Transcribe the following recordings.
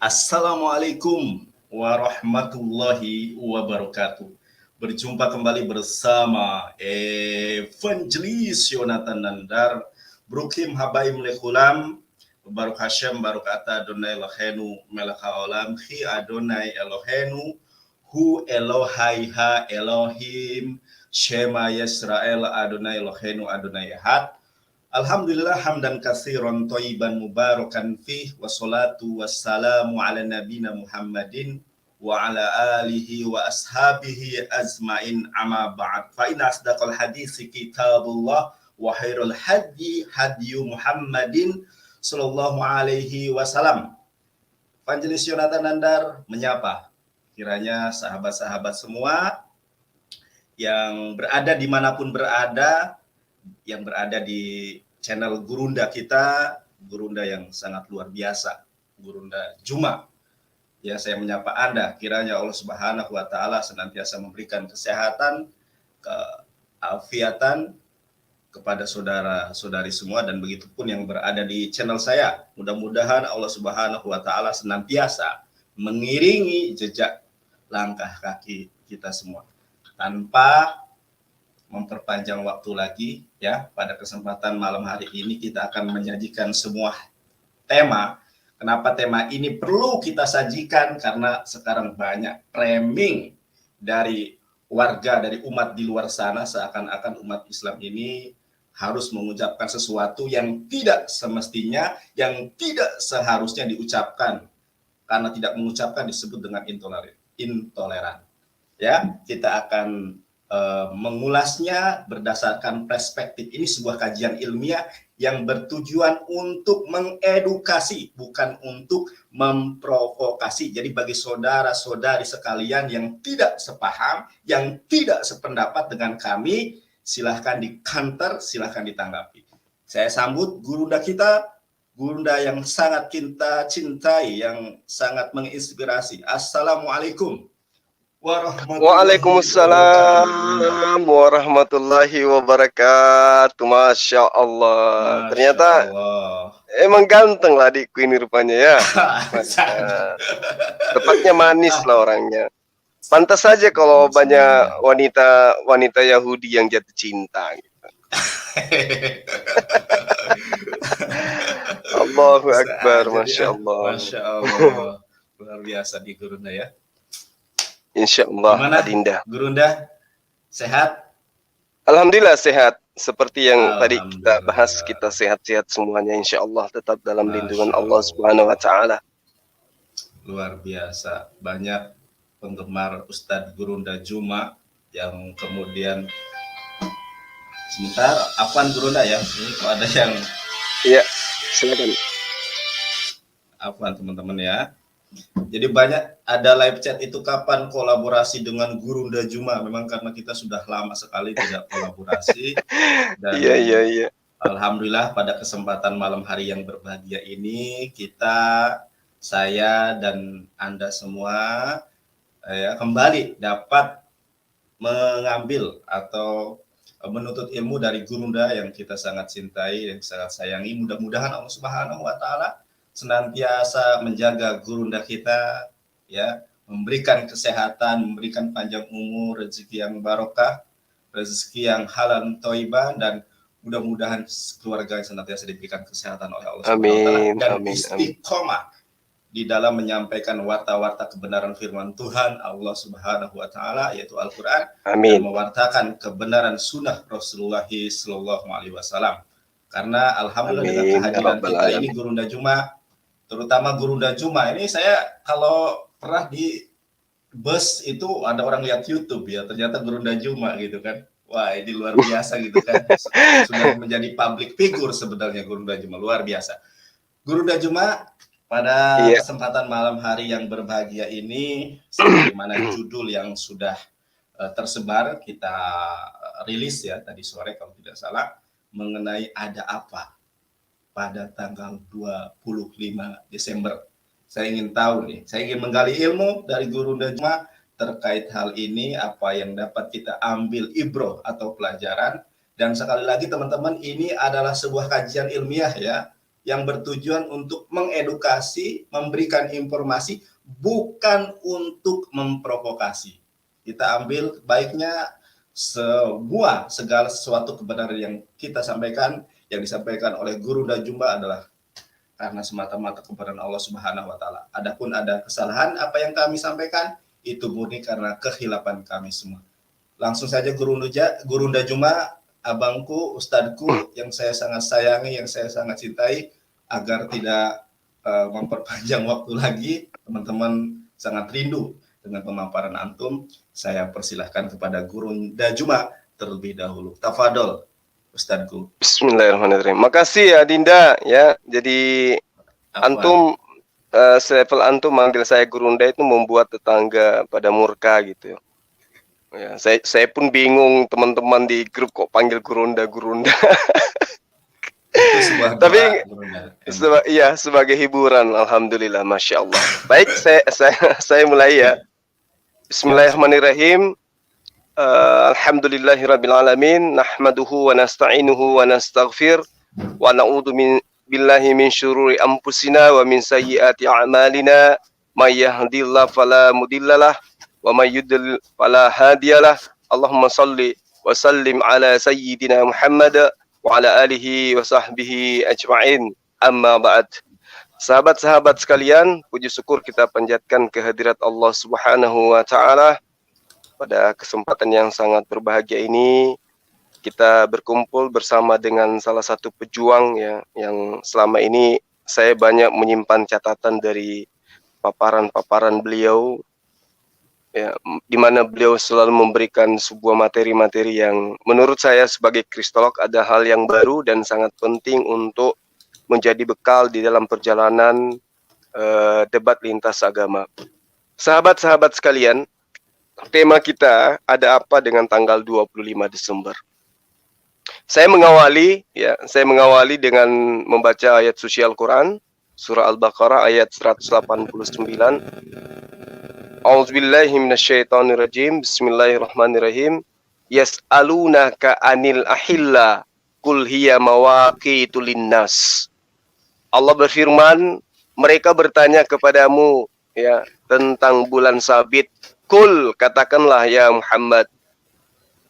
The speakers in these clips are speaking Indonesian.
Assalamualaikum warahmatullahi wabarakatuh. Berjumpa kembali bersama Evangelis Yonatan Nandar, Brukim Habaim Lekulam, Baruch Hashem, Baruch Ata Adonai Elohenu Melech Haolam, Hi Adonai Elohenu, Hu Elohai Ha Elohim, Shema Yisrael Adonai Elohenu Adonai Ehad. Alhamdulillah hamdan katsiran thayyiban mubarakan fih wassalatu wassalamu ala nabina Muhammadin wa ala alihi wa ashabihi azmain amma ba'd. Fa inna asdaqal hadisi kitabullah wa khairul hadi hadyu Muhammadin sallallahu alaihi wasallam. Evangelis Yonatan Nandar menyapa kiranya sahabat-sahabat semua yang berada dimanapun berada, yang berada di channel Gurunda kita, Gurunda yang sangat luar biasa, Gurunda Juma. Ya, saya menyapa Anda, kiranya Allah Subhanahu wa taala senantiasa memberikan kesehatan, keafiatan kepada saudara-saudari semua, dan begitupun yang berada di channel saya. Mudah-mudahan Allah Subhanahu wa taala senantiasa mengiringi jejak langkah kaki kita semua. Tanpa memperpanjang waktu lagi, ya, pada kesempatan malam hari ini kita akan menyajikan sebuah tema. Kenapa tema ini perlu kita sajikan? Karena sekarang banyak framing dari warga, dari umat di luar sana, seakan-akan umat Islam ini harus mengucapkan sesuatu yang tidak semestinya, yang tidak seharusnya diucapkan. Karena tidak mengucapkan disebut dengan intoleran. Ya, kita akan mengulasnya berdasarkan perspektif. Ini sebuah kajian ilmiah yang bertujuan untuk mengedukasi, bukan untuk memprovokasi. Jadi bagi saudara-saudari sekalian yang tidak sepaham, yang tidak sependapat dengan kami, silahkan di-counter, silahkan ditanggapi. Saya sambut gurunda kita, gurunda yang sangat kita cintai, yang sangat menginspirasi. Assalamualaikum Waalaikumsalam warahmatullahi wabarakatuh. Masya Allah. Ternyata emang ganteng lah adikku ini rupanya ya. Tepatnya manis lah orangnya. Pantas saja kalau banyak wanita Yahudi yang jatuh cinta gitu. Allahu Akbar, Masya Allah. Masya Allah. Luar biasa di Gurunda ya. Insya Allah. Gimana, Adinda? Gurunda? Sehat? Alhamdulillah sehat. Seperti yang tadi kita bahas, kita sehat-sehat semuanya. Insya Allah tetap dalam lindungan Allah Subhanahu Wa Taala. Luar biasa. Banyak penggemar Ustadz Gurunda Juma yang kemudian sebentar, apaan Gurunda ya? Ini kok ada yang... Iya, silakan. Apaan teman-teman ya? Jadi banyak ada live chat itu kapan kolaborasi dengan Gurunda Juma. Memang karena kita sudah lama sekali tidak kolaborasi. Dan iya. Alhamdulillah pada kesempatan malam hari yang berbahagia ini saya dan Anda semua kembali dapat mengambil atau menuntut ilmu dari Gurunda yang kita sangat cintai, yang sangat sayangi. Mudah-mudahan Allah Subhanahu wa taala senantiasa menjaga Gurunda kita, ya, memberikan kesehatan, memberikan panjang umur, rezeki yang barokah, rezeki yang halal thayyibah, dan mudah-mudahan keluarga senantiasa diberikan kesehatan oleh Allah Subhanahu wa taala dan istiqomah di dalam menyampaikan warta-warta kebenaran firman Tuhan Allah Subhanahu wa taala, yaitu Al-Qur'an, dan mewartakan kebenaran sunnah Rasulullah sallallahu alaihi wasallam. Karena alhamdulillah dengan kehadiran kita ini Gurunda Juma, terutama Gurunda Juma ini, saya kalau pernah di bus itu ada orang lihat YouTube ya, ternyata Gurunda Juma gitu kan. Wah, ini luar biasa gitu kan. Sudah menjadi public figure sebenarnya Gurunda Juma, luar biasa. Gurunda Juma pada kesempatan malam hari yang berbahagia ini, sebagaimana judul yang sudah tersebar, kita rilis ya tadi sore kalau tidak salah, mengenai ada apa pada tanggal 25 Desember. Saya ingin tahu nih, saya ingin menggali ilmu dari Gurunda Juma terkait hal ini, apa yang dapat kita ambil ibroh atau pelajaran. Dan sekali lagi teman-teman, ini adalah sebuah kajian ilmiah ya, yang bertujuan untuk mengedukasi, memberikan informasi, bukan untuk memprovokasi. Kita ambil baiknya segala sesuatu kebenaran yang kita sampaikan, yang disampaikan oleh Guru dan Jumba adalah karena semata-mata kebenaran Allah Subhanahu wa taala. Adapun ada kesalahan apa yang kami sampaikan, itu murni karena kehilapan kami semua. Langsung saja Guru Nda Juma, abangku, ustadku yang saya sangat sayangi, yang saya sangat cintai, agar tidak memperpanjang waktu lagi, teman-teman sangat rindu dengan pemaparan antum. Saya persilahkan kepada Guru Nda Juma terlebih dahulu. Tafadol, ustadku. Bismillahirrahmanirrahim. Makasih ya Dinda ya. Jadi antum selevel antum manggil saya Gurunda itu membuat tetangga pada murka gitu. Ya, saya pun bingung, teman-teman di grup kok panggil Gurunda. Tapi iya, sebagai hiburan, alhamdulillah, masya Allah. Baik, saya mulai ya. Bismillahirrahmanirrahim. Alhamdulillahirabbil alamin, nahmaduhu wa nasta'inuhu wa nastaghfir wa na'udzu billahi min syururi anfusina wa min sayyiati a'malina, may yahdihillahu fala mudhillalah wa may yudlil fala hadiyalah. Allahumma shalli wa sallim ala sayyidina Muhammad wa ala alihi wa sahbihi ajma'in. Amma ba'd. Sahabat-sahabat sekalian, puji syukur kita panjatkan kehadirat Allah Subhanahu wa taala. Pada kesempatan yang sangat berbahagia ini, kita berkumpul bersama dengan salah satu pejuang ya, yang selama ini saya banyak menyimpan catatan dari paparan-paparan beliau, ya, di mana beliau selalu memberikan sebuah materi-materi yang menurut saya sebagai kristolog ada hal yang baru dan sangat penting untuk menjadi bekal di dalam perjalanan debat lintas agama. Sahabat-sahabat sekalian, tema kita ada apa dengan tanggal 25 Desember. Saya mengawali dengan membaca ayat suci Al-Qur'an, surah Al-Baqarah ayat 189. A'udzubillahi minasyaitonirrajim. Bismillahirrahmanirrahim. Yas'alunaka 'anil ahilla qul hiya mawaqitu linnas. Allah berfirman, mereka bertanya kepadamu ya tentang bulan sabit. Kul, katakanlah ya Muhammad,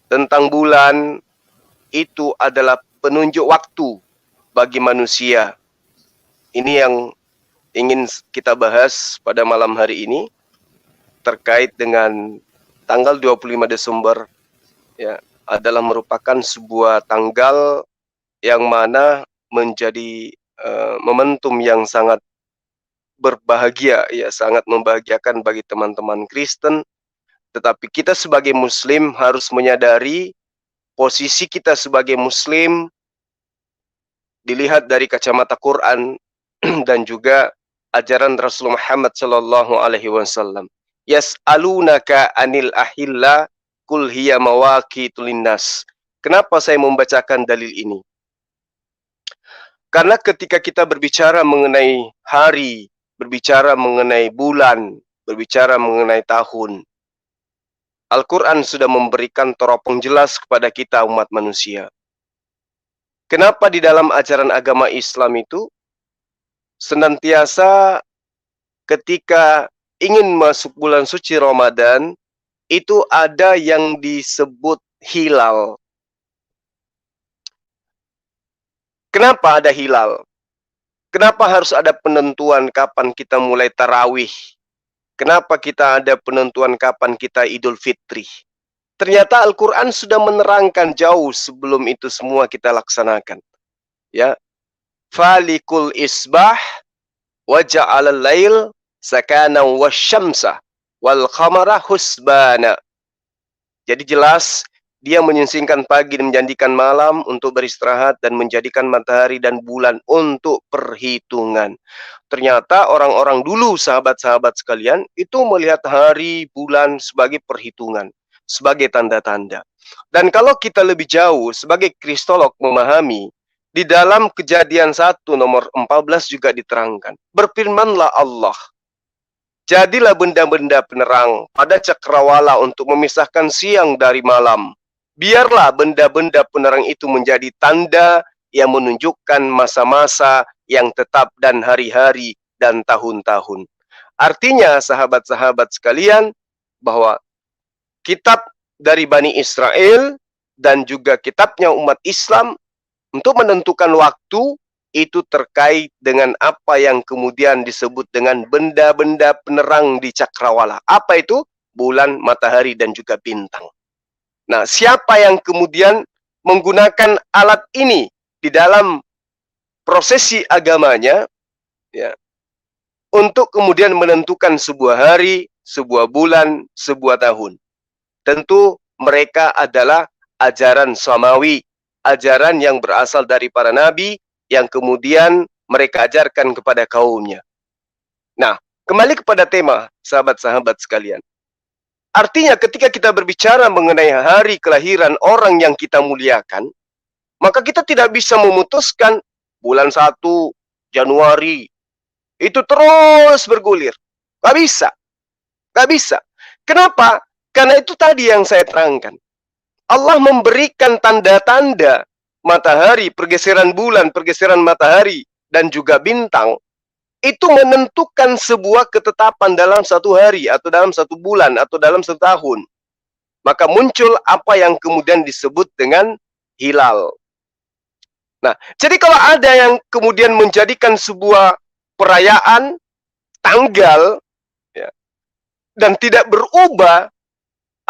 tentang bulan itu adalah penunjuk waktu bagi manusia. Ini yang ingin kita bahas pada malam hari ini terkait dengan tanggal 25 Desember ya, adalah merupakan sebuah tanggal yang mana menjadi momentum yang sangat berbahagia ya, sangat membahagiakan bagi teman-teman Kristen. Tetapi kita sebagai muslim harus menyadari posisi kita sebagai muslim dilihat dari kacamata Quran dan juga ajaran Rasulullah Muhammad sallallahu alaihi wasallam. Yas'alunaka 'anil ahilla qul hiya mawaqitu linnas. Kenapa saya membacakan dalil ini? Karena ketika kita berbicara mengenai hari, berbicara mengenai bulan, berbicara mengenai tahun, Al-Quran sudah memberikan teropong jelas kepada kita umat manusia. Kenapa di dalam ajaran agama Islam itu senantiasa ketika ingin masuk bulan suci Ramadan itu ada yang disebut hilal. Kenapa ada hilal? Kenapa harus ada penentuan kapan kita mulai tarawih? Kenapa kita ada penentuan kapan kita Idul Fitri? Ternyata Al-Quran sudah menerangkan jauh sebelum itu semua kita laksanakan. Ya, falikul isbah wa ja'alal lail sakana wasyamsa wal qamara husbana. Jadi jelas dia menyingsingkan pagi dan menjadikan malam untuk beristirahat dan menjadikan matahari dan bulan untuk perhitungan. Ternyata orang-orang dulu, sahabat-sahabat sekalian, itu melihat hari, bulan sebagai perhitungan, sebagai tanda-tanda. Dan kalau kita lebih jauh sebagai kristolog memahami, di dalam Kejadian 1 nomor 14 juga diterangkan. Berfirmanlah Allah, jadilah benda-benda penerang pada cakrawala untuk memisahkan siang dari malam. Biarlah benda-benda penerang itu menjadi tanda yang menunjukkan masa-masa yang tetap dan hari-hari dan tahun-tahun. Artinya sahabat-sahabat sekalian bahwa kitab dari Bani Israel dan juga kitabnya umat Islam untuk menentukan waktu itu terkait dengan apa yang kemudian disebut dengan benda-benda penerang di cakrawala. Apa itu? Bulan, matahari, dan juga bintang. Nah, siapa yang kemudian menggunakan alat ini di dalam prosesi agamanya, ya, untuk kemudian menentukan sebuah hari, sebuah bulan, sebuah tahun. Tentu mereka adalah ajaran samawi, ajaran yang berasal dari para nabi, yang kemudian mereka ajarkan kepada kaumnya. Nah, kembali kepada tema, sahabat-sahabat sekalian. Artinya ketika kita berbicara mengenai hari kelahiran orang yang kita muliakan, maka kita tidak bisa memutuskan bulan 1 Januari, itu terus bergulir. Gak bisa. Gak bisa. Kenapa? Karena itu tadi yang saya terangkan. Allah memberikan tanda-tanda matahari, pergeseran bulan, pergeseran matahari, dan juga bintang, itu menentukan sebuah ketetapan dalam satu hari, atau dalam satu bulan, atau dalam satu tahun. Maka muncul apa yang kemudian disebut dengan hilal. Nah, jadi kalau ada yang kemudian menjadikan sebuah perayaan, tanggal, ya, dan tidak berubah,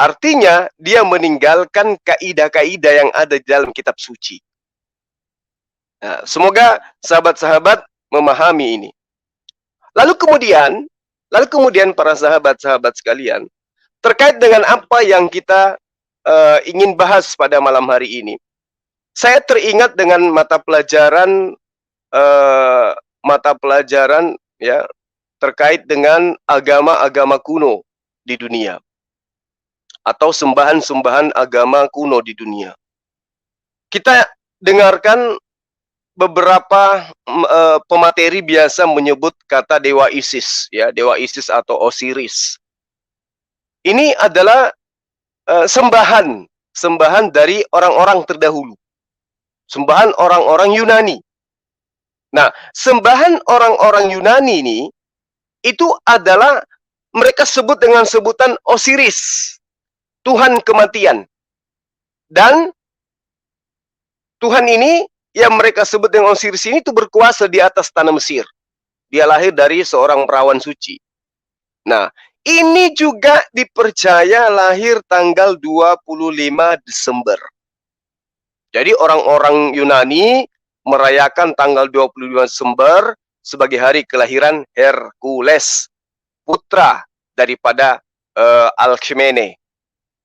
artinya dia meninggalkan kaidah-kaidah yang ada di dalam kitab suci. Nah, semoga sahabat-sahabat memahami ini. Lalu kemudian para sahabat-sahabat sekalian, terkait dengan apa yang kita ingin bahas pada malam hari ini. Saya teringat dengan mata pelajaran ya terkait dengan agama-agama kuno di dunia, atau sembahan-sembahan agama kuno di dunia. Kita dengarkan beberapa pemateri biasa menyebut kata dewa Isis, ya, dewa Isis atau Osiris. Ini adalah sembahan dari orang-orang terdahulu, sembahan orang-orang Yunani. Nah, sembahan orang-orang Yunani ini itu adalah mereka sebut dengan sebutan Osiris, Tuhan kematian. Dan Tuhan ini yang mereka sebut dengan Osiris ini itu berkuasa di atas tanah Mesir. Dia lahir dari seorang perawan suci. Nah, ini juga dipercaya lahir tanggal 25 Desember. Jadi orang-orang Yunani merayakan tanggal 25 Desember sebagai hari kelahiran Hercules, putra daripada Alkmene.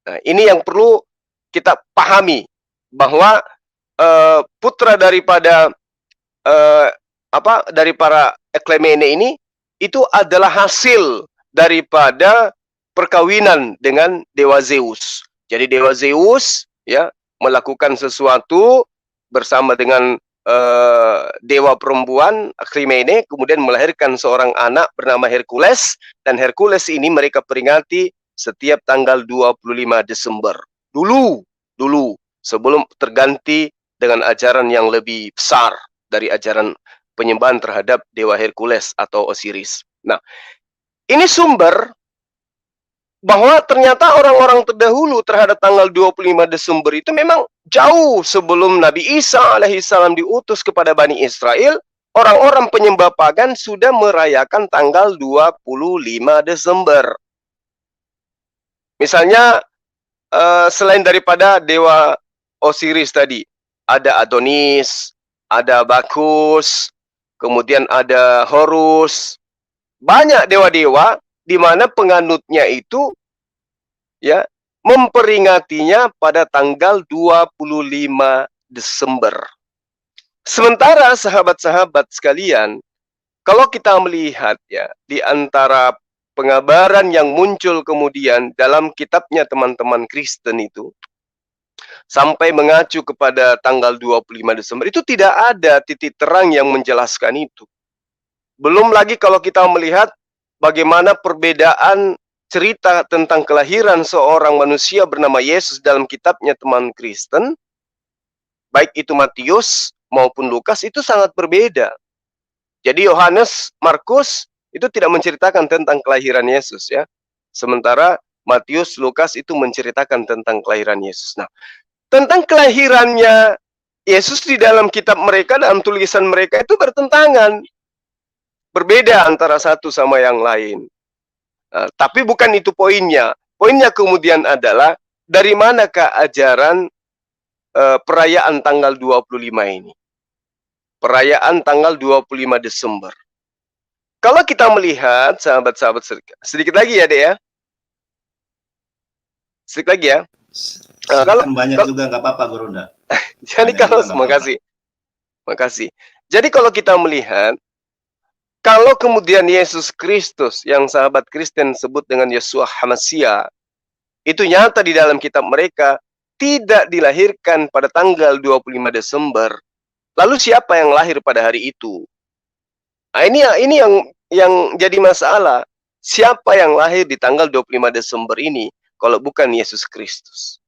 Nah, ini yang perlu kita pahami, bahwa putra daripada dari para Alkmene ini itu adalah hasil daripada perkawinan dengan dewa Zeus. Jadi dewa Zeus, ya, melakukan sesuatu bersama dengan dewa perempuan Alkmene, kemudian melahirkan seorang anak bernama Hercules, dan Hercules ini mereka peringati setiap tanggal 25 Desember. Dulu sebelum terganti dengan ajaran yang lebih besar dari ajaran penyembahan terhadap dewa Hercules atau Osiris. Nah, ini sumber bahwa ternyata orang-orang terdahulu terhadap tanggal 25 Desember itu memang jauh sebelum Nabi Isa alaihissalam diutus kepada Bani Israel, orang-orang penyembah pagan sudah merayakan tanggal 25 Desember. Misalnya, selain daripada dewa Osiris tadi, ada Adonis, ada Bakus, kemudian ada Horus. Banyak dewa-dewa di mana penganutnya itu, ya, memperingatinya pada tanggal 25 Desember. Sementara sahabat-sahabat sekalian, kalau kita melihat, ya, di antara pengabaran yang muncul kemudian dalam kitabnya teman-teman Kristen itu, sampai mengacu kepada tanggal 25 Desember, itu tidak ada titik terang yang menjelaskan itu. Belum lagi kalau kita melihat bagaimana perbedaan cerita tentang kelahiran seorang manusia bernama Yesus dalam kitabnya teman Kristen, baik itu Matius maupun Lukas, itu sangat berbeda. Jadi Yohanes, Markus itu tidak menceritakan tentang kelahiran Yesus ya. Sementara Matius, Lukas itu menceritakan tentang kelahiran Yesus. Nah, tentang kelahirannya Yesus di dalam kitab mereka, dalam tulisan mereka itu bertentangan. Berbeda antara satu sama yang lain. Nah, tapi bukan itu poinnya. Poinnya kemudian adalah dari manakah ajaran perayaan tanggal 25 ini? Perayaan tanggal 25 Desember. Kalau kita melihat, sahabat-sahabat, sedikit lagi ya, Dek ya. Sedikit lagi ya. Kalau banyak juga nggak apa-apa, Gurunda. Jadi kalau, makasih. Jadi kalau kita melihat, kalau kemudian Yesus Kristus yang sahabat Kristen sebut dengan Yeshua HaMashiach, itu nyata di dalam kitab mereka, tidak dilahirkan pada tanggal 25 Desember. Lalu siapa yang lahir pada hari itu? Nah, ini yang jadi masalah. Siapa yang lahir di tanggal 25 Desember ini kalau bukan Yesus Kristus?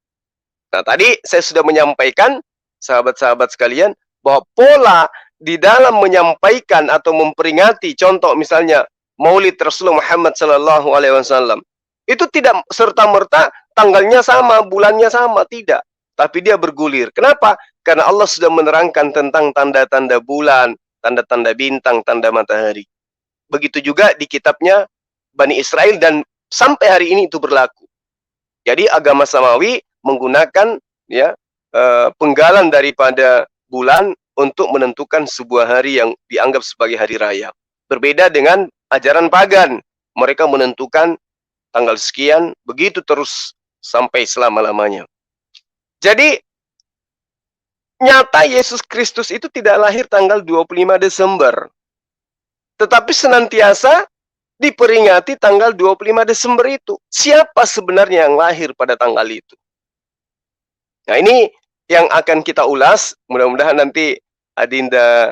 Nah, tadi saya sudah menyampaikan, sahabat-sahabat sekalian, bahwa pola di dalam menyampaikan atau memperingati, contoh misalnya Maulid Rasulullah Muhammad Sallallahu Alaihi Wasallam, itu tidak serta-merta tanggalnya sama, bulannya sama, tidak. Tapi dia bergulir. Kenapa? Karena Allah sudah menerangkan tentang tanda-tanda bulan, tanda-tanda bintang, tanda matahari. Begitu juga di kitabnya Bani Israel dan sampai hari ini itu berlaku. Jadi agama Samawi menggunakan ya penggalan daripada bulan untuk menentukan sebuah hari yang dianggap sebagai hari raya. Berbeda dengan ajaran pagan. Mereka menentukan tanggal sekian, begitu terus sampai selama-lamanya. Jadi, nyata Yesus Kristus itu tidak lahir tanggal 25 Desember. Tetapi senantiasa diperingati tanggal 25 Desember itu. Siapa sebenarnya yang lahir pada tanggal itu? Nah, ini yang akan kita ulas. Mudah-mudahan nanti Adinda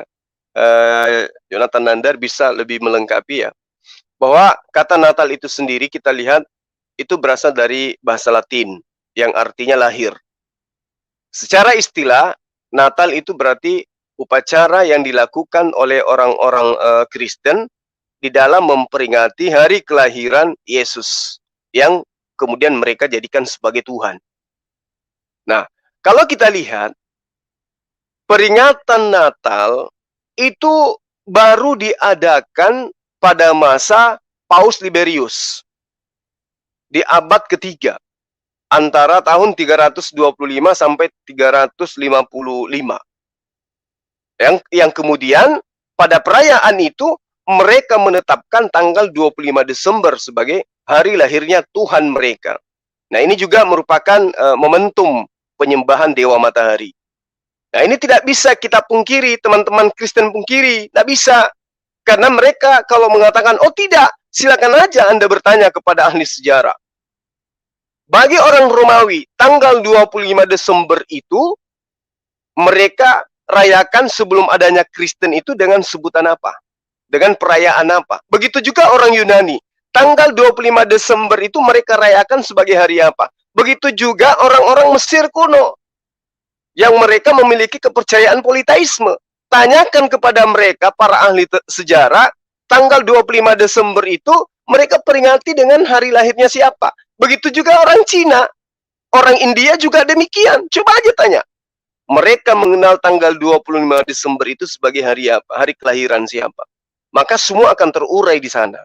Jonathan Nandar bisa lebih melengkapi ya. Bahwa kata Natal itu sendiri kita lihat itu berasal dari bahasa Latin yang artinya lahir. Secara istilah, Natal itu berarti upacara yang dilakukan oleh orang-orang Kristen di dalam memperingati hari kelahiran Yesus yang kemudian mereka jadikan sebagai Tuhan. Nah, kalau kita lihat peringatan Natal itu baru diadakan pada masa Paus Liberius di abad ketiga antara tahun 325 sampai 355. Yang kemudian pada perayaan itu mereka menetapkan tanggal 25 Desember sebagai hari lahirnya Tuhan mereka. Nah, ini juga merupakan momentum penyembahan Dewa Matahari. Nah, ini tidak bisa kita pungkiri, teman-teman Kristen pungkiri, tidak bisa. Karena mereka kalau mengatakan, oh tidak, silakan aja Anda bertanya kepada ahli sejarah. Bagi orang Romawi, tanggal 25 Desember itu, mereka rayakan sebelum adanya Kristen itu dengan sebutan apa? Dengan perayaan apa? Begitu juga orang Yunani. Tanggal 25 Desember itu mereka rayakan sebagai hari apa? Begitu juga orang-orang Mesir kuno yang mereka memiliki kepercayaan politeisme. Tanyakan kepada mereka, para ahli sejarah, tanggal 25 Desember itu mereka peringati dengan hari lahirnya siapa. Begitu juga orang Cina, orang India juga demikian. Coba aja tanya. Mereka mengenal tanggal 25 Desember itu sebagai hari apa? Hari kelahiran siapa. Maka semua akan terurai di sana.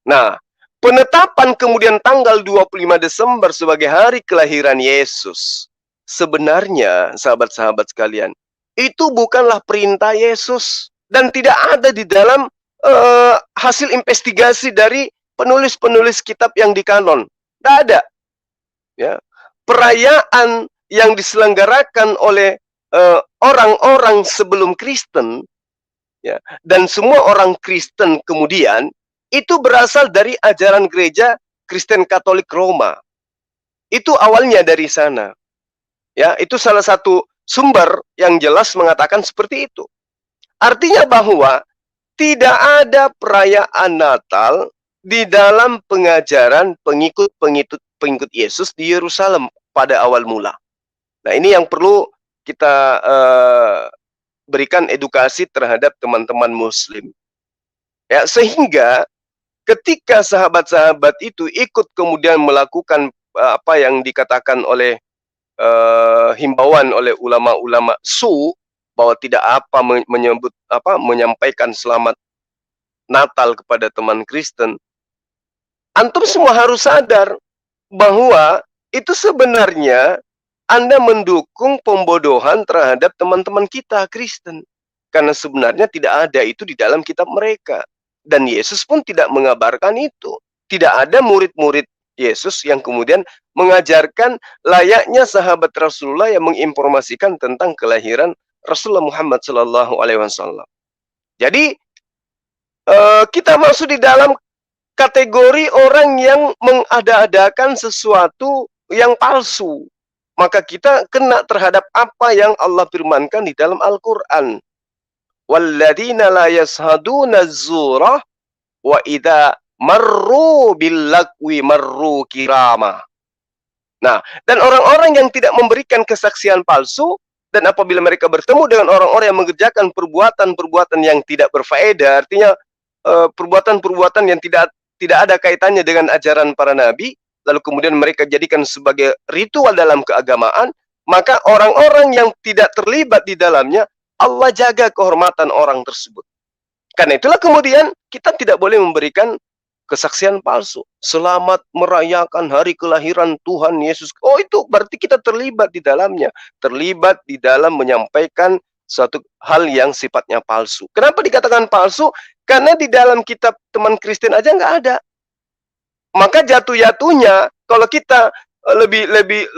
Nah, penetapan kemudian tanggal 25 Desember sebagai hari kelahiran Yesus, sebenarnya, sahabat-sahabat sekalian, itu bukanlah perintah Yesus dan tidak ada di dalam hasil investigasi dari penulis-penulis kitab yang dikanon. Tidak ada. Ya. Perayaan yang diselenggarakan oleh orang-orang sebelum Kristen, ya, dan semua orang Kristen kemudian itu berasal dari ajaran gereja Kristen Katolik Roma. Itu awalnya dari sana. Ya, itu salah satu sumber yang jelas mengatakan seperti itu. Artinya bahwa tidak ada perayaan Natal di dalam pengajaran pengikut Yesus di Yerusalem pada awal mula. Nah, ini yang perlu kita berikan edukasi terhadap teman-teman muslim. Ya, sehingga ketika sahabat-sahabat itu ikut kemudian melakukan apa yang dikatakan oleh himbauan oleh ulama-ulama bahwa tidak apa menyampaikan selamat Natal kepada teman Kristen, antum semua harus sadar bahwa itu sebenarnya Anda mendukung pembodohan terhadap teman-teman kita Kristen. Karena sebenarnya tidak ada itu di dalam kitab mereka. Dan Yesus pun tidak mengabarkan itu. Tidak ada murid-murid Yesus yang kemudian mengajarkan layaknya sahabat Rasulullah yang menginformasikan tentang kelahiran Rasulullah Muhammad SAW. Jadi kita masuk di dalam kategori orang yang mengada-adakan sesuatu yang palsu. Maka kita kena terhadap apa yang Allah firmankan di dalam Al-Quran. Walladzina la yashaduna zurah wa idza marru billagwi marru kirama. Nah, dan orang-orang yang tidak memberikan kesaksian palsu, dan apabila mereka bertemu dengan orang-orang yang mengerjakan perbuatan-perbuatan yang tidak berfaedah, artinya perbuatan-perbuatan yang tidak ada kaitannya dengan ajaran para nabi, lalu kemudian mereka jadikan sebagai ritual dalam keagamaan, maka orang-orang yang tidak terlibat di dalamnya, Allah jaga kehormatan orang tersebut. Karena itulah kemudian kita tidak boleh memberikan kesaksian palsu. Selamat merayakan hari kelahiran Tuhan Yesus. Oh, itu berarti kita terlibat di dalamnya. Terlibat di dalam menyampaikan suatu hal yang sifatnya palsu. Kenapa dikatakan palsu? Karena di dalam kitab teman Kristen aja nggak ada. Maka jatuh-jatuhnya kalau kita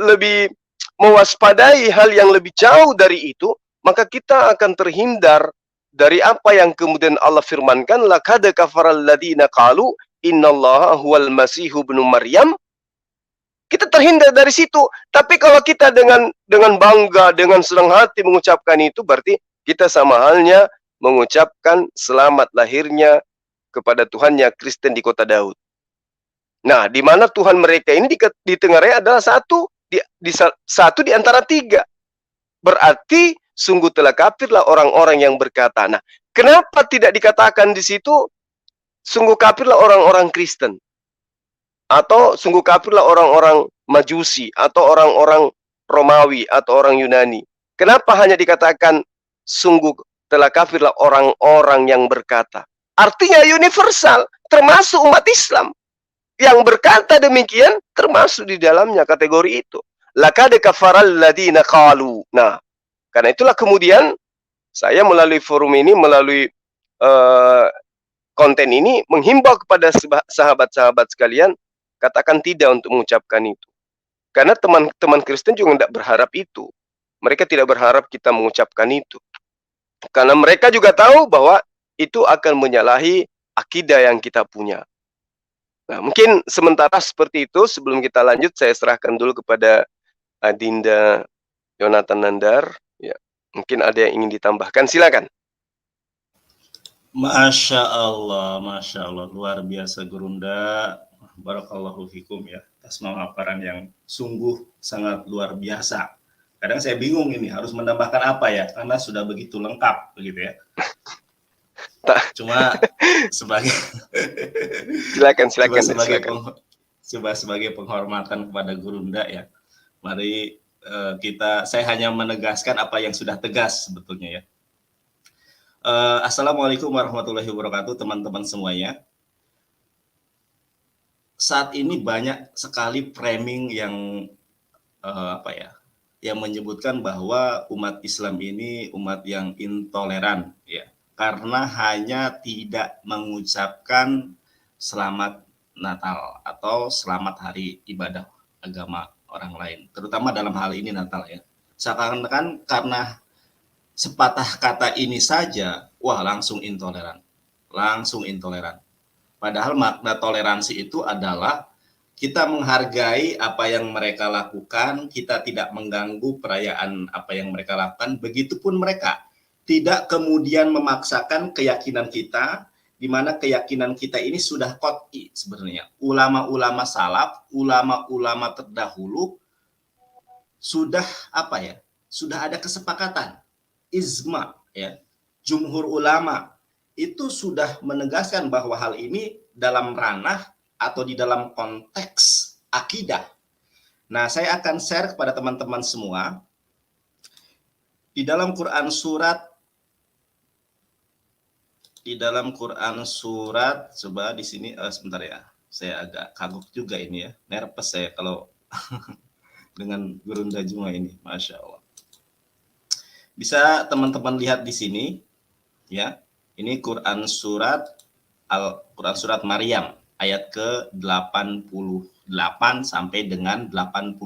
lebih mewaspadai hal yang lebih jauh dari itu, maka kita akan terhindar dari apa yang kemudian Allah firmankan, laqad kafaral ladzina qalu innallaha huwal masihu ibnu Maryam. Kita terhindar dari situ. Tapi kalau kita dengan bangga, dengan senang hati mengucapkan itu, berarti kita sama halnya mengucapkan selamat lahirnya kepada Tuhannya Kristen di kota Daud. Nah, di mana Tuhan mereka ini ditengarai adalah satu di antara tiga. Berarti sungguh telah kafirlah orang-orang yang berkata. Nah, kenapa tidak dikatakan di situ sungguh kafirlah orang-orang Kristen? Atau sungguh kafirlah orang-orang Majusi, atau orang-orang Romawi, atau orang Yunani? Kenapa hanya dikatakan sungguh telah kafirlah orang-orang yang berkata? Artinya universal, termasuk umat Islam. Yang berkata demikian termasuk di dalamnya kategori itu. Laqad kafaral ladzina qalu. Nah, karena itulah kemudian saya melalui forum ini, melalui konten ini menghimbau kepada sahabat-sahabat sekalian, katakan tidak untuk mengucapkan itu. Karena teman-teman Kristen juga tidak berharap itu. Mereka tidak berharap kita mengucapkan itu. Karena mereka juga tahu bahwa itu akan menyalahi akidah yang kita punya. Nah, mungkin sementara seperti itu. Sebelum kita lanjut, saya serahkan dulu kepada Adinda Yonatan Nandar. Ya, mungkin ada yang ingin ditambahkan, silakan. Masya Allah, luar biasa Gurunda. Barakallahu fikum ya, atas pemaparan yang sungguh sangat luar biasa. Kadang saya bingung ini harus menambahkan apa ya, karena sudah begitu lengkap begitu ya. Cuma sebagai silakan. Sebagai penghormatan kepada Gurunda ya, mari saya hanya menegaskan apa yang sudah tegas sebetulnya ya. Assalamualaikum warahmatullahi wabarakatuh teman-teman semuanya. Saat ini banyak sekali framing yang yang menyebutkan bahwa umat Islam ini umat yang intoleran ya, karena hanya tidak mengucapkan selamat Natal atau selamat hari ibadah agama orang lain, terutama dalam hal ini Natal ya. Seakan-akan karena sepatah kata ini saja, wah langsung intoleran. Padahal makna toleransi itu adalah kita menghargai apa yang mereka lakukan, kita tidak mengganggu perayaan apa yang mereka lakukan, begitupun mereka. Tidak kemudian memaksakan keyakinan kita, di mana keyakinan kita ini sudah qot'i sebenarnya. Ulama-ulama salaf, ulama-ulama terdahulu sudah sudah ada kesepakatan, ijma ya, jumhur ulama itu sudah menegaskan bahwa hal ini dalam ranah atau di dalam konteks akidah. Nah, saya akan share kepada teman-teman semua di dalam Quran surat coba di sini sebentar ya. Saya agak kagok juga ini ya. Nervous saya kalau dengan Gurunda Juma ini, Masya Allah. Bisa teman-teman lihat di sini ya. Ini Quran surat Maryam ayat ke-88 sampai dengan 89.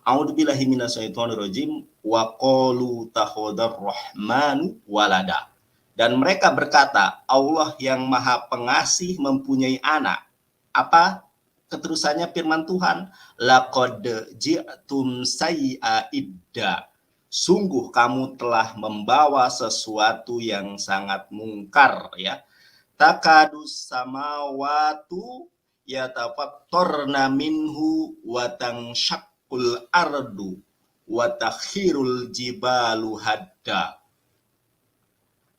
A'udzubillahi minasyaitonirrajim wa qalu takhadar rahmanu walada. Dan mereka berkata, Allah yang Maha Pengasih mempunyai anak. Apa keterusannya firman Tuhan? Laqad ji'tum sayyi'a idda. Sungguh kamu telah membawa sesuatu yang sangat mungkar, ya. Takadus samawatu yatafattarna minhu wa tanshaqqul ardu wa takhirul jibalu hadda.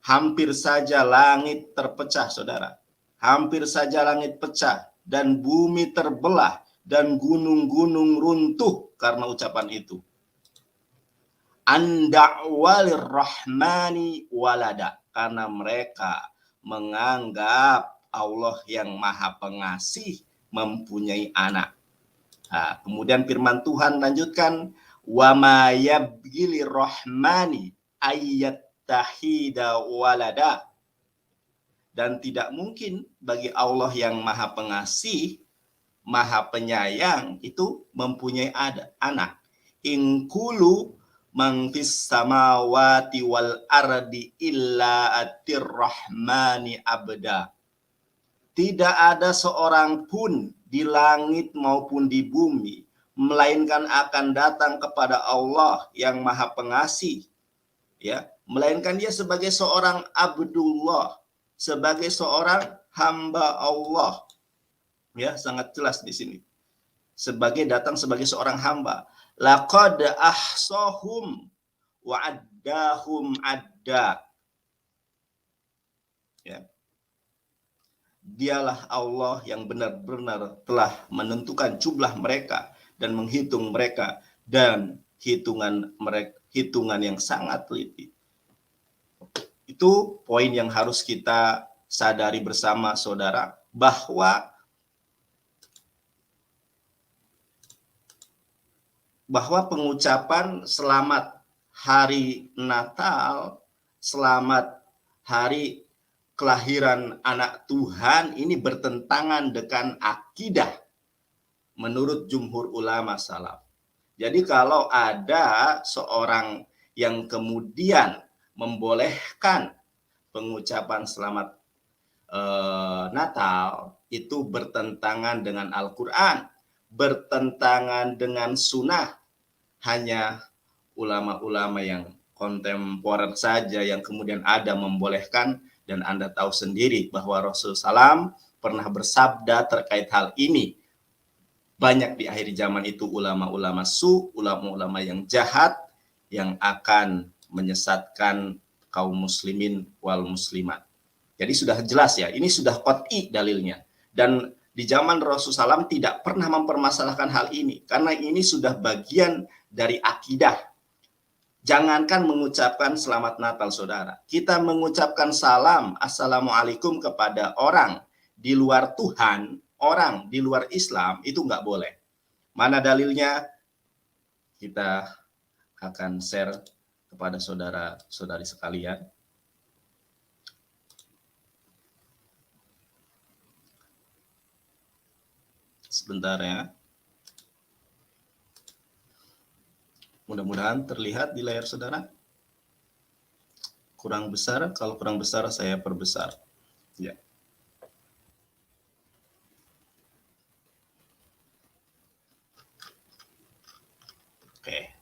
Hampir saja langit terpecah, saudara. Hampir saja langit pecah dan bumi terbelah dan gunung-gunung runtuh karena ucapan itu. Anda'walir rahmani walada, karena mereka menganggap Allah yang Maha Pengasih mempunyai anak. Nah, kemudian firman Tuhan lanjutkan, wa ma yabghilir rahmani ayat tahida walada, dan tidak mungkin bagi Allah yang Maha Pengasih, Maha Penyayang itu mempunyai anak. In kulu man fis samawati wal ardi illa atir rahmani abda. Tidak ada seorang pun di langit maupun di bumi melainkan akan datang kepada Allah yang Maha Pengasih, ya, melainkan dia sebagai seorang Abdullah, sebagai seorang hamba Allah. Ya, sangat jelas di sini. Datang sebagai seorang hamba. Laqad ahsahum wa addahum adda. Ya. Dialah Allah yang benar-benar telah menentukan jumlah mereka dan menghitung mereka, dan hitungan yang sangat teliti. Itu poin yang harus kita sadari bersama, saudara, bahwa pengucapan selamat hari Natal, selamat hari kelahiran anak Tuhan ini bertentangan dengan akidah menurut jumhur ulama salaf. Jadi kalau ada seorang yang kemudian membolehkan pengucapan selamat Natal itu bertentangan dengan Al-Quran, bertentangan dengan sunnah, hanya ulama-ulama yang kontemporer saja yang kemudian ada membolehkan. Dan Anda tahu sendiri bahwa Rasulullah SAW pernah bersabda terkait hal ini. Banyak di akhir zaman itu ulama-ulama ulama-ulama yang jahat yang akan menyesatkan kaum muslimin wal muslimat. Jadi sudah jelas ya, ini sudah qat'i dalilnya. Dan di zaman Rasulullah SAW tidak pernah mempermasalahkan hal ini, karena ini sudah bagian dari akidah. Jangankan mengucapkan selamat Natal, saudara. Kita mengucapkan salam, assalamualaikum kepada orang di luar Tuhan, orang di luar Islam, itu nggak boleh. Mana dalilnya? Kita akan share kepada saudara-saudari sekalian. Sebentar ya. Mudah-mudahan terlihat di layar saudara. Kurang besar, kalau kurang besar saya perbesar. Ya. Oke.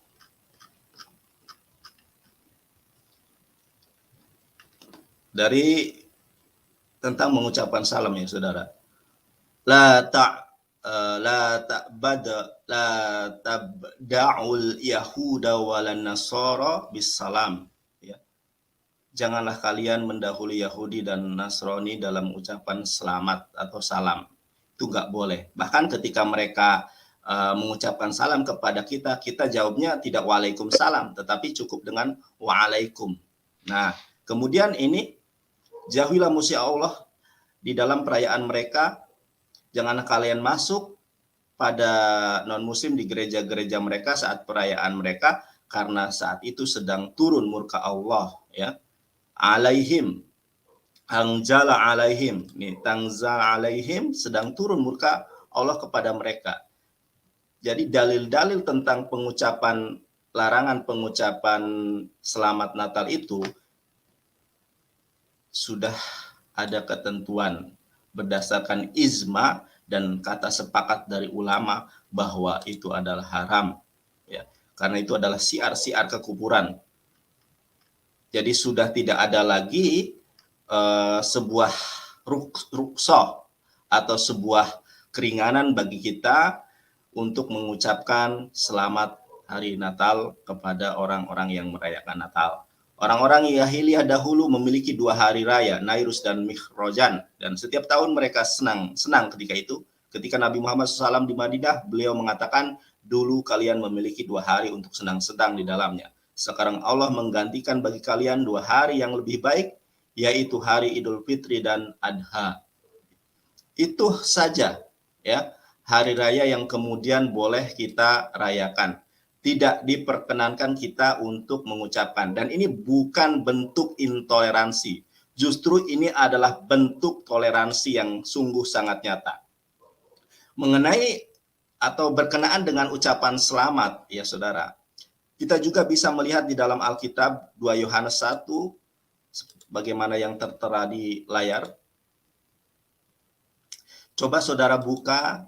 Dari tentang mengucapkan salam ya saudara. La tabda'ul yahuda walan nasara bisalam, ya. janganlah kalian mendahului Yahudi dan Nasrani dalam ucapan selamat atau salam. Itu nggak boleh. Bahkan ketika mereka mengucapkan salam kepada kita, kita jawabnya tidak waalaikumsalam, tetapi cukup dengan waalaikum. Nah, kemudian ini jauhilah musuh Allah di dalam perayaan mereka. Janganlah kalian masuk pada non-muslim di gereja-gereja mereka saat perayaan mereka, karena saat itu sedang turun murka Allah, ya. Alaihim, anzala alaihim, nih tangzal alaihim, sedang turun murka Allah kepada mereka. Jadi dalil-dalil tentang pengucapan larangan pengucapan selamat Natal itu sudah ada ketentuan berdasarkan ijma dan kata sepakat dari ulama bahwa itu adalah haram, ya, karena itu adalah siar-siar kekufuran. Jadi sudah tidak ada lagi sebuah rukhsah atau sebuah keringanan bagi kita untuk mengucapkan selamat hari Natal kepada orang-orang yang merayakan Natal. Orang-orang Yahiliyah dahulu memiliki 2 hari raya, Nairus dan Mikhrojan, dan setiap tahun mereka senang ketika itu. Ketika Nabi Muhammad SAW di Madinah, beliau mengatakan, dulu kalian memiliki 2 hari untuk senang-senang di dalamnya. Sekarang Allah menggantikan bagi kalian 2 hari yang lebih baik, yaitu hari Idul Fitri dan Adha. Itu saja, ya, hari raya yang kemudian boleh kita rayakan. Tidak diperkenankan kita untuk mengucapkan. Dan ini bukan bentuk intoleransi. Justru ini adalah bentuk toleransi yang sungguh sangat nyata. Mengenai atau berkenaan dengan ucapan selamat, ya saudara, kita juga bisa melihat di dalam Alkitab 2 Yohanes 1, bagaimana yang tertera di layar. Coba saudara buka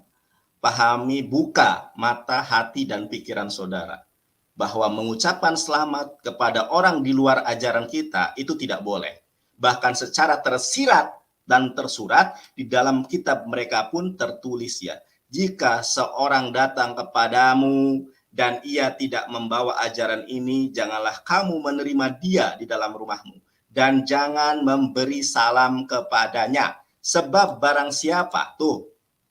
mata, hati, dan pikiran saudara. Bahwa mengucapkan selamat kepada orang di luar ajaran kita itu tidak boleh. Bahkan secara tersirat dan tersurat di dalam kitab mereka pun tertulis, ya. Jika seorang datang kepadamu dan ia tidak membawa ajaran ini, janganlah kamu menerima dia di dalam rumahmu. Dan jangan memberi salam kepadanya. Sebab barang siapa,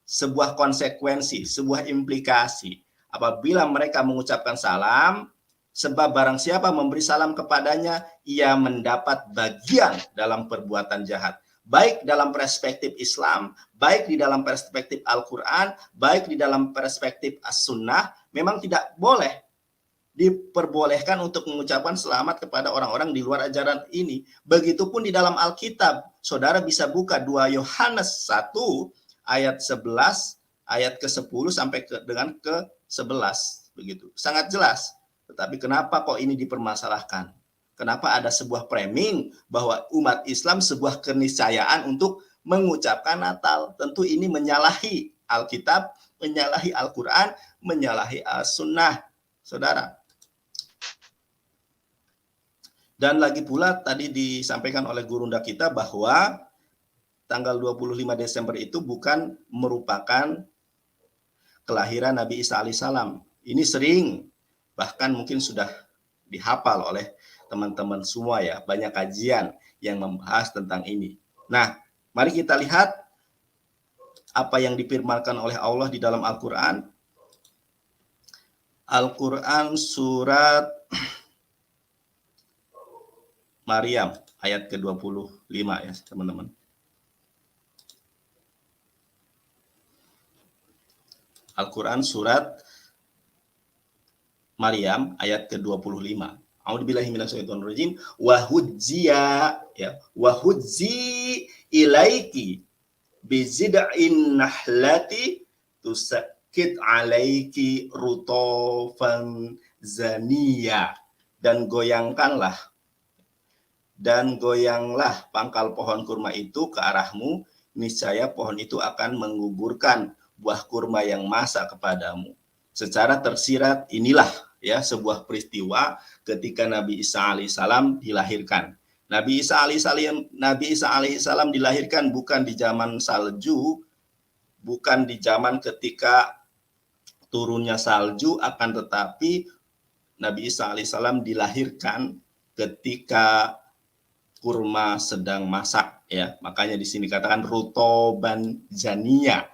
sebuah konsekuensi, sebuah implikasi. Apabila mereka mengucapkan salam, sebab barang siapa memberi salam kepadanya, ia mendapat bagian dalam perbuatan jahat. Baik dalam perspektif Islam, baik di dalam perspektif Al-Quran, baik di dalam perspektif As-Sunnah, memang tidak boleh diperbolehkan untuk mengucapkan selamat kepada orang-orang di luar ajaran ini. Begitupun di dalam Alkitab, saudara bisa buka 2 Yohanes 1, ayat 11, ayat ke-10 sampai dengan ke-11, begitu. Sangat jelas. Tetapi kenapa kok ini dipermasalahkan? Kenapa ada sebuah framing bahwa umat Islam sebuah keniscayaan untuk mengucapkan Natal? Tentu ini menyalahi Alkitab, menyalahi Al-Quran, menyalahi As-Sunnah, saudara. Dan lagi pula tadi disampaikan oleh gurunda kita bahwa tanggal 25 Desember itu bukan merupakan kelahiran Nabi Isa alaihissalam. Ini sering, bahkan mungkin sudah dihafal oleh teman-teman semua, ya. Banyak kajian yang membahas tentang ini. Nah, mari kita lihat apa yang difirmankan oleh Allah di dalam Al-Quran. Al-Quran surat Maryam ayat ke-25, ya teman-teman. Al-Quran surat Maryam ayat ke-25. A'udzubillahi minasyaitonirrajim. Wa hujziya, ya, wa hujzi ilaiki bizid'in nahlati tusakkit alaiki rutofan zaniya. Dan goyanglah pangkal pohon kurma itu ke arahmu, niscaya pohon itu akan menggugurkan buah kurma yang masak kepadamu. Secara tersirat inilah, ya, sebuah peristiwa ketika Nabi Isa alaihissalam dilahirkan. Nabi Isa alaihissalam dilahirkan bukan di zaman salju, bukan di zaman ketika turunnya salju, akan tetapi Nabi Isa alaihissalam dilahirkan ketika kurma sedang masak, ya. Makanya di sini katakan rutoban jania,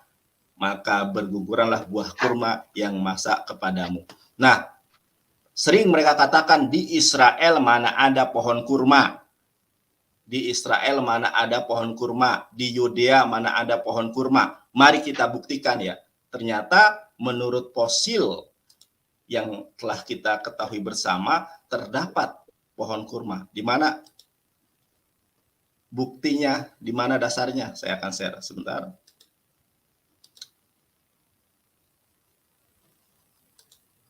maka berguguranlah buah kurma yang masak kepadamu. Nah, sering mereka katakan di Israel mana ada pohon kurma. Di Israel mana ada pohon kurma, di Yudea mana ada pohon kurma. Mari kita buktikan ya. Ternyata menurut fosil yang telah kita ketahui bersama terdapat pohon kurma. Di mana buktinya, di mana dasarnya? Saya akan share sebentar.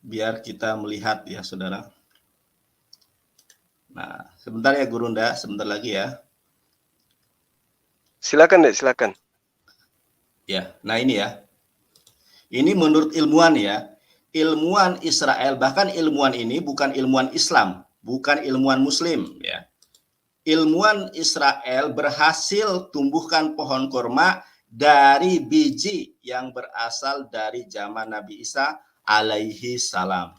Biar kita melihat ya, saudara. Nah, sebentar ya Gurunda, sebentar lagi ya. Silakan deh, silakan. Ya, nah ini ya. Ini menurut ilmuwan ya. Ilmuwan Israel, bahkan ilmuwan ini bukan ilmuwan Islam, bukan ilmuwan Muslim ya. Ilmuwan Israel berhasil tumbuhkan pohon kurma dari biji yang berasal dari zaman Nabi Isa alaihi salam.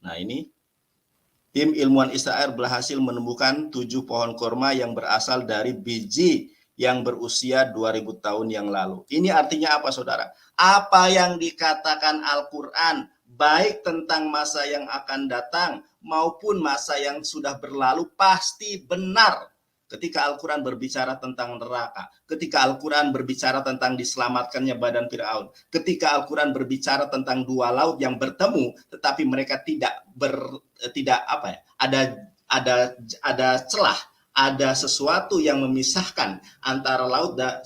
Nah ini tim ilmuwan Israel berhasil menemukan 7 pohon kurma yang berasal dari biji yang berusia 2000 tahun yang lalu. Ini artinya apa saudara? Apa yang dikatakan Al-Quran, baik tentang masa yang akan datang maupun masa yang sudah berlalu pasti benar. Ketika Al-Quran berbicara tentang neraka, ketika Al-Quran berbicara tentang diselamatkannya badan Firaun, ketika Al-Quran berbicara tentang 2 laut yang bertemu, tetapi mereka tidak ada celah, ada sesuatu yang memisahkan antara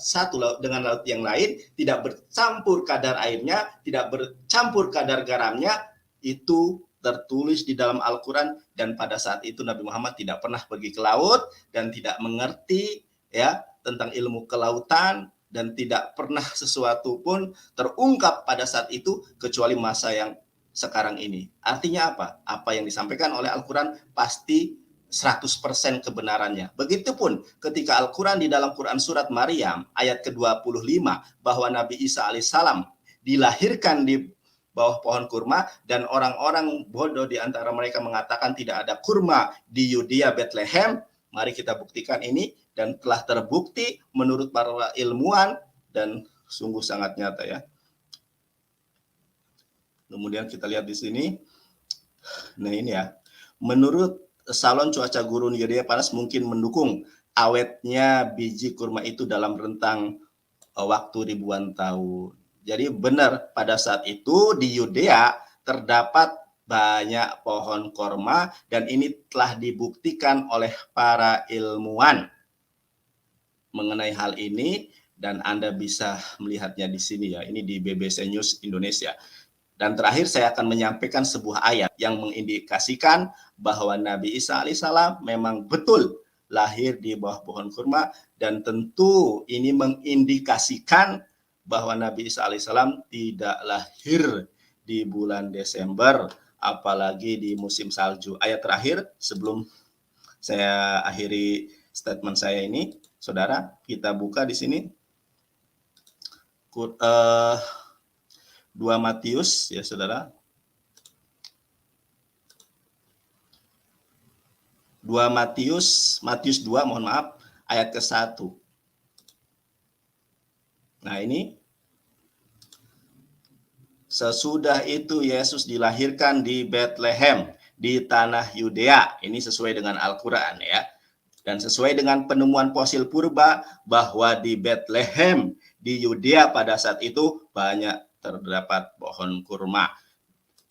satu laut dengan laut yang lain, tidak bercampur kadar airnya, tidak bercampur kadar garamnya, itu tertulis di dalam Al-Quran. Dan pada saat itu Nabi Muhammad tidak pernah pergi ke laut dan tidak mengerti ya tentang ilmu kelautan, dan tidak pernah sesuatu pun terungkap pada saat itu kecuali masa yang sekarang ini. Artinya apa? Apa yang disampaikan oleh Al-Quran pasti 100% kebenarannya. Begitupun ketika Al-Quran di dalam Quran surat Maryam ayat ke-25 bahwa Nabi Isa alaihissalam dilahirkan di bawah pohon kurma, dan orang-orang bodoh di antara mereka mengatakan tidak ada kurma di Yudea Bethlehem. Mari kita buktikan ini, dan telah terbukti menurut para ilmuwan dan sungguh sangat nyata ya. Kemudian kita lihat di sini. Nah ini ya. Menurut salon cuaca gurun Yudea panas mungkin mendukung awetnya biji kurma itu dalam rentang waktu ribuan tahun. Jadi benar pada saat itu di Yudea terdapat banyak pohon korma, dan ini telah dibuktikan oleh para ilmuwan mengenai hal ini, dan Anda bisa melihatnya di sini ya. Ini di BBC News Indonesia. Dan terakhir saya akan menyampaikan sebuah ayat yang mengindikasikan bahwa Nabi Isa alaihissalam memang betul lahir di bawah pohon kurma, dan tentu ini mengindikasikan bahwa Nabi Isa alaihissalam tidak lahir di bulan Desember, apalagi di musim salju. Ayat terakhir sebelum saya akhiri statement saya ini, saudara, kita buka di sini 2 Matius ya saudara. 2 Matius 2, mohon maaf, ayat ke-1. Nah ini, sesudah itu Yesus dilahirkan di Bethlehem di tanah Yudea. Ini sesuai dengan Al-Quran ya. Dan sesuai dengan penemuan fosil purba bahwa di Bethlehem di Yudea pada saat itu banyak terdapat pohon kurma.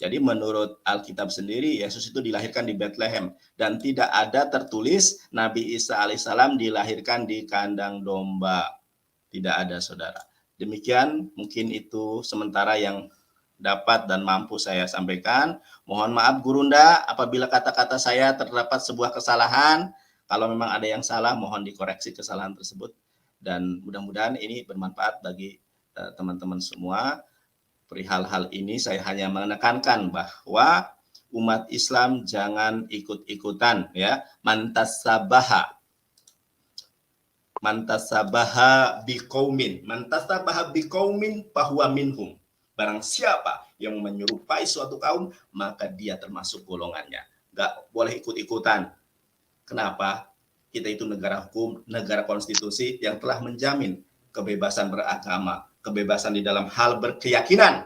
Jadi menurut Alkitab sendiri Yesus itu dilahirkan di Bethlehem, dan tidak ada tertulis Nabi Isa alaihissalam dilahirkan di kandang domba. Tidak ada saudara. Demikian mungkin itu sementara yang dapat dan mampu saya sampaikan. Mohon maaf Gurunda apabila kata-kata saya terdapat sebuah kesalahan. Kalau memang ada yang salah mohon dikoreksi kesalahan tersebut, dan mudah-mudahan ini bermanfaat bagi teman-teman semua. Perihal hal ini saya hanya menekankan bahwa umat Islam jangan ikut-ikutan ya. Mantasabaha biqaumin fahuwa minhum. Barang siapa yang menyerupai suatu kaum, maka dia termasuk golongannya. Enggak boleh ikut-ikutan. Kenapa? kita itu negara hukum, negara konstitusi yang telah menjamin kebebasan beragama, kebebasan di dalam hal berkeyakinan.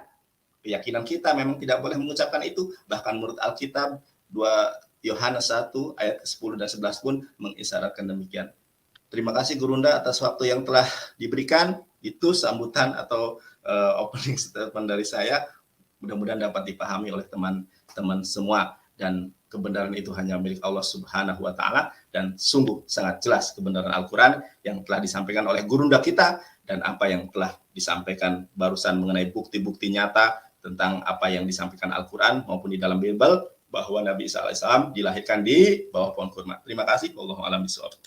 Keyakinan kita memang tidak boleh mengucapkan itu, bahkan menurut Alkitab 2 Yohanes 1 ayat 10 dan 11 pun mengisyaratkan demikian. Terima kasih Gurunda atas waktu yang telah diberikan. Itu sambutan atau opening statement dari saya. Mudah-mudahan dapat dipahami oleh teman-teman semua, dan kebenaran itu hanya milik Allah Subhanahu wa taala, dan sungguh sangat jelas kebenaran Al-Qur'an yang telah disampaikan oleh Gurunda kita dan apa yang telah disampaikan barusan mengenai bukti-bukti nyata tentang apa yang disampaikan Al-Qur'an maupun di dalam Bible bahwa Nabi Isa alaihissalam dilahirkan di bawah pohon kurma. Terima kasih. Wallahu a'lam bishawab.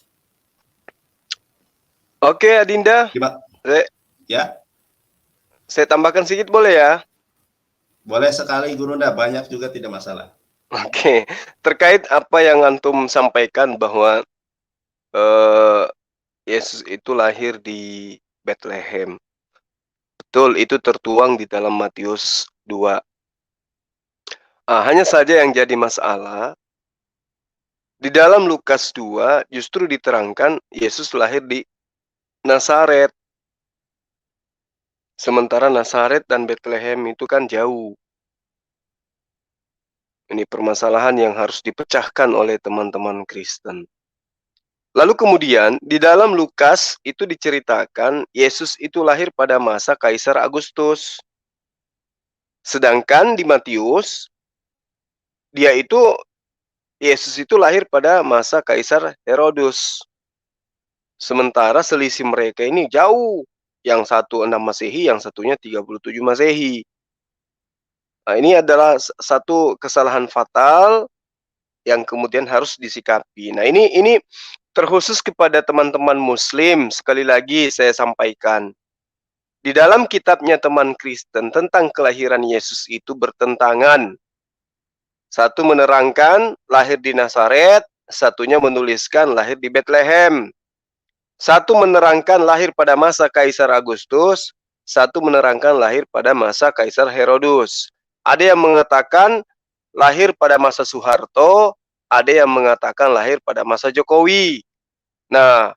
Oke, Adinda. Ya. Saya tambahkan sedikit boleh ya? Boleh sekali Gurunda, banyak juga tidak masalah. Oke, terkait apa yang antum sampaikan bahwa Yesus itu lahir di Bethlehem. Betul, itu tertuang di dalam Matius 2. Hanya saja yang jadi masalah, di dalam Lukas 2 justru diterangkan Yesus lahir di Nazaret. Sementara Nazaret dan Bethlehem itu kan jauh. Ini permasalahan yang harus dipecahkan oleh teman-teman Kristen. Lalu kemudian di dalam Lukas itu diceritakan Yesus itu lahir pada masa Kaisar Agustus. Sedangkan di Matius Yesus itu lahir pada masa Kaisar Herodes. Sementara selisih mereka ini jauh. Yang satu 6 Masehi, yang satunya 37 Masehi. Nah, ini adalah satu kesalahan fatal yang kemudian harus disikapi. Nah, ini terkhusus kepada teman-teman Muslim. Sekali lagi saya sampaikan, di dalam kitabnya teman Kristen tentang kelahiran Yesus itu bertentangan. Satu menerangkan lahir di Nazaret, satunya menuliskan lahir di Bethlehem. Satu menerangkan lahir pada masa Kaisar Agustus, satu menerangkan lahir pada masa Kaisar Herodes. Ada yang mengatakan lahir pada masa Soeharto, ada yang mengatakan lahir pada masa Jokowi. Nah,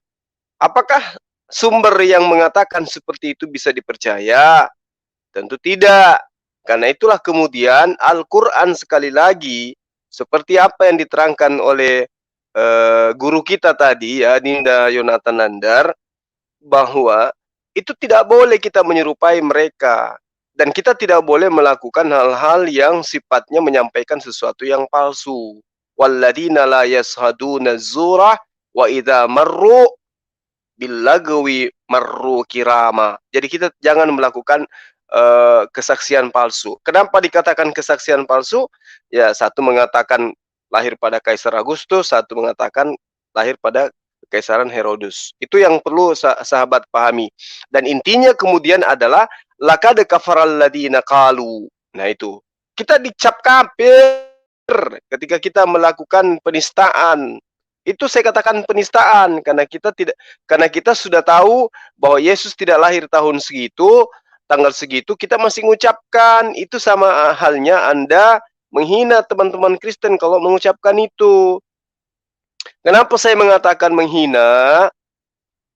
apakah sumber yang mengatakan seperti itu bisa dipercaya? Tentu tidak. Karena itulah kemudian Al-Quran sekali lagi, seperti apa yang diterangkan oleh guru kita tadi, ya, Dinda Yonatan Nandar, bahwa itu tidak boleh kita menyerupai mereka. Dan kita tidak boleh melakukan hal-hal yang sifatnya menyampaikan sesuatu yang palsu. Walladzina la yashhaduna zurah wa idza marru billagwi marru kirama. Jadi kita jangan melakukan kesaksian palsu. Kenapa dikatakan kesaksian palsu? Ya, satu mengatakan lahir pada Kaisar Agustus, satu mengatakan lahir pada Kekaisaran Herodes. Itu yang perlu sahabat pahami. Dan intinya kemudian adalah laqad kafaral ladina qalu. Nah, itu. Kita dicap kafir ketika kita melakukan penistaan. Itu saya katakan penistaan karena kita sudah tahu bahwa Yesus tidak lahir tahun segitu, tanggal segitu, kita masih mengucapkan. Itu sama halnya Anda menghina teman-teman Kristen kalau mengucapkan itu. Kenapa saya mengatakan menghina?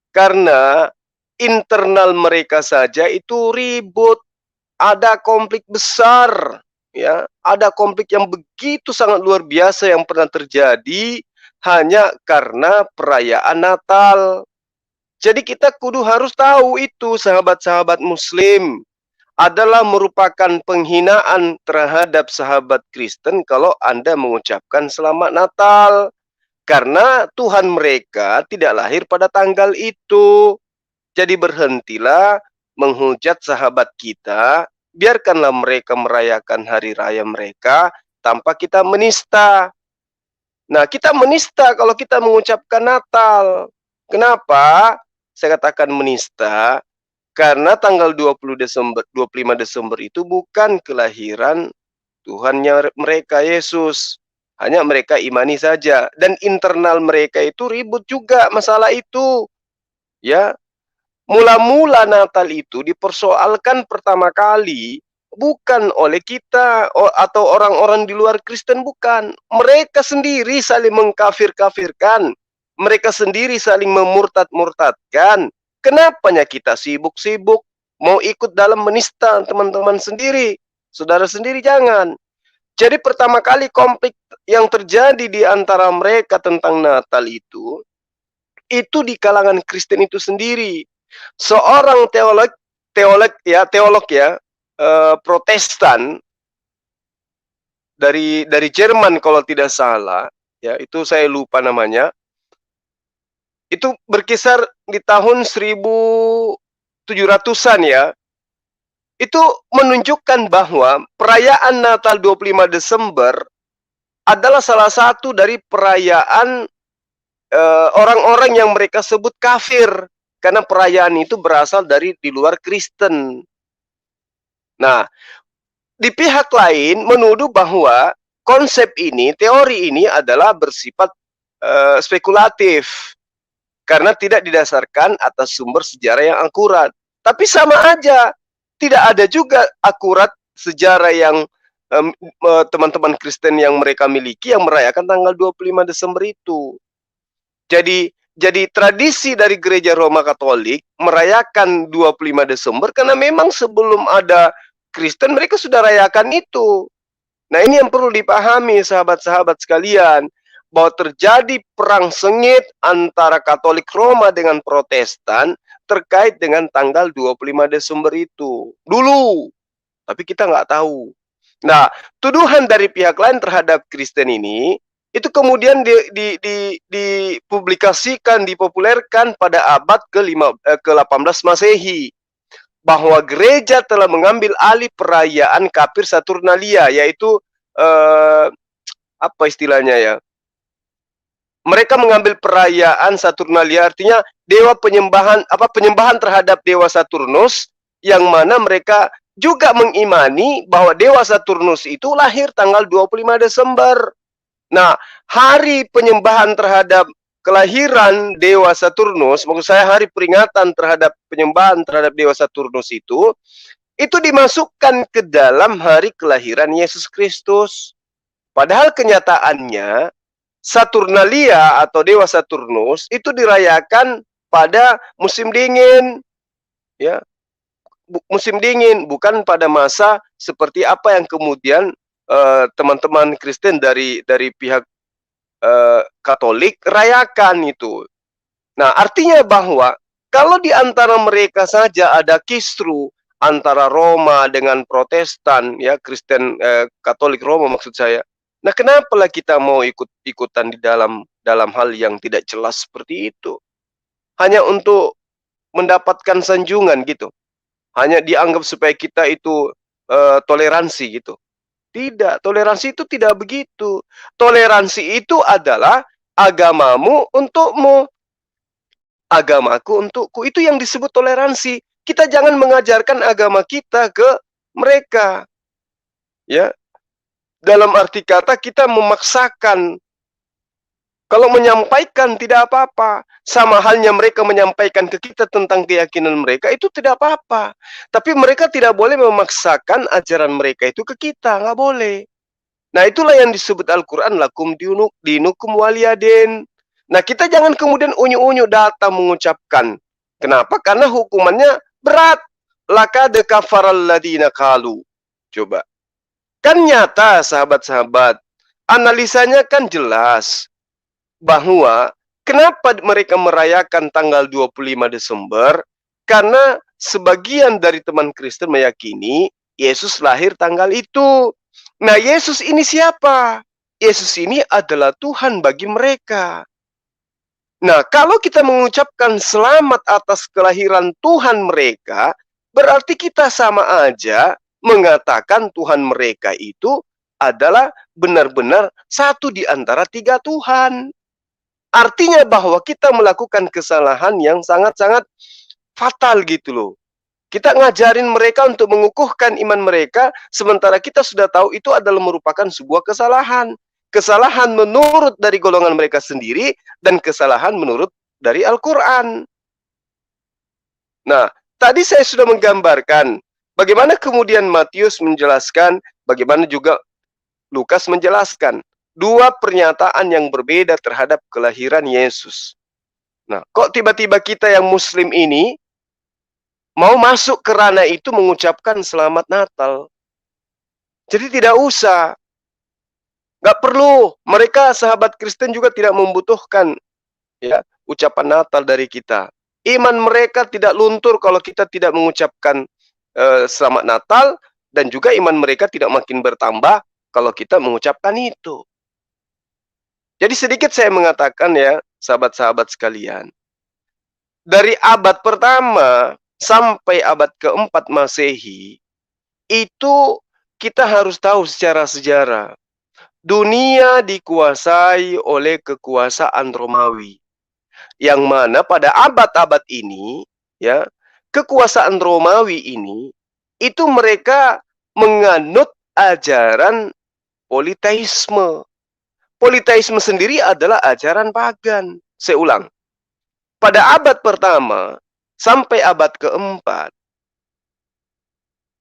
Karena internal mereka saja itu ribut, ada konflik besar, ya, ada konflik yang begitu sangat luar biasa yang pernah terjadi hanya karena perayaan Natal. Jadi kita kudu harus tahu itu, sahabat-sahabat Muslim, adalah merupakan penghinaan terhadap sahabat Kristen kalau Anda mengucapkan selamat Natal. Karena Tuhan mereka tidak lahir pada tanggal itu. Jadi berhentilah menghujat sahabat kita, biarkanlah mereka merayakan hari raya mereka tanpa kita menista. Nah, kita menista kalau kita mengucapkan Natal. Kenapa saya katakan menista? Karena tanggal 25 Desember itu bukan kelahiran Tuhannya mereka, Yesus. Hanya mereka imani saja. Dan internal mereka itu ribut juga masalah itu. Ya, mula-mula Natal itu dipersoalkan pertama kali bukan oleh kita atau orang-orang di luar Kristen, bukan. Mereka sendiri saling mengkafir-kafirkan. mereka sendiri saling memurtad-murtadkan. Kenapanya kita sibuk-sibuk mau ikut dalam menista teman-teman sendiri? Saudara sendiri jangan. Jadi pertama kali konflik yang terjadi di antara mereka tentang Natal itu di kalangan Kristen itu sendiri. Seorang teolog ya, Protestan dari Jerman kalau tidak salah, ya itu saya lupa namanya. Itu berkisar di tahun 1700-an ya. Itu menunjukkan bahwa perayaan Natal 25 Desember adalah salah satu dari perayaan orang-orang yang mereka sebut kafir, karena perayaan itu berasal dari di luar Kristen. Nah, di pihak lain menuduh bahwa konsep ini, teori ini adalah bersifat spekulatif karena tidak didasarkan atas sumber sejarah yang akurat. Tapi sama aja, tidak ada juga akurat sejarah yang teman-teman Kristen yang mereka miliki yang merayakan tanggal 25 Desember itu. Jadi tradisi dari gereja Roma Katolik merayakan 25 Desember karena memang sebelum ada Kristen mereka sudah rayakan itu. Nah, ini yang perlu dipahami sahabat-sahabat sekalian, bahwa terjadi perang sengit antara Katolik Roma dengan Protestan terkait dengan tanggal 25 Desember itu. Dulu. Tapi kita nggak tahu. Nah, tuduhan dari pihak lain terhadap Kristen ini itu kemudian dipublikasikan, dipopulerkan pada abad ke-18 Masehi, bahwa gereja telah mengambil alih perayaan Kapir Saturnalia, yaitu apa istilahnya ya? Mereka mengambil perayaan Saturnalia, artinya dewa penyembahan terhadap dewa Saturnus, yang mana mereka juga mengimani bahwa dewa Saturnus itu lahir tanggal 25 Desember. Nah, hari penyembahan terhadap kelahiran dewa Saturnus, maksud saya hari peringatan terhadap penyembahan terhadap dewa Saturnus itu dimasukkan ke dalam hari kelahiran Yesus Kristus. Padahal kenyataannya Saturnalia atau dewa Saturnus itu dirayakan pada musim dingin, ya, musim dingin, bukan pada masa seperti apa yang kemudian teman-teman Kristen dari pihak Katolik rayakan itu. Nah, artinya bahwa kalau di antara mereka saja ada kisru antara Roma dengan Protestan, ya Kristen Katolik Roma maksud saya. Nah, kenapalah kita mau ikut-ikutan di dalam hal yang tidak jelas seperti itu? Hanya untuk mendapatkan sanjungan gitu. Hanya dianggap supaya kita itu toleransi gitu. Tidak, toleransi itu tidak begitu. Toleransi itu adalah agamamu untukmu, agamaku untukku. Itu yang disebut toleransi. Kita jangan mengajarkan agama kita ke mereka. Ya. Dalam arti kata kita memaksakan. Kalau menyampaikan tidak apa-apa. Sama halnya mereka menyampaikan ke kita tentang keyakinan mereka, itu tidak apa-apa. Tapi mereka tidak boleh memaksakan ajaran mereka itu ke kita, nggak boleh. Nah, itulah yang disebut Al-Quran, lakum dinukum waliyadin. Nah, kita jangan kemudian unyu-unyu datang mengucapkan. Kenapa? Karena hukumannya berat. Laqad kafaral ladina qalu. Coba. Kan nyata, sahabat-sahabat. Analisanya kan jelas. Bahwa kenapa mereka merayakan tanggal 25 Desember? Karena sebagian dari teman Kristen meyakini Yesus lahir tanggal itu. Nah, Yesus ini siapa? Yesus ini adalah Tuhan bagi mereka. Nah, kalau kita mengucapkan selamat atas kelahiran Tuhan mereka, berarti kita sama aja mengatakan Tuhan mereka itu adalah benar-benar satu di antara tiga Tuhan. Artinya bahwa kita melakukan kesalahan yang sangat-sangat fatal gitu loh. Kita ngajarin mereka untuk mengukuhkan iman mereka, sementara kita sudah tahu itu adalah merupakan sebuah kesalahan. Kesalahan menurut dari golongan mereka sendiri, dan kesalahan menurut dari Al-Quran. Nah, tadi saya sudah menggambarkan bagaimana kemudian Matius menjelaskan, bagaimana juga Lukas menjelaskan dua pernyataan yang berbeda terhadap kelahiran Yesus. Nah, kok tiba-tiba kita yang Muslim ini mau masuk ke ranah itu mengucapkan selamat Natal? Jadi tidak usah. Nggak perlu. Mereka sahabat Kristen juga tidak membutuhkan ya ucapan Natal dari kita. Iman mereka tidak luntur kalau kita tidak mengucapkan selamat Natal, dan juga iman mereka tidak makin bertambah kalau kita mengucapkan itu. Jadi sedikit saya mengatakan ya, sahabat-sahabat sekalian, dari abad pertama sampai abad keempat Masehi, itu kita harus tahu secara sejarah. Dunia dikuasai oleh kekuasaan Romawi. Yang mana pada abad-abad ini, ya, kekuasaan Romawi ini, itu mereka menganut ajaran politeisme. Politeisme sendiri adalah ajaran pagan. Saya ulang. Pada abad pertama sampai abad keempat,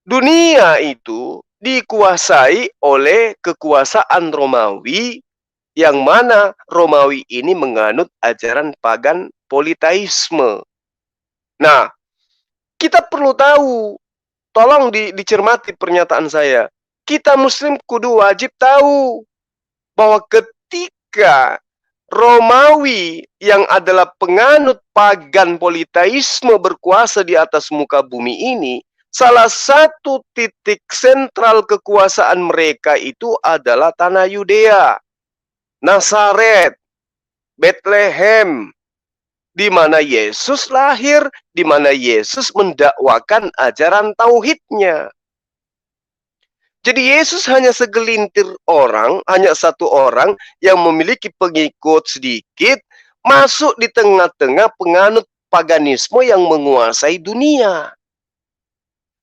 dunia itu dikuasai oleh kekuasaan Romawi, yang mana Romawi ini menganut ajaran pagan politeisme. Nah, kita perlu tahu, tolong dicermati pernyataan saya. Kita Muslim kudu wajib tahu bahwa ketika Romawi yang adalah penganut pagan politeisme berkuasa di atas muka bumi ini, salah satu titik sentral kekuasaan mereka itu adalah tanah Yudea, Nazaret, Bethlehem, di mana Yesus lahir, di mana Yesus mendakwakan ajaran tauhidnya. Jadi Yesus hanya segelintir orang, hanya satu orang yang memiliki pengikut sedikit, masuk di tengah-tengah penganut paganisme yang menguasai dunia.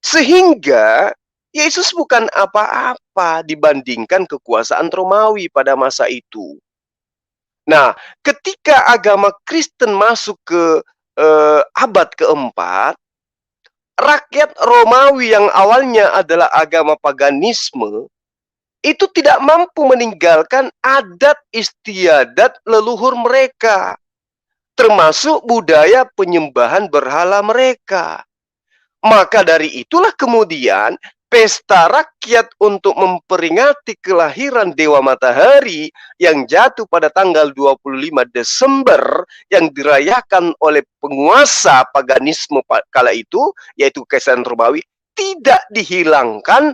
Sehingga Yesus bukan apa-apa dibandingkan kekuasaan Romawi pada masa itu. Nah, ketika agama Kristen masuk ke abad keempat, rakyat Romawi yang awalnya adalah agama paganisme, itu tidak mampu meninggalkan adat istiadat leluhur mereka, termasuk budaya penyembahan berhala mereka. Maka dari itulah kemudian pesta rakyat untuk memperingati kelahiran Dewa Matahari yang jatuh pada tanggal 25 Desember yang dirayakan oleh penguasa paganisme kala itu, yaitu Kekaisaran Romawi, tidak dihilangkan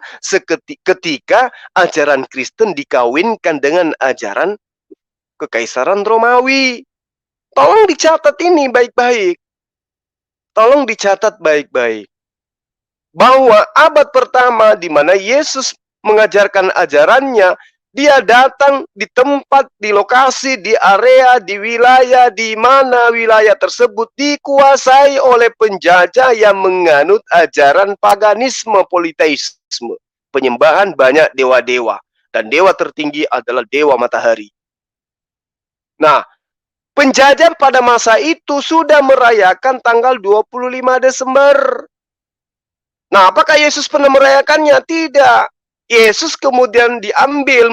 ketika ajaran Kristen dikawinkan dengan ajaran Kekaisaran Romawi. Tolong dicatat ini baik-baik. Tolong dicatat baik-baik. Bahwa abad pertama di mana Yesus mengajarkan ajarannya, dia datang di tempat, di lokasi, di area, di wilayah, di mana wilayah tersebut dikuasai oleh penjajah yang menganut ajaran paganisme politeisme. Penyembahan banyak dewa-dewa. Dan dewa tertinggi adalah Dewa Matahari. Nah, penjajah pada masa itu sudah merayakan tanggal 25 Desember. Nah, apakah Yesus pernah merayakannya? Tidak. Yesus kemudian diambil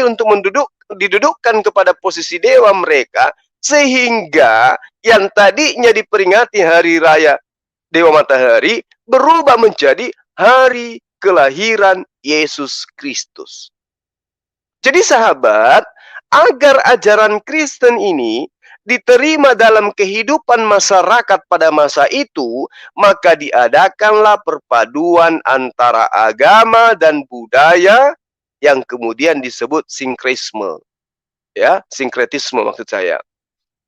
untuk didudukkan kepada posisi dewa mereka, sehingga yang tadinya diperingati hari raya Dewa Matahari berubah menjadi hari kelahiran Yesus Kristus. Jadi sahabat, agar ajaran Kristen ini diterima dalam kehidupan masyarakat pada masa itu, maka diadakanlah perpaduan antara agama dan budaya yang kemudian disebut sinkretisme. Ya, sinkretisme maksud saya.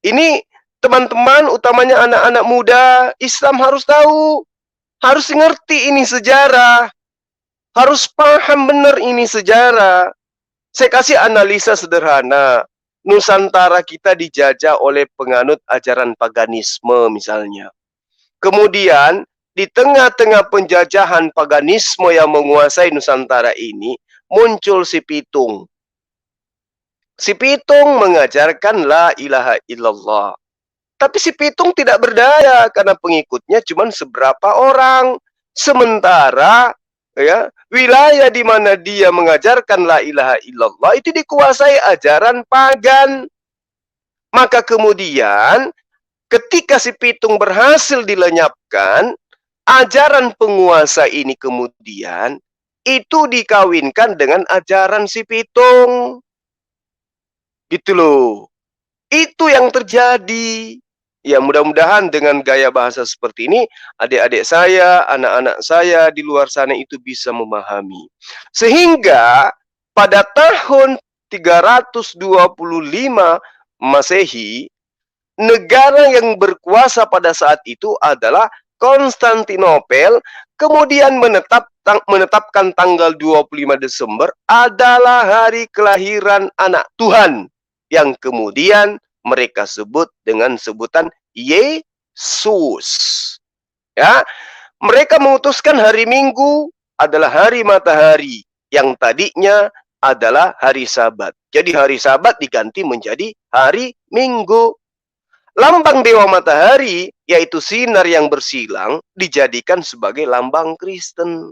Ini teman-teman, utamanya anak-anak muda Islam harus tahu, harus ngerti ini sejarah, harus paham benar ini sejarah. Saya kasih analisa sederhana. Nusantara kita dijajah oleh penganut ajaran paganisme misalnya. Kemudian di tengah-tengah penjajahan paganisme yang menguasai Nusantara ini, muncul si Pitung. Si Pitung mengajarkan la ilaha illallah. Tapi si Pitung tidak berdaya karena pengikutnya cuma seberapa orang. Sementara ya, wilayah di mana dia mengajarkan la ilaha illallah itu dikuasai ajaran pagan. Maka kemudian ketika si pitung berhasil dilenyapkan, ajaran penguasa ini kemudian itu dikawinkan dengan ajaran si pitung. Gitu loh. Itu yang terjadi. Ya, mudah-mudahan dengan gaya bahasa seperti ini, adik-adik saya, anak-anak saya di luar sana itu bisa memahami. Sehingga pada tahun 325 Masehi, negara yang berkuasa pada saat itu adalah Konstantinopel, kemudian menetapkan tanggal 25 Desember adalah hari kelahiran anak Tuhan, yang kemudian mereka sebut dengan sebutan Yesus. Ya, mereka memutuskan hari Minggu adalah hari matahari, yang tadinya adalah hari Sabat. Jadi hari Sabat diganti menjadi hari Minggu. Lambang dewa matahari, yaitu sinar yang bersilang, dijadikan sebagai lambang Kristen.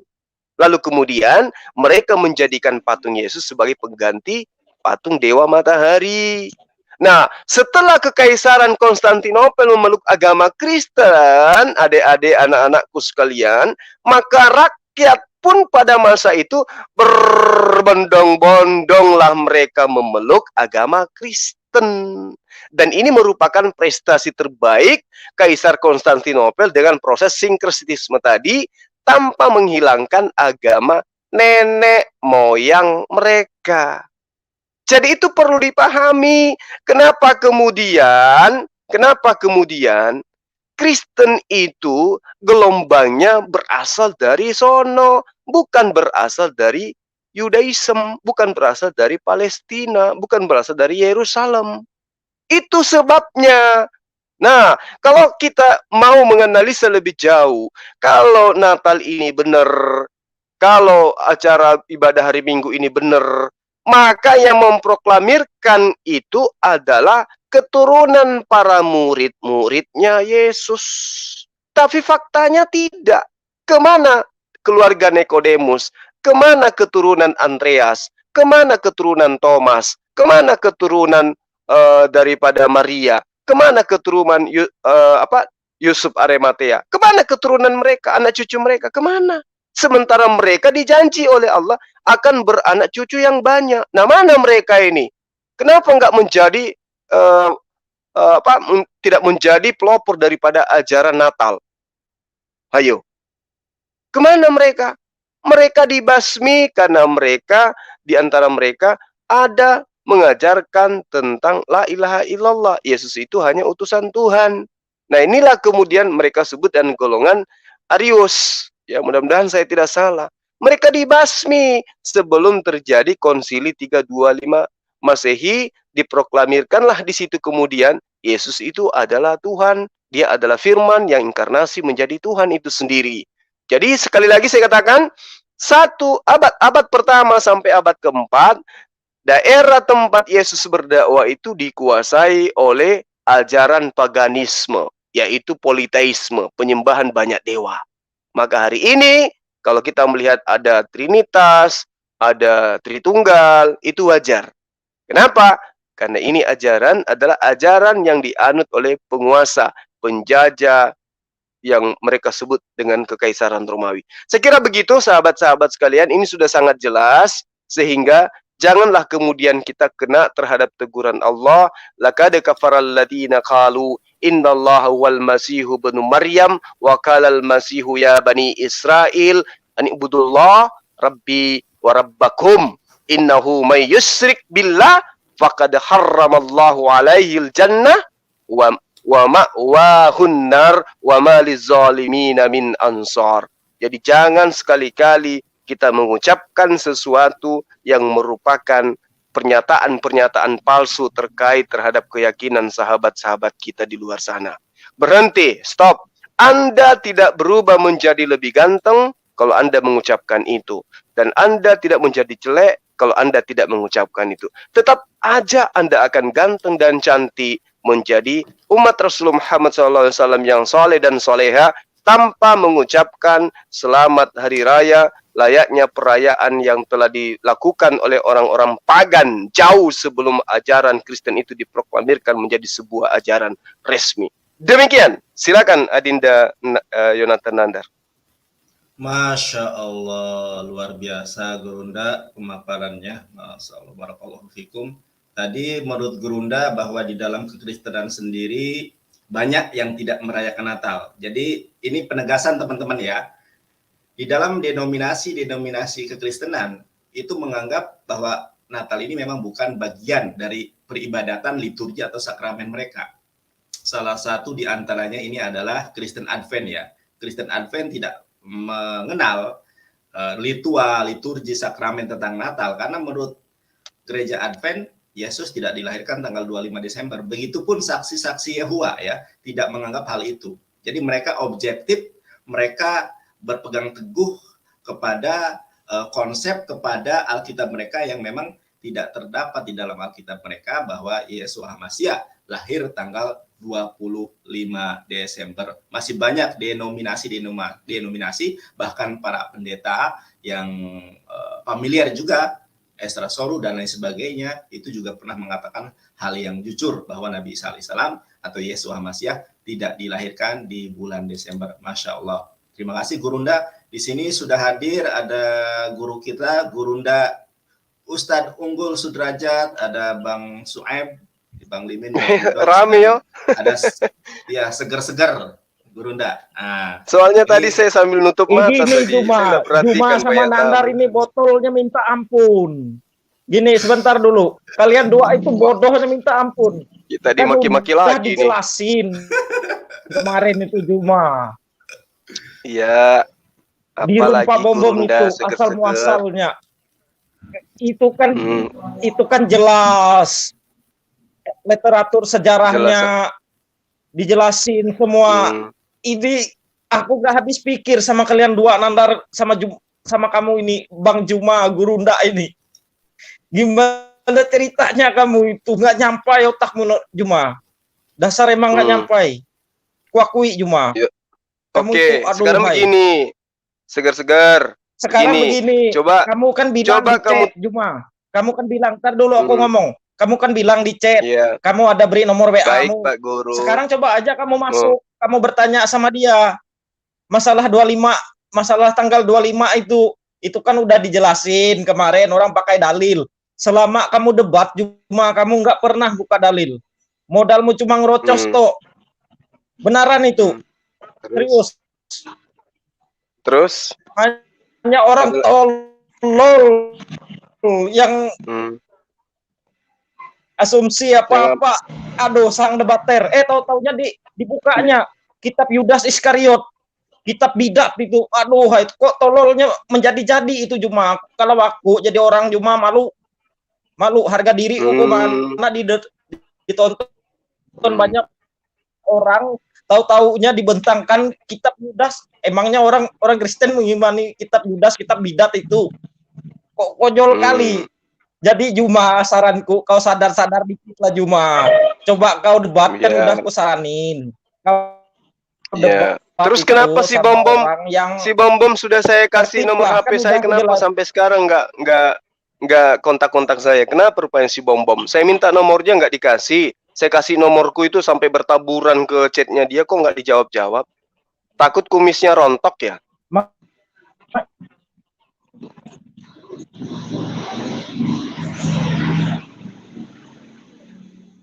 Lalu kemudian mereka menjadikan patung Yesus sebagai pengganti patung dewa matahari. Nah, setelah Kekaisaran Konstantinopel memeluk agama Kristen, adik-adik anak-anakku sekalian, maka rakyat pun pada masa itu berbondong-bondonglah mereka memeluk agama Kristen. Dan ini merupakan prestasi terbaik Kaisar Konstantinopel dengan proses sinkretisme tadi, tanpa menghilangkan agama nenek moyang mereka. Jadi itu perlu dipahami. Kenapa kemudian Kristen itu gelombangnya berasal dari sono, bukan berasal dari Yudaism, bukan berasal dari Palestina, bukan berasal dari Yerusalem. Itu sebabnya. Nah, kalau kita mau menganalisa lebih jauh, kalau Natal ini benar, kalau acara ibadah hari Minggu ini benar, maka yang memproklamirkan itu adalah keturunan para murid-muridnya Yesus. Tapi faktanya tidak. Kemana keluarga Nikodemus? Kemana keturunan Andreas? Kemana keturunan Thomas? Kemana keturunan daripada Maria? Kemana keturunan Yusuf Arimatea? Kemana keturunan mereka, anak cucu mereka? Kemana? Sementara mereka dijanji oleh Allah akan beranak cucu yang banyak. Nah, mana mereka ini? Kenapa nggak menjadi tidak menjadi pelopor daripada ajaran Natal? Ayo, kemana mereka? Mereka dibasmi karena mereka, di antara mereka ada mengajarkan tentang la ilaha illallah. Yesus itu hanya utusan Tuhan. Nah, inilah kemudian mereka sebut dan golongan Arius. Ya, mudah-mudahan saya tidak salah. Mereka dibasmi sebelum terjadi konsili 325 Masehi, diproklamirkanlah di situ kemudian Yesus itu adalah Tuhan. Dia adalah firman yang inkarnasi menjadi Tuhan itu sendiri. Jadi sekali lagi saya katakan, abad pertama sampai abad keempat, daerah tempat Yesus berdakwah itu dikuasai oleh ajaran paganisme, yaitu politeisme, penyembahan banyak dewa. Maka hari ini, kalau kita melihat ada Trinitas, ada Tritunggal, itu wajar. Kenapa? Karena ini adalah ajaran yang dianut oleh penguasa, penjajah, yang mereka sebut dengan Kekaisaran Romawi. Saya kira begitu, sahabat-sahabat sekalian, ini sudah sangat jelas, sehingga janganlah kemudian kita kena terhadap teguran Allah. Laqad kafaral ladzina qalu innallaha wal masihu ibnu Maryam wa qalal masihu ya bani Israil an ibudullah rabbi wa rabbakum innahu may yusyrik billah faqad harramallahu alaihil jannah wa ma'wahun nar wa ma lizalimina min ansar. Jadi jangan sekali-kali kita mengucapkan sesuatu yang merupakan pernyataan-pernyataan palsu terkait terhadap keyakinan sahabat-sahabat kita di luar sana. Berhenti, stop. Anda tidak berubah menjadi lebih ganteng kalau Anda mengucapkan itu. Dan Anda tidak menjadi jelek kalau Anda tidak mengucapkan itu. Tetap aja Anda akan ganteng dan cantik menjadi umat Rasulullah Muhammad SAW yang soleh dan soleha tanpa mengucapkan selamat hari raya layaknya perayaan yang telah dilakukan oleh orang-orang pagan jauh sebelum ajaran Kristen itu diproklamirkan menjadi sebuah ajaran resmi. Demikian, silakan Adinda Yonatan Nandar. Masya Allah, luar biasa Gurunda pemaparannya. Masya Allah, barakallahu fikum. Tadi menurut Gurunda bahwa di dalam kekristenan sendiri banyak yang tidak merayakan Natal. Jadi ini penegasan teman-teman ya. Di dalam denominasi kekristenan itu menganggap bahwa Natal ini memang bukan bagian dari peribadatan, liturgi atau sakramen mereka. Salah satu di antaranya ini adalah Kristen Advent ya. Kristen Advent tidak mengenal ritual, liturgi, sakramen tentang Natal karena menurut gereja Advent Yesus tidak dilahirkan tanggal 25 Desember. Begitupun saksi-saksi Yehova ya, tidak menganggap hal itu. Jadi mereka objektif, mereka berpegang teguh kepada konsep, kepada Alkitab mereka yang memang tidak terdapat di dalam Alkitab mereka bahwa Yesus Al-Masih lahir tanggal 25 Desember. Masih banyak denominasi, bahkan para pendeta yang familiar juga, Ezra Soru dan lain sebagainya, itu juga pernah mengatakan hal yang jujur bahwa Nabi Isa alaihissalam atau Yesus Al-Masih tidak dilahirkan di bulan Desember. Masya Allah. Terima kasih Gurunda. Di sini sudah hadir ada guru kita, Gurunda Ustadz Unggul Sudrajat, ada Bang Suaib, Bang Limin, rame yo. Ada ya seger-seger Gurunda. Nah, soalnya tadi saya sambil nutup mata ini Juma sama Nandar ini botolnya minta ampun. Gini sebentar dulu. Kalian dua itu bodohnya minta ampun. Kita dimaki-maki lagi nih. Dijelasin kemarin itu Juma. Iya. Di rumah bom itu asal muasalnya. Itu kan jelas. Literatur sejarahnya dijelasin semua. Ini aku gak habis pikir sama kalian dua, Nandar sama kamu ini, Bang Juma, Gurunda ini. Gimana ceritanya kamu itu nggak nyampai otakmu Juma? Dasar emang nggak nyampai. Kuakui Juma. Oke, sekarang begini, segar-segar. Sekarang begini, coba kamu kan bilang di chat, Juma. Kamu kan bilang, ntar dulu aku ngomong. Kamu kan bilang di chat, kamu ada beri nomor WA-mu. Baik, Pak Guru. Sekarang coba aja kamu masuk, kamu bertanya sama dia. Masalah 25, masalah tanggal 25 itu kan udah dijelasin kemarin, orang pakai dalil. Selama kamu debat, Juma, kamu nggak pernah buka dalil. Modalmu cuma ngerocos toh. Benaran itu. Serius. Terus? Hanya orang tolol yang asumsi apa-apa. Aduh, sang debater. Tahu-taunya dibukanya kitab Yudas Iskariot. Kitab bidat itu. Aduh, kok tololnya menjadi-jadi itu Juma. Kalau aku jadi orang Juma malu harga diri mana ditonton banyak orang. Tahu-taunya dibentangkan kitab Yudas. Emangnya orang Kristen mengimani kitab Yudas, kitab bidat itu. Kok konyol kali. Jadi Juma, saranku kau sadar-sadar dikit lah Juma. Coba kau debatkan, udah aku saranin. Terus kenapa si Bom sudah saya kasih nomor HP saya, kenapa sampai sekarang nggak kontak-kontak saya? Kenapa rupanya si Bom? Saya minta nomornya nggak dikasih. Saya kasih nomorku itu sampai bertaburan ke chatnya dia, kok nggak dijawab-jawab? Takut kumisnya rontok ya?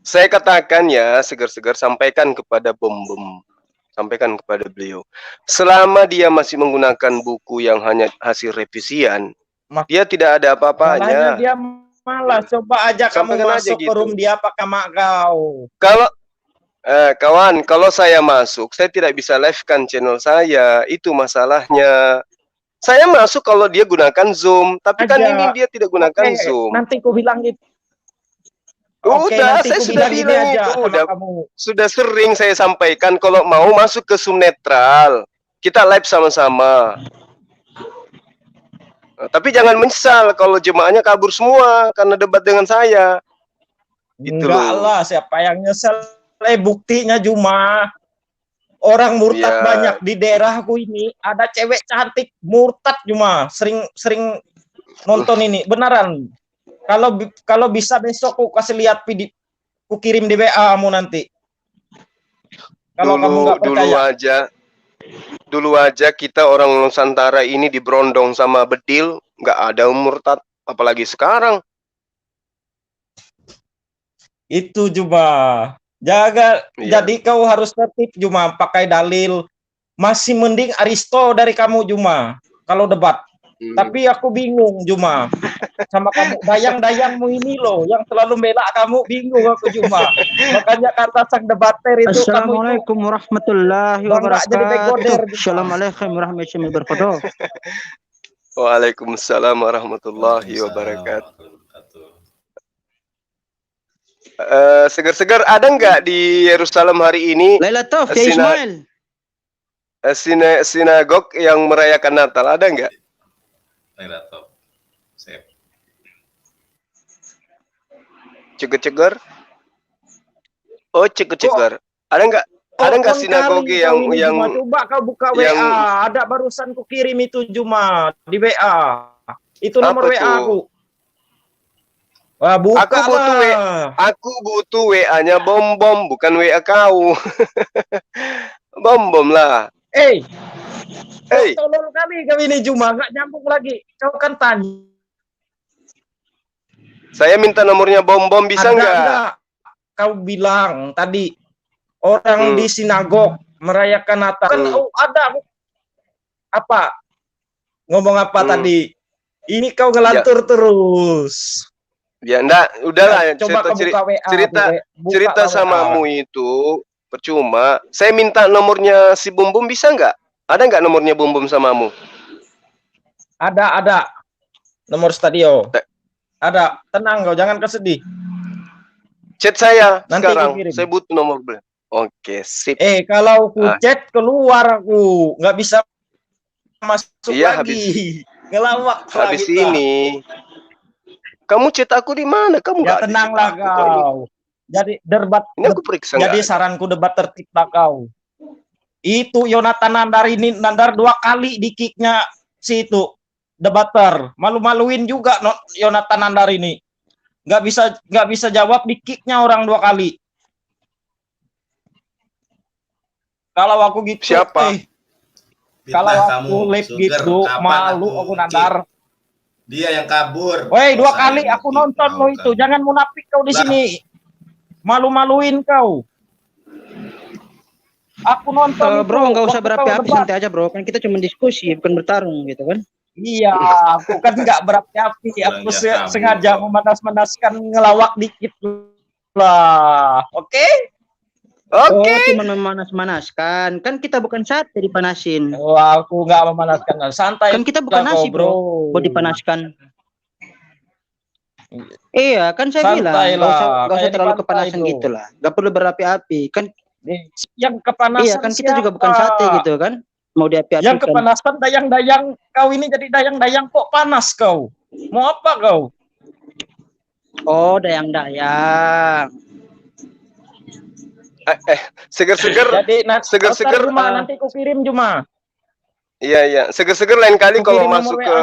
Saya katakan ya, segar-segar sampaikan kepada Bom. Sampaikan kepada beliau. Selama dia masih menggunakan buku yang hanya hasil revisian, dia tidak ada apa-apanya. Dia malah coba aja kamu masuk ke room dia pakai mak kau. Kalau kawan, kalau saya masuk, saya tidak bisa live-kan channel saya. Itu masalahnya. Saya masuk kalau dia gunakan Zoom, tapi kan ini dia tidak gunakan Zoom. Nanti ku bilang gitu. Udah, saya sudah bilang itu, sudah sering saya sampaikan kalau mau masuk ke Zoom netral, kita live sama-sama. Tapi jangan menyesal kalau jemaahnya kabur semua karena debat dengan saya. Enggak lah, siapa yang nyesel? Buktinya Juma. orang murtad Ya. banyak di daerahku ini. Ada cewek cantik murtad cuma sering nonton ini beneran. Kalau bisa besok ku kasih lihat video, ku kirim di WA mu nanti. Kalau kamu nggak percaya. Dulu aja kita orang Nusantara ini diberondong sama bedil, nggak ada murtad, apalagi sekarang. Itu cuma jaga. Iya. Jadi kau harus tertib cuma pakai dalil. Masih mending Aristo dari kamu cuma kalau debat. Tapi aku bingung cuma sama kamu dayang-dayangmu ini loh yang selalu bela kamu, bingung aku cuma. Makanya kata sang debater itu Assalamualaikum warahmatullahi jadi begoder. wabarakatuh. Assalamualaikum warahmatullahi wabarakatuh. Waalaikumsalam warahmatullahi wabarakatuh. Segar-segar ada nggak di Yerusalem hari ini Laila Tof, ya Ismail. sinagog yang merayakan Natal, ada nggak? Laptop. Sip. Ceger-ceger. Oh, ceger-ceger. Ada nggak sinagoge yang coba kau buka WA, ada barusan ku kirim itu cuma di WA. Itu nomor WA aku. Wah, buka aku butuh WA-nya Bom-Bom, bukan WA kau. Bom-Bom lah. Tolong kali kau ini cuma nggak nyambung lagi. Kau kan tanya. Saya minta nomornya Bom-Bom, bisa nggak? Kau bilang tadi orang di sinagog merayakan Natal. Kan ada apa? Ngomong apa tadi? Ini kau ngelantur terus. Ya enggak, udahlah. Coba cerita samamu itu percuma. Saya minta nomornya si Bom-Bom, bisa nggak? Ada nggak nomornya Bom-Bom samamu? Ada. Nomor stadio. Ada. Tenang kau, jangan kesedih. Chat saya nanti sekarang. Saya butuh nomor beliau. Oke, sip. Kalau ku chat keluar aku, nggak bisa masuk lagi. Ngelawak habis ini. Kamu chat aku di mana? Kamu ya tenanglah kau. Jadi debat. Ini aku periksa. Jadi saranku debat tertib lah kau. Itu Yonatan Nandar 2 kali di kicknya si itu debater. Malu-maluin juga Yonatan Nandar ini. Nggak bisa jawab di kicknya orang 2 kali. Kalau aku gitu. Siapa? Kalau aku live gitu malu aku Nandar. Dia yang kabur. Woi, 2 kali aku nonton lo itu. Jangan munafik kau di sini. Malu-maluin kau. Aku nonton bro, nggak usah berapi-api, santai aja bro. Kan kita cuma diskusi, bukan bertarung gitu kan. Iya, aku kan nggak berapi-api. Aku sengaja memanas-manaskan, ngelawak dikit lah. Oke? Oke. Cuma memanas-manaskan. Kan kita bukan sate dipanasin. Aku nggak memanaskan. Santai. Kan kita bukan nasi bro. Buat dipanaskan. Iya, kan saya bilang nggak usah terlalu kepanasan gitu lah. Nggak perlu berapi-api. Kan yang kepanasan. Iya, kan kita juga bukan sate gitu kan. Mau diapi-apikan. Yang kepanasan dayang-dayang. Kau ini jadi dayang-dayang kok panas kau. Mau apa kau? Oh, dayang-dayang. Seger-seger. Jadi seger-seger nanti ku kirim cuma. Iya. Seger-seger lain kali kalau masuk ke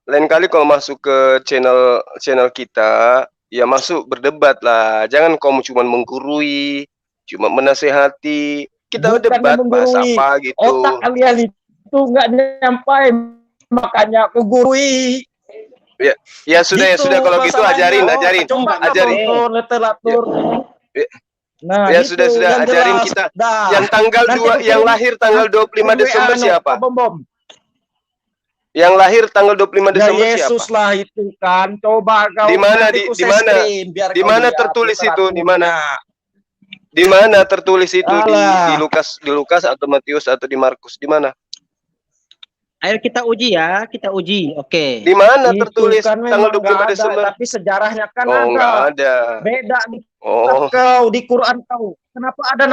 lain kali kalau masuk ke channel kita, ya masuk berdebat lah. Jangan kamu cuma menggurui, cuma menasehati. Kita debat bahas apa gitu. Otak kalian itu nggak nyampai, makanya aku gurui. Ya sudah gitu, ya sudah kalau gitu ajarin. Coba ajarin. Literatur. Nah, ya sudah ajarin jelas. Kita. Yang tanggal 2 yang lahir tanggal 25 Desember siapa? Yang lahir tanggal 25 Desember siapa? Yesus lah itu kan. Coba kau. Di mana tertulis itu? Di mana? Di mana tertulis itu? Di Lukas atau Matius atau di Markus? Di mana? Ayo kita uji ya, Oke. Di mana tertulis kan tanggal 25 Desember? Tapi sejarahnya kan nggak ada. Beda di kau, di Quran kau. Kenapa ada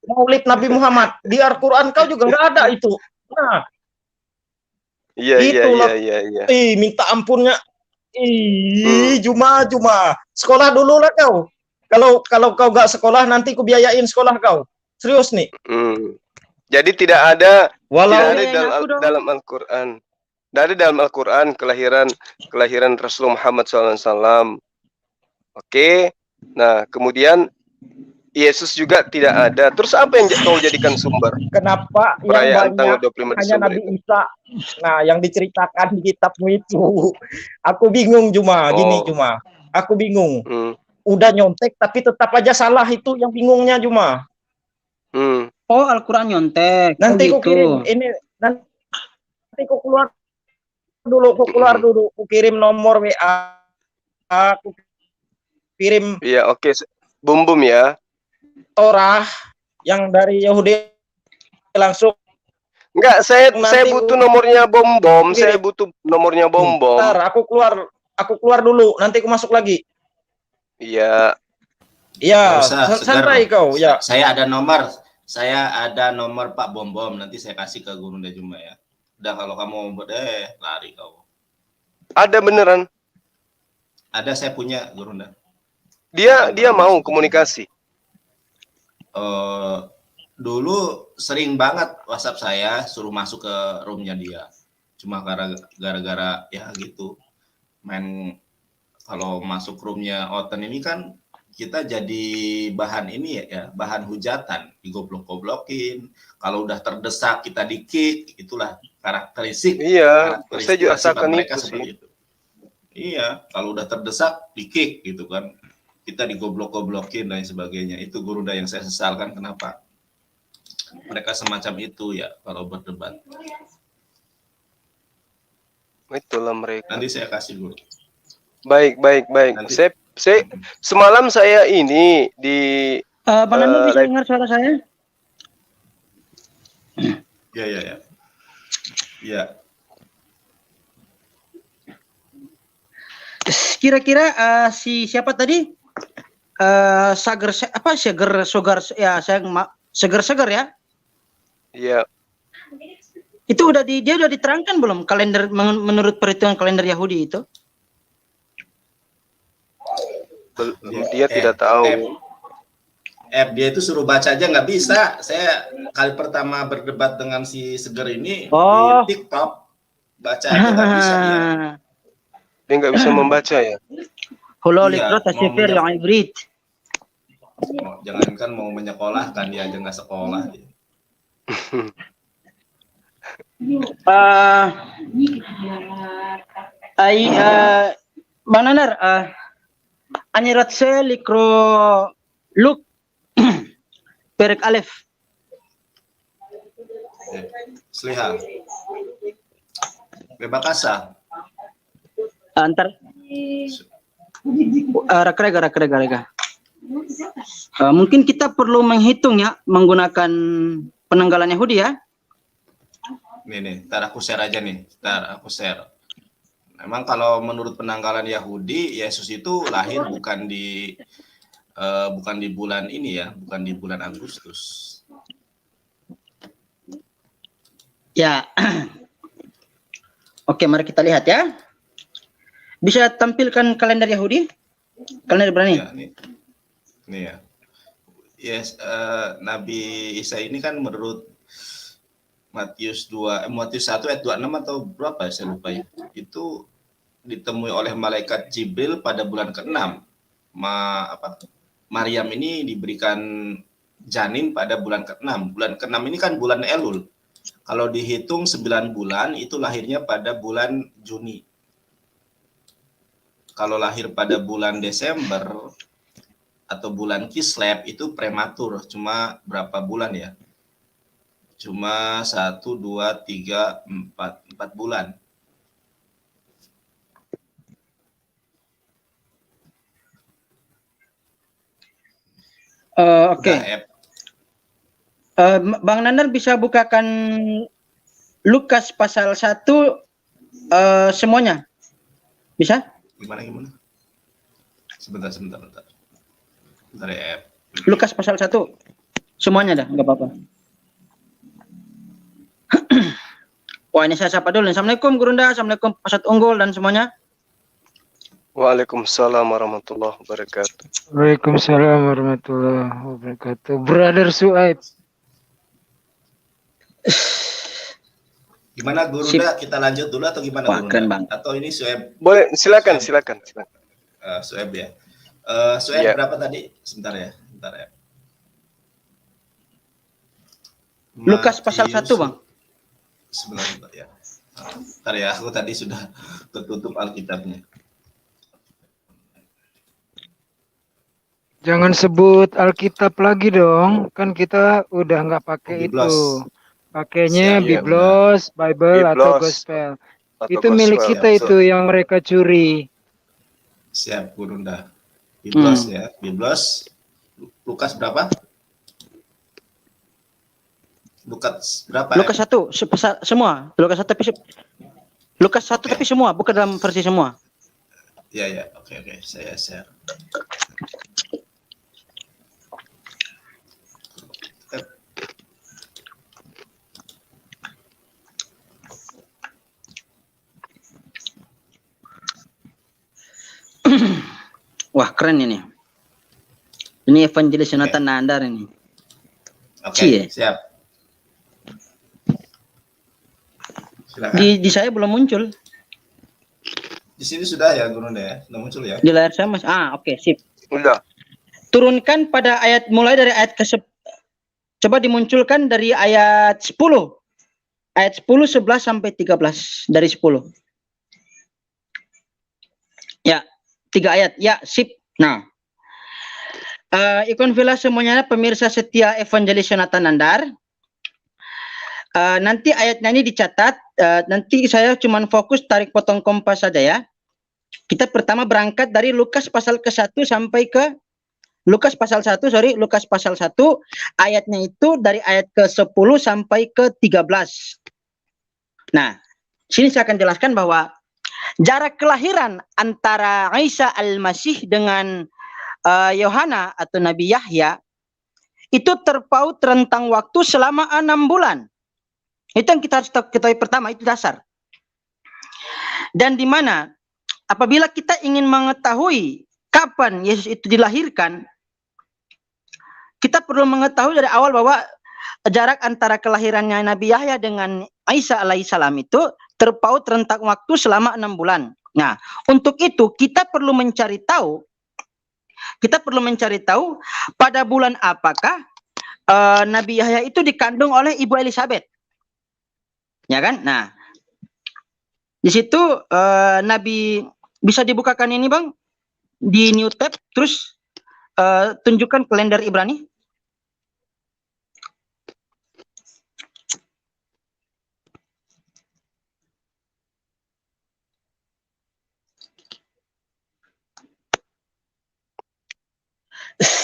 Maulid Nabi Muhammad? Di Al-Quran kau juga nggak ada itu. Nah. Iya. Minta ampunnya. Cuma. Sekolah dulu lah kau. Kalau kau nggak sekolah, nanti ku biayain sekolah kau. Serius nih. Jadi tidak ada dalam Al-Quran. Dari dalam Al-Quran kelahiran Rasulullah Muhammad SAW. Oke. Nah, kemudian Yesus juga tidak ada. Terus apa yang kau jadikan sumber? Kenapa yang banyak hanya Nabi Isa? Nah, yang diceritakan di kitabmu itu. Aku bingung gini Juma. Aku bingung. Udah nyontek tapi tetap aja salah, itu yang bingungnya Juma. Oh, Al-Quran nyontek. Nanti ku kirim ini, nanti ku keluar dulu, ku kirim nomor WA. Aku kirim. Iya, oke. Bum ya. Torah yang dari Yahudi langsung. Enggak, saya butuh nomornya bom. Saya butuh nomornya bom. Bentar, aku keluar dulu, nanti aku masuk lagi. Iya. Iya, santai kau. Ya. Saya ada nomor Pak Bom, nanti saya kasih ke Gurunda Juma ya. Udah, kalau kamu lari kau. Ada beneran? Ada, saya punya Gurunda. Dia mau komunikasi. Dulu sering banget WhatsApp saya suruh masuk ke roomnya dia. Cuma gara-gara ya gitu. Main kalau masuk roomnya Oten ini kan kita jadi bahan ini ya, bahan hujatan, digoblok-goblokin. Kalau udah terdesak kita di-kick, itulah karakteristik. Iya, saya juga rasakan mereka itu seperti itu. Iya, kalau udah terdesak di-kick gitu kan. Kita digoblok-goblokin dan sebagainya. Itu Gurunda yang saya sesalkan, kenapa mereka semacam itu ya kalau berdebat. Itulah mereka. Nanti saya kasih Guru. Baik. Nanti. Saya semalam saya ini di Bang Nanda bisa dengar suara saya? Ya. Kira-kira siapa tadi? Seger ya? Iya. Itu dia udah diterangkan belum kalender menurut perhitungan kalender Yahudi itu? Dia tidak tahu. Dia itu suruh baca aja nggak bisa. Saya kali pertama berdebat dengan si Seger ini di TikTok, baca aja nggak bisa dia. Dia nggak bisa membaca ya. yang hybrid. Jangankan mau menyekolahkan, dia aja nggak sekolah. Bang Nanar, Anirat se likro luk perek alef. Seliha. Bebakasa. Antar. Rakrega. Mungkin kita perlu menghitung ya menggunakan penanggalan Yahudi ya. Nih, ntar aku share aja nih. Memang kalau menurut penanggalan Yahudi, Yesus itu lahir bukan di bulan ini ya, bukan di bulan Agustus. Ya. Oke, mari kita lihat ya. Bisa tampilkan kalender Yahudi? Kalender Ibrani. Ya, nih ya. Yes, Nabi Isa ini kan menurut Matius 1 ayat 26 atau berapa saya lupa ya. Itu ditemui oleh malaikat Jibril pada bulan ke-6. Maryam ini diberikan janin pada bulan ke-6. Bulan ke-6 ini kan bulan Elul. Kalau dihitung 9 bulan itu lahirnya pada bulan Juni. Kalau lahir pada bulan Desember atau bulan Kislev itu prematur, cuma berapa bulan ya? Cuma 1, 2, 3, 4 bulan. Oke. Bang Nanar bisa bukakan Lukas pasal 1 semuanya? Bisa? Gimana? Sebentar. Bentar ya. Lukas pasal 1 semuanya dah, nggak apa-apa. Wah, ini saya sapa dulu. Assalamualaikum Gurunda, Assalamualaikum Pasat Unggul dan semuanya. Waalaikumsalam warahmatullahi wabarakatuh. Waalaikumsalam warahmatullahi wabarakatuh. Brother Suaib. Gimana Gurunda, kita lanjut dulu atau gimana Wah, Gurunda? keren, Bang. Atau ini Sueb? Boleh, silakan, silakan. Sueb ya. Sueb Ya. berapa tadi? Sebentar ya. Lukas pasal 1, Bang. Sebentar ya. Bentar ya, aku tadi sudah tertutup Alkitabnya. Jangan sebut Alkitab lagi dong. Kan kita udah nggak pakai Biblos. itu. Pakainya Siap, ya, Biblos, Bible atau Biblos Gospel. atau Itu milik gospel. kita itu yang mereka curi. Siap, Gurunda. Biblos ya. Biblos. Lukas berapa? Lukas berapa? Lukas 1 semua. Lukas 1 tapi semua, bukan dalam versi semua. Ya. Oke. Saya share. Wah, keren ini. Ini Evangelis Yonatan Nandar ini. Oke, Cie. siap. Silakan. Di saya belum muncul. Di sini sudah ya, Gurunda ya. Sudah muncul ya. Di layar saya Mas. Oke, sip. Udah. Turunkan pada ayat mulai dari ayat coba dimunculkan dari ayat 10. Ayat 10, 11 sampai 13 dari 10. Ya, 3 ayat. Ya, sip. Nah, ikon villa semuanya pemirsa setia Evangelis Yonatan Nandar. Nanti ayatnya ini dicatat. Nanti saya cuma fokus tarik potong kompas saja ya. Kita pertama berangkat dari Lukas pasal ke-1 sampai ke Lukas pasal 1 ayatnya itu dari ayat ke-10 sampai ke-13. Nah, sini saya akan jelaskan bahwa jarak kelahiran antara Isa al-Masih dengan Yohana atau Nabi Yahya itu terpaut rentang waktu selama 6 bulan. Itu yang kita harus ketahui pertama, itu dasar. Dan di mana apabila kita ingin mengetahui kapan Yesus itu dilahirkan, kita perlu mengetahui dari awal bahwa jarak antara kelahirannya Nabi Yahya dengan Isa alaihissalam itu terpaut rentang waktu selama 6 bulan. Nah, untuk itu kita perlu mencari tahu pada bulan apakah Nabi Yahya itu dikandung oleh Ibu Elizabeth. Ya kan? Nah, di situ Nabi bisa dibukakan ini Bang di New Tab, terus tunjukkan kalender Ibrani.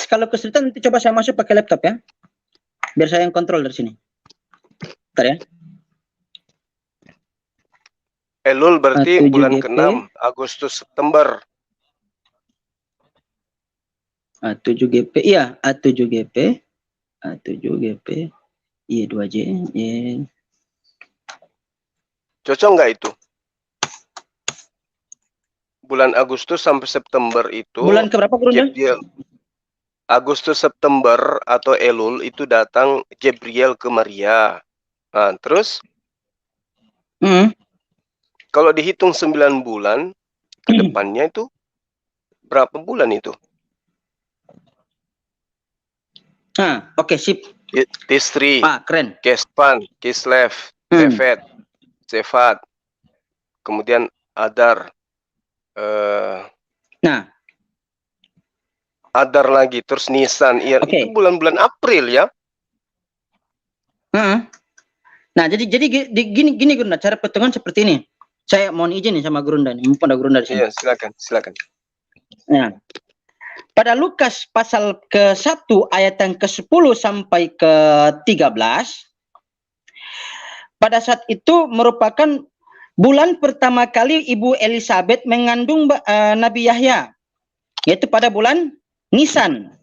Kalau kesulitan nanti coba saya masuk pakai laptop ya, biar saya yang kontrol dari sini. Bentar ya. Elul berarti A7 bulan GP. ke-6, Agustus, September. A7 GP, iya A7 GP, Y2J, Cocok nggak itu? Bulan Agustus sampai September itu. Bulan keberapa Gurunda? Gabriel. Agustus September atau Elul itu datang Gabriel ke Maria. Nah, terus kalau dihitung 9 bulan ke depannya itu berapa bulan itu? Oke, sip. Tisri, Keren. Kespan, Kislev, Tevet, Sefat, kemudian Adar, Adar lagi, terus Nisan. Iya, itu bulan-bulan April ya. Nah, jadi gini Gurunda, cara perhitungan seperti ini. Saya mohon izin nih sama Gurunda nih, mumpung ada Gurunda di sini. Iya, silakan. Nah, pada Lukas pasal ke-1 ayat yang ke-10 sampai ke-13, pada saat itu merupakan bulan pertama kali Ibu Elizabeth mengandung Nabi Yahya, yaitu pada bulan Nisan,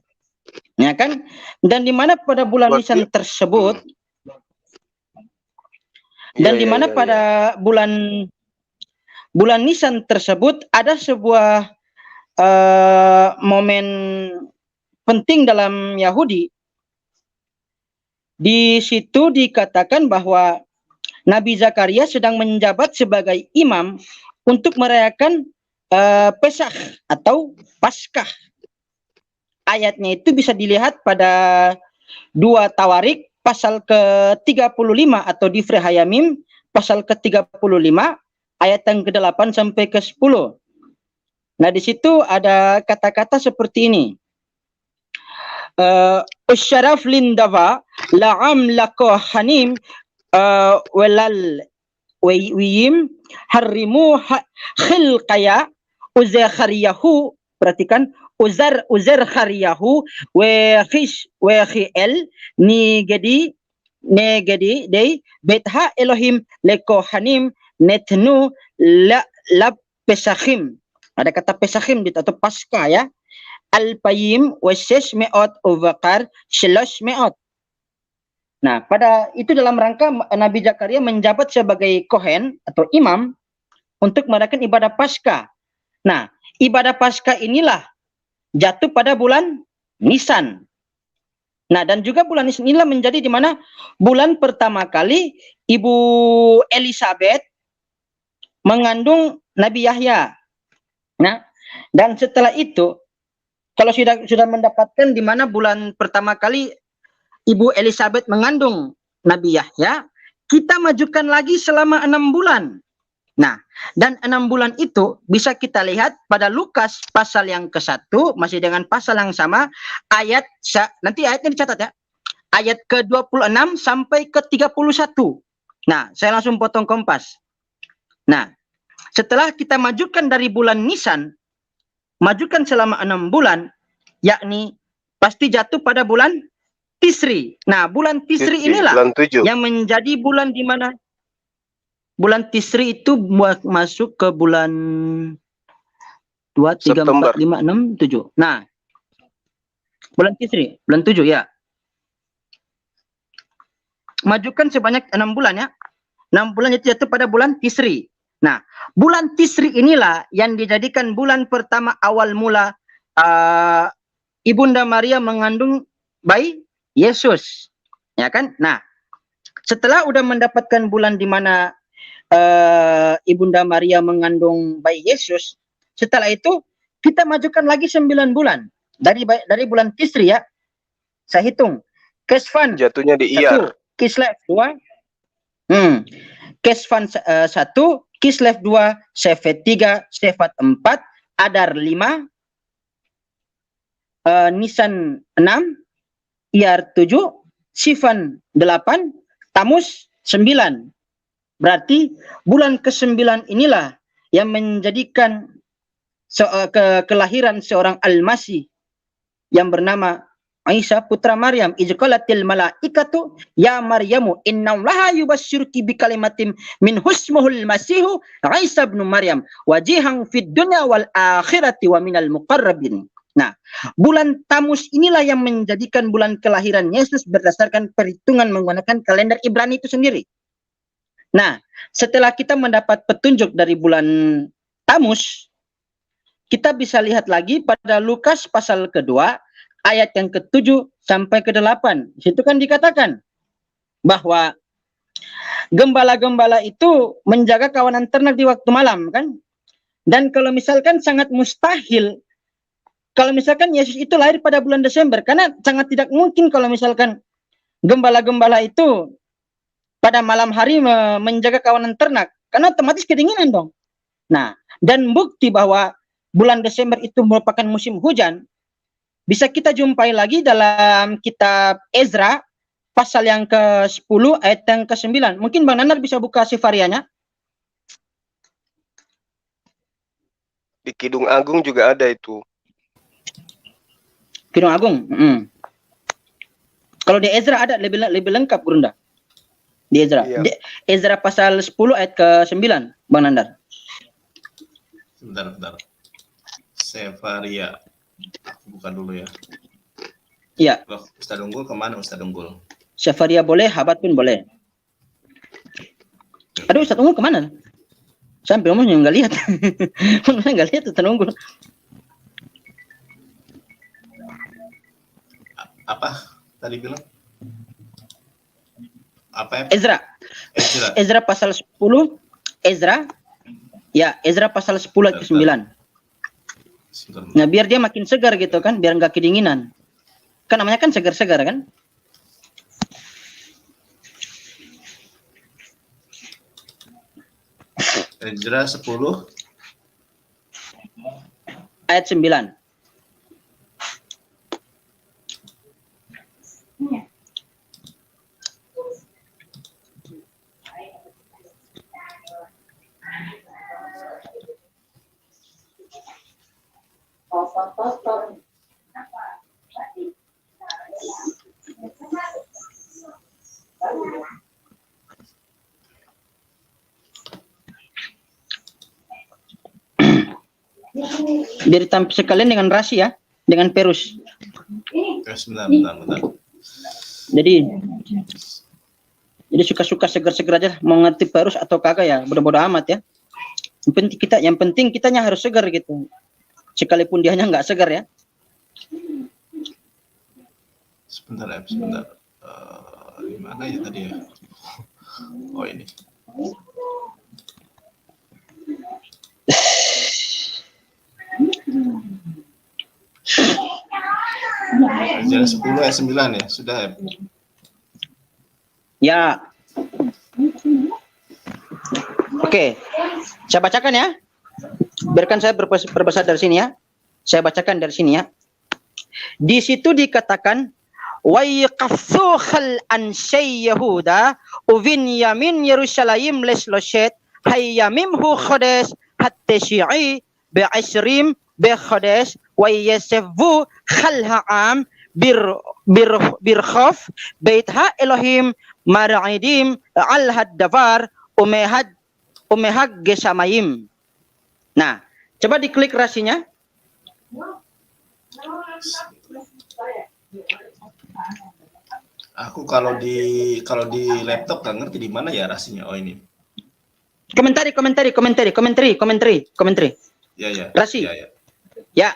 ya kan? Dan di mana pada bulan Nisan tersebut, pada bulan Nisan tersebut ada sebuah momen penting dalam Yahudi. Di situ dikatakan bahwa Nabi Zakaria sedang menjabat sebagai imam untuk merayakan Pesach atau Paskah. Ayatnya itu bisa dilihat pada 2 Tawarik pasal ke-35 atau di Hayamim pasal ke-35 ayat yang ke-8 sampai ke-10. Nah, di situ ada kata-kata seperti ini. Usyaraf lindava la'am lako hanim walal wiyim harimu khilqaya uzakhariyahu, perhatikan, Uzer khariyahu wa khil negedi day betha Elohim lekohanim netnu la pesachim. Ada kata pesachim di atau pasca ya. Al-payim wa 600 uvaqar 300. Nah, pada itu dalam rangka Nabi Zakaria menjabat sebagai kohen atau imam untuk merayakan ibadah Paskah. Nah, ibadah Paskah inilah jatuh pada bulan Nisan. Nah, dan juga bulan Nisan inilah menjadi di mana bulan pertama kali Ibu Elizabeth mengandung Nabi Yahya. Nah, dan setelah itu kalau sudah mendapatkan di mana bulan pertama kali Ibu Elizabeth mengandung Nabi Yahya, kita majukan lagi selama 6 bulan. Nah, dan 6 bulan itu bisa kita lihat pada Lukas pasal yang ke-1, masih dengan pasal yang sama, nanti ayatnya dicatat ya, ayat ke-26 sampai ke-31. Nah, saya langsung potong kompas. Nah, setelah kita majukan dari bulan Nisan, majukan selama 6 bulan, yakni pasti jatuh pada bulan Tisri. Nah, bulan Tisri inilah yang menjadi bulan di mana bulan Tisri itu masuk ke bulan 2, 3, September. 4, 5, 6, 7. Nah, bulan Tisri, bulan 7 ya. Majukan sebanyak 6 bulan ya. 6 bulan itu jatuh pada bulan Tisri. Nah, bulan Tisri inilah yang dijadikan bulan pertama awal mula Ibunda Maria mengandung bayi Yesus. Ya kan? Nah, setelah udah mendapatkan bulan di mana Ibunda Maria mengandung bayi Yesus, setelah itu kita majukan lagi 9 bulan dari bulan Tisri ya. Saya hitung. Kesvan jatuhnya di Iyar. Kislev 2. Kesvan 1, Kislev 2, Shefet 3, Shefat 4, Adar 5, Nisan 6, Iyar 7, Sivan 8, Tamus 9. Berarti bulan ke-9 inilah yang menjadikan kelahiran seorang Al-Masih yang bernama Isa putra Maryam. Izqalatil malaikatu ya Maryamu innallaha yubasysyirki bikalimatin min husmuhul masihu Isa ibn Maryam wajihan fid dunya wal akhirati wa minal muqarrabin. Nah, bulan Tamus inilah yang menjadikan bulan kelahiran Yesus berdasarkan perhitungan menggunakan kalender Ibrani itu sendiri. Nah, setelah kita mendapat petunjuk dari bulan Tamus, kita bisa lihat lagi pada Lukas pasal kedua, ayat yang ke-7 sampai ke-8. Situ kan dikatakan bahwa gembala-gembala itu menjaga kawanan ternak di waktu malam kan. Dan kalau misalkan sangat mustahil kalau misalkan Yesus itu lahir pada bulan Desember, karena sangat tidak mungkin kalau misalkan gembala-gembala itu pada malam hari menjaga kawanan ternak, karena otomatis kedinginan dong. Nah, dan bukti bahwa bulan Desember itu merupakan musim hujan, bisa kita jumpai lagi dalam kitab Ezra, pasal yang ke-10, ayat yang ke-9. Mungkin Bang Nanar bisa buka sifarianya. Di Kidung Agung juga ada itu. Kidung Agung. Kalau di Ezra ada lebih lengkap, Gurunda. Di Ezra. Iya. Di Ezra pasal 10 ayat ke-9, Bang Nandar. Sebentar. Sefaria. Aku buka dulu ya. Iya. Ustaz Unggul kemana Ustaz Unggul? Sefaria boleh, Habat pun boleh. Aduh, Ustaz Unggul kemana? Sampai ngomongnya nggak lihat. Nggak lihat Ustaz Unggul. apa tadi bilang? Apa ya? Ezra. Ezra. Ezra pasal 10. Ezra. Ya, Ezra pasal 10 ayat ke-9. Nah, biar dia makin segar gitu kan, biar nggak kedinginan. Kan namanya kan segar-segar kan? Ezra 10 ayat 9. Biar ditampil sekalian dengan rasi ya, dengan Perus. Bentar. Jadi suka-suka segar-segar aja, mau ngerti Perus atau kagak ya, bodo-bodo amat ya. Yang penting kitanya harus segar gitu. Sekalipun dianya nggak segar ya. Sebentar. Di mana ya tadi ya? Oh ini. Ezra 10 ayat 9 ya, sudah ya? Ya. Oke. Saya bacakan ya. Biarkan saya berbahasa dari sini ya. Saya bacakan dari sini ya. Di situ dikatakan wa yaqathukhal ansay yahuda uvin yamin yerusalem lesloshet hayyamimhu khodes hatta syi'i bi'ashrim bi khodes wa yasavu khalha'am bir khaf baitha elohim mar'idim al haddavar umehag gesamayim. Nah, coba diklik rasinya. Aku kalau di laptop nggak ngerti di mana ya rasinya. Oh ini. Komentari. Ya. Rasi. Ya. Ya.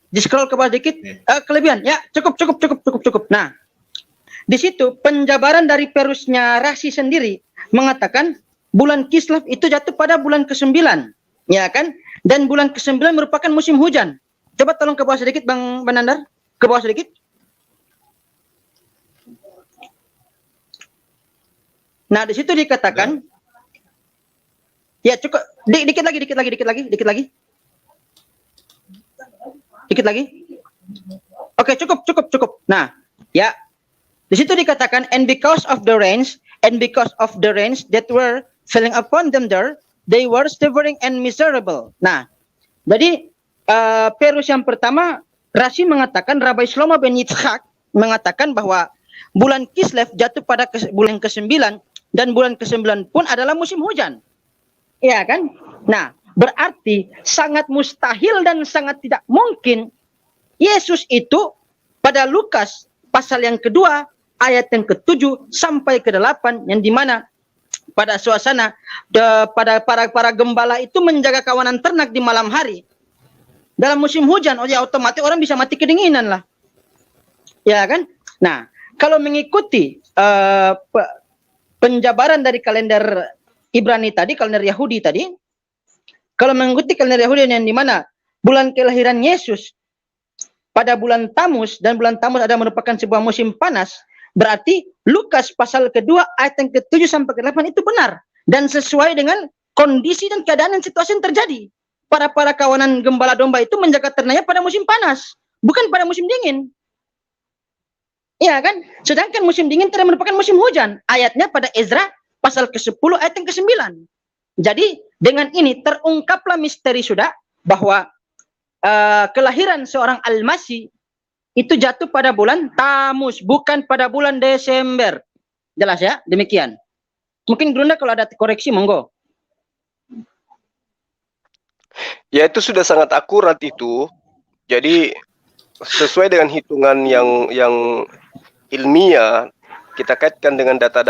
Di scroll ke bawah dikit. Kelebihan. Ya, cukup. Nah, di situ penjabaran dari Perusnya Rasi sendiri mengatakan bulan Kislev itu jatuh pada bulan ke-9, ya kan? Dan bulan ke-9 merupakan musim hujan. Coba tolong ke bawah sedikit, Bang Nandar. Ke bawah sedikit. Nah, di situ dikatakan, ya cukup, dikit lagi. Oke, cukup. Nah, ya, di situ dikatakan, and because of the rains that were falling upon them there, they were shivering and miserable. Nah, jadi Perus yang pertama, Rasi mengatakan, Rabbi Shlomo ben Yitzchak mengatakan bahwa bulan Kislev jatuh pada bulan ke-9 dan bulan ke-9 pun adalah musim hujan. Iya kan? Nah, berarti sangat mustahil dan sangat tidak mungkin Yesus itu pada Lukas pasal yang kedua ayat yang ke-7 sampai ke-8 yang dimana pada suasana pada para gembala itu menjaga kawanan ternak di malam hari. Dalam musim hujan, ya otomatis orang bisa mati kedinginan lah. Ya kan? Nah, kalau mengikuti penjabaran dari kalender Ibrani tadi, kalender Yahudi tadi, kalau mengikuti kalender Yahudi yang dimana bulan kelahiran Yesus pada bulan Tamus, dan bulan Tamus ada merupakan sebuah musim panas, berarti Lukas pasal kedua ayat yang ke-7 sampai ke-8 itu benar dan sesuai dengan kondisi dan keadaan dan situasi yang terjadi. Para kawanan gembala domba itu menjaga ternaknya pada musim panas, bukan pada musim dingin. Iya kan? Sedangkan musim dingin tidak merupakan musim hujan. Ayatnya pada Ezra pasal ke-10 ayat yang ke-9. Jadi dengan ini terungkaplah misteri sudah bahwa kelahiran seorang Al-Masih itu jatuh pada bulan Tamus, bukan pada bulan Desember. Jelas ya? Demikian. Mungkin Grunda kalau ada koreksi, monggo. Ya, itu sudah sangat akurat itu. Jadi sesuai dengan hitungan yang ilmiah, kita kaitkan dengan data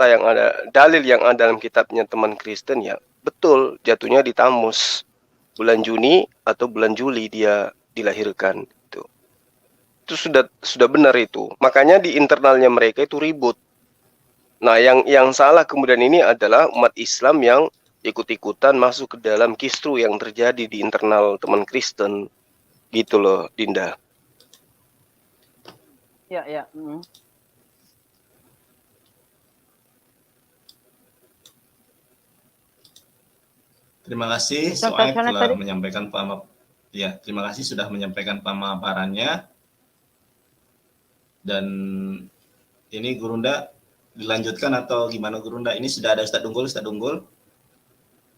yang ada, dalil yang ada dalam kitabnya teman Kristen, ya betul jatuhnya di Tamus, bulan Juni atau bulan Juli dia dilahirkan itu. itu sudah benar itu. Makanya di internalnya mereka itu ribut. Nah, yang salah kemudian ini adalah umat Islam yang ikut-ikutan masuk ke dalam kisru yang terjadi di internal teman Kristen. Gitu loh, Dinda. Ya, ya. Terima kasih Sampai Soek sana telah tadi. menyampaikan ya, terima kasih sudah menyampaikan pemaparannya. Dan ini Gurunda dilanjutkan atau gimana Gurunda? Ini sudah ada Ustadz Unggul.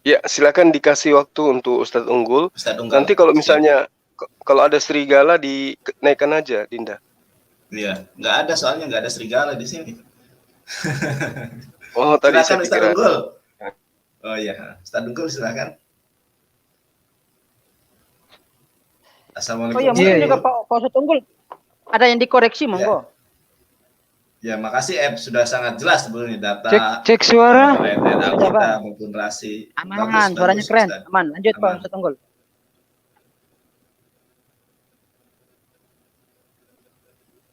Ya, silakan dikasih waktu untuk Ustadz Unggul. Ustadz Unggul. Nanti kalau misalnya kalau ada serigala dinaikkan aja, Dinda. Iya, nggak ada soalnya nggak ada serigala di sini. Oh, tadi Silakan saya Ustadz pikir. Unggul. Oh iya, Ustadz Unggul silakan. Assalamualaikum. Oh ya, mungkin juga Pak Ustadz Unggul ada yang dikoreksi, monggo. Ya, makasih sudah sangat jelas sebelumnya data. Cek suara. Kita maupun rasi. Aman, suaranya keren. Ustaz. Aman, lanjut Aman. Pak Ustadz Unggul.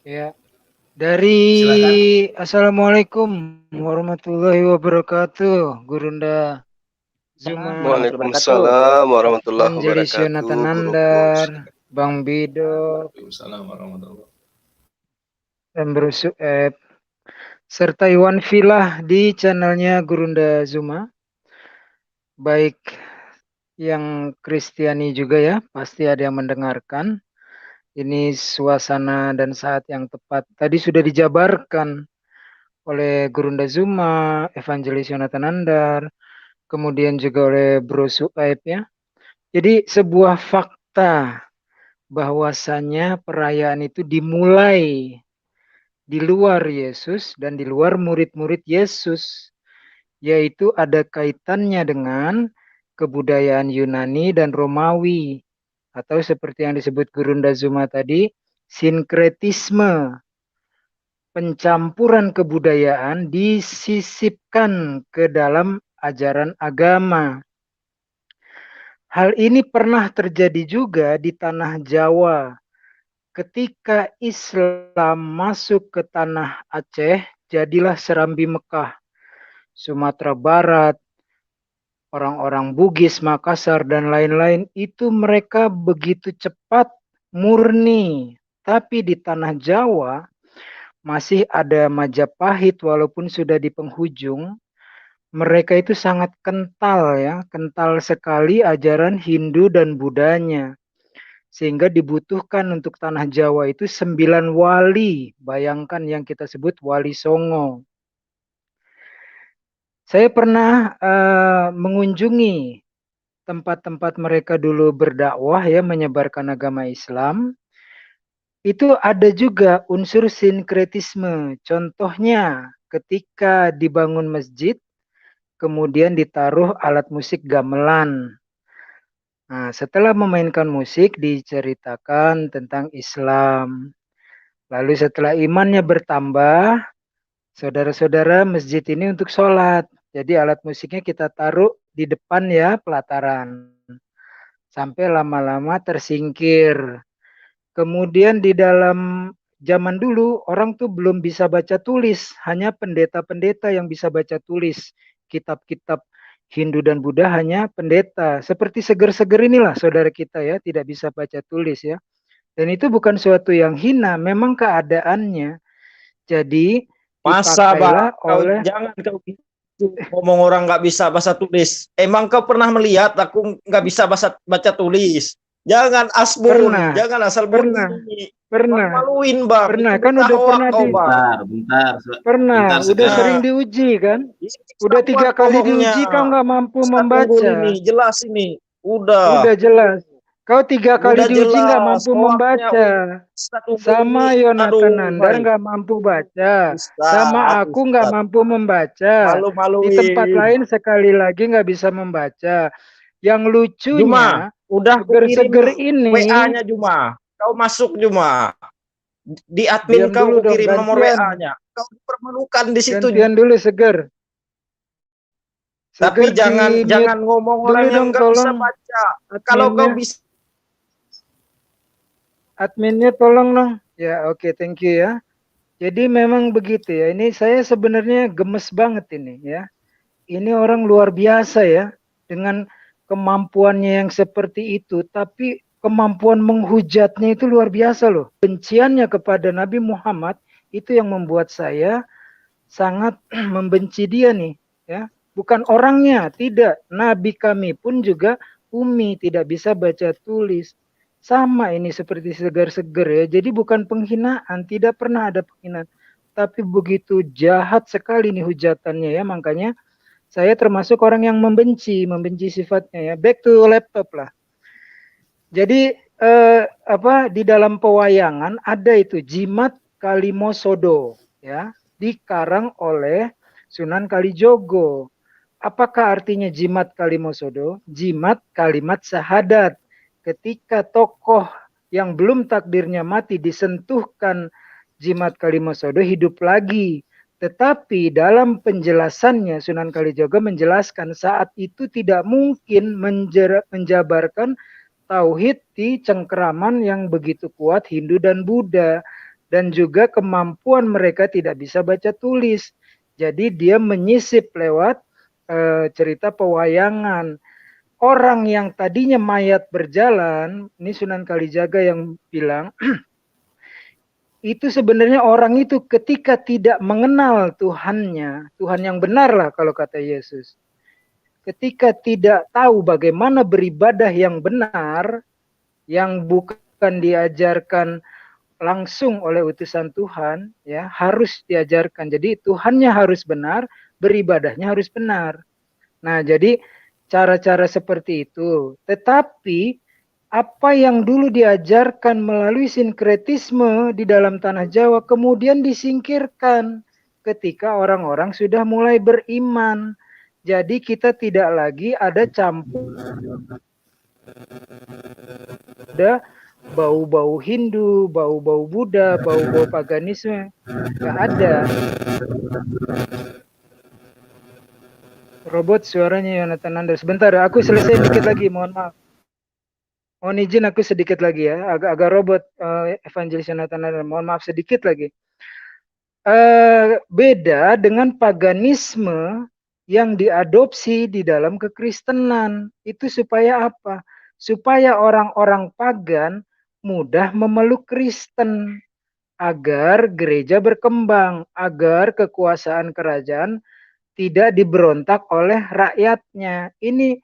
Ya. Dari Assalamualaikum warahmatullahi wabarakatuh, Gurunda Zuma. Waalaikumsalam warahmatullahi Anjali wabarakatuh. Sionata Nandar, Bang Bido, Waalaikumsalam warahmatullahi wabarakatuh. dan Bro Sueb, serta Iwan Filah di channelnya Gurunda Zuma. Baik yang Kristiani juga ya, pasti ada yang mendengarkan. Ini suasana dan saat yang tepat. Tadi sudah dijabarkan oleh Gurunda Zuma, Evangelis Yonatan Nandar, kemudian juga oleh Bro Suaib ya. Jadi sebuah fakta bahwasanya perayaan itu dimulai di luar Yesus dan di luar murid-murid Yesus, yaitu ada kaitannya dengan kebudayaan Yunani dan Romawi, atau seperti yang disebut Gurunda Zuma tadi, sinkretisme, pencampuran kebudayaan disisipkan ke dalam ajaran agama. Hal ini pernah terjadi juga di tanah Jawa. Ketika Islam masuk ke tanah Aceh, jadilah Serambi Mekah, Sumatera Barat, orang-orang Bugis, Makassar, dan lain-lain. Itu mereka begitu cepat, murni. Tapi di tanah Jawa, masih ada Majapahit walaupun sudah di penghujung. Mereka itu sangat kental ya, kental sekali ajaran Hindu dan Budanya. Sehingga dibutuhkan untuk tanah Jawa itu 9 wali. Bayangkan yang kita sebut wali Songo. Saya pernah mengunjungi tempat-tempat mereka dulu berdakwah ya, menyebarkan agama Islam. Itu ada juga unsur sinkretisme. Contohnya ketika dibangun masjid, kemudian ditaruh alat musik gamelan. Nah, setelah memainkan musik diceritakan tentang Islam. Lalu setelah imannya bertambah, saudara-saudara, masjid ini untuk sholat. Jadi alat musiknya kita taruh di depan ya, pelataran. Sampai lama-lama tersingkir. Kemudian di dalam zaman dulu orang tuh belum bisa baca tulis. Hanya pendeta-pendeta yang bisa baca tulis. Kitab-kitab Hindu dan Buddha hanya pendeta. Seperti seger-seger inilah saudara kita ya, tidak bisa baca tulis ya. Dan itu bukan suatu yang hina, memang keadaannya. Jadi masa dipakailah oleh jangan kau gitu ngomong orang nggak bisa baca tulis. Emang kau pernah melihat aku nggak bisa baca tulis? Jangan asbun, jangan asal bunyi. Pernah. Maluin bang. Pernah kan udah pernah di. Bentar. Pernah, udah sering diuji kan? Udah 3 kali diuji kau nggak mampu membaca. Ini jelas ini. Udah jelas. Kau 3 kali diuji nggak mampu membaca. Sama Yonatan Nandar nggak mampu baca. Sama aku nggak mampu membaca. Di tempat lain sekali lagi nggak bisa membaca. Yang lucunya, Juma, udah seger ini. WA-nya Juma. Kau masuk Juma. Di admin kau kirim nomor WA-nya. Kau dipermalukan di situ. Gantian dulu Seger. Tapi jangan ngomong orang yang nggak bisa baca. Kalau kau bisa. Adminnya tolong dong. Ya, oke, thank you ya. Jadi memang begitu ya. Ini saya sebenarnya gemes banget ini ya. Ini orang luar biasa ya, dengan kemampuannya yang seperti itu, tapi kemampuan menghujatnya itu luar biasa loh. Benciannya kepada Nabi Muhammad itu yang membuat saya sangat membenci dia nih ya. Bukan orangnya, tidak. Nabi kami pun juga umi, tidak bisa baca tulis. Sama ini seperti segar-segar ya. Jadi bukan penghinaan, tidak pernah ada penghinaan. Tapi begitu jahat sekali nih hujatannya ya. Makanya saya termasuk orang yang membenci sifatnya ya. Back to laptop lah. Jadi di dalam pewayangan ada itu Jimat Kalimosodo ya, dikarang oleh Sunan Kalijogo. Apakah artinya Jimat Kalimosodo? Jimat kalimat syahadat. Ketika tokoh yang belum takdirnya mati disentuhkan Jimat Kalimosodo hidup lagi. Tetapi dalam penjelasannya Sunan Kalijogo menjelaskan saat itu tidak mungkin menjabarkan tauhid di cengkeraman yang begitu kuat Hindu dan Buddha, dan juga kemampuan mereka tidak bisa baca tulis. Jadi dia menyisip lewat cerita pewayangan. Orang yang tadinya mayat berjalan, ini Sunan Kalijaga yang bilang, itu sebenarnya orang itu ketika tidak mengenal Tuhannya, Tuhan yang benar lah kalau kata Yesus. Ketika tidak tahu bagaimana beribadah yang benar, yang bukan diajarkan langsung oleh utusan Tuhan, ya harus diajarkan. Jadi Tuhannya harus benar, beribadahnya harus benar. Nah, jadi cara-cara seperti itu. Tetapi apa yang dulu diajarkan melalui sinkretisme di dalam tanah Jawa kemudian disingkirkan ketika orang-orang sudah mulai beriman. Jadi kita tidak lagi ada campur, ada bau-bau Hindu, bau-bau Buddha, bau-bau paganisme. Nggak ada. Robot suaranya Yonatan Nanda. Sebentar, aku selesai dikit lagi, mohon maaf. Mohon izin aku sedikit lagi ya, agak robot Evangelis Yonatan Nanda. Mohon maaf sedikit lagi. Beda dengan paganisme yang diadopsi di dalam kekristenan. Itu supaya apa? Supaya orang-orang pagan mudah memeluk Kristen agar gereja berkembang, agar kekuasaan kerajaan tidak diberontak oleh rakyatnya. Ini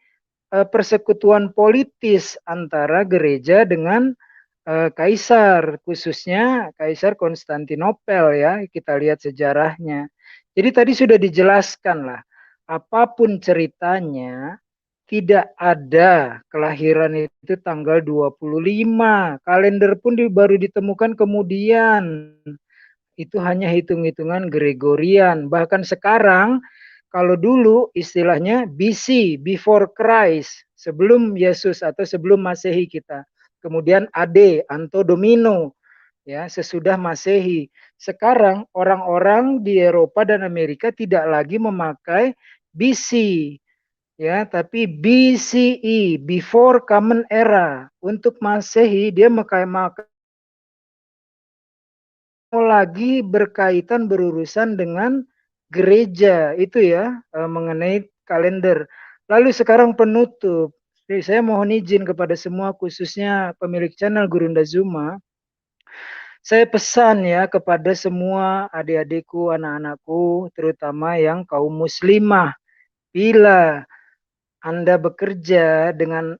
persekutuan politis antara gereja dengan kaisar, khususnya Kaisar Konstantinopel ya, kita lihat sejarahnya. Jadi tadi sudah dijelaskan lah, apapun ceritanya, tidak ada kelahiran itu tanggal 25. Kalender pun baru ditemukan kemudian. Itu hanya hitung-hitungan Gregorian. Bahkan sekarang, kalau dulu istilahnya BC, before Christ, sebelum Yesus atau sebelum Masehi kita. Kemudian AD, Anno Domini, ya, sesudah Masehi. Sekarang orang-orang di Eropa dan Amerika tidak lagi memakai BC, ya, tapi BCE, before Common Era. Untuk Masehi dia memakai lagi berkaitan berurusan dengan gereja itu ya, mengenai kalender. Lalu sekarang penutup. Jadi saya mohon izin kepada semua, khususnya pemilik channel Gurunda Zuma. Saya pesan ya kepada semua adik-adikku, anak-anakku, terutama yang kaum muslimah. Bila Anda bekerja dengan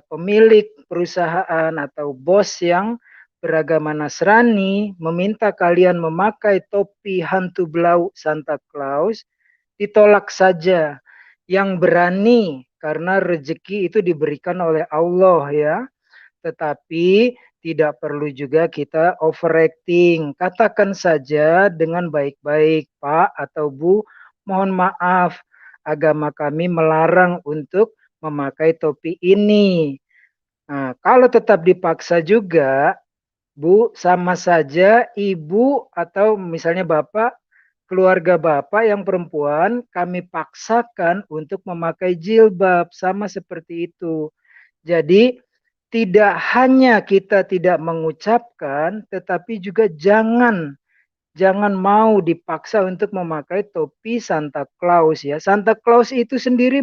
pemilik perusahaan atau bos yang beragama Nasrani, meminta kalian memakai topi hantu belau Santa Claus, ditolak saja. Yang berani, karena rezeki itu diberikan oleh Allah ya. Tetapi tidak perlu juga kita overacting. Katakan saja dengan baik-baik, Pak atau Bu, mohon maaf, agama kami melarang untuk memakai topi ini. Nah, kalau tetap dipaksa juga, Bu, sama saja ibu atau misalnya bapak, keluarga bapak yang perempuan, kami paksakan untuk memakai jilbab, sama seperti itu. Jadi tidak hanya kita tidak mengucapkan, tetapi juga jangan mau dipaksa untuk memakai topi Santa Claus ya. Santa Claus itu sendiri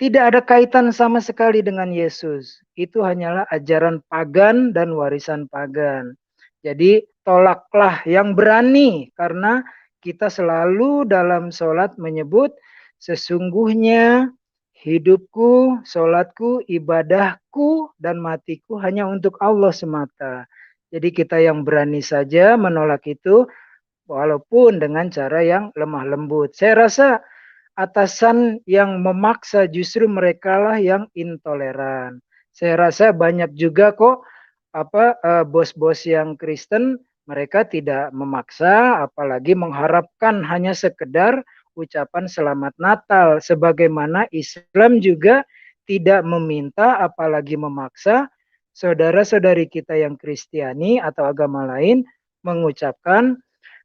tidak ada kaitan sama sekali dengan Yesus. Itu hanyalah ajaran pagan dan warisan pagan. Jadi tolaklah yang berani, karena kita selalu dalam sholat menyebut sesungguhnya hidupku, sholatku, ibadahku, dan matiku hanya untuk Allah semata. Jadi kita yang berani saja menolak itu, walaupun dengan cara yang lemah lembut. Saya rasa atasan yang memaksa justru mereka lah yang intoleran. Saya rasa banyak juga kok bos-bos yang Kristen, mereka tidak memaksa, apalagi mengharapkan hanya sekedar ucapan selamat Natal, sebagaimana Islam juga tidak meminta apalagi memaksa saudara-saudari kita yang Kristiani atau agama lain mengucapkan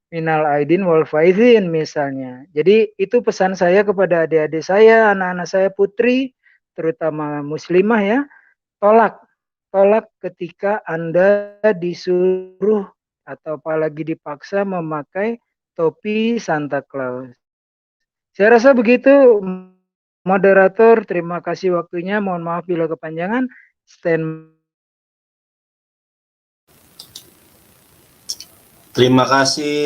minal aidin wal faizin misalnya. Jadi itu pesan saya kepada adik-adik saya, anak-anak saya putri, terutama muslimah ya, tolak ketika Anda disuruh atau apalagi dipaksa memakai topi Santa Claus. Saya rasa begitu, moderator. Terima kasih waktunya. Mohon maaf bila kepanjangan. Terima kasih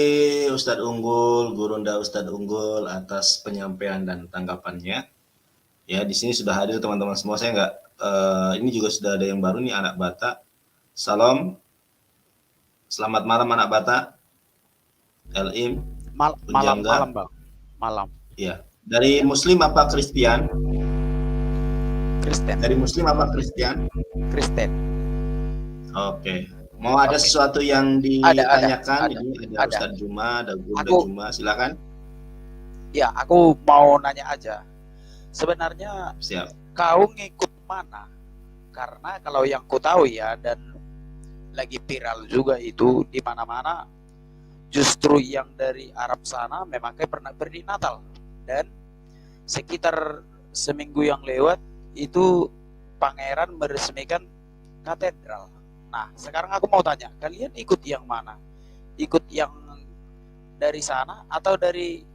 Ustadz Unggul, Gurunda Ustadz Unggul atas penyampaian dan tanggapannya. Ya, di sini sudah hadir teman-teman semua. Saya nggak, ini juga sudah ada yang baru nih, anak Batak. Salam, selamat malam anak Batak. Elim, malam Bang. Malam. Ya, dari Muslim apa Kristen? Kristen. Dari Muslim apa Kristen? Kristen. Oke. Mau ada sesuatu yang ditanyakan? Ini ada Ustadz Juma, ada Gunda Juma, silakan. Ya, aku mau nanya aja. Sebenarnya Siap. Kau ngikut mana? Karena kalau yang ku tahu ya, dan lagi viral juga itu di mana-mana, justru yang dari Arab sana memang kayak pernah berdiri Natal. Dan sekitar seminggu yang lewat itu pangeran meresmikan katedral. Nah, sekarang aku mau tanya, kalian ikut yang mana? Ikut yang dari sana atau dari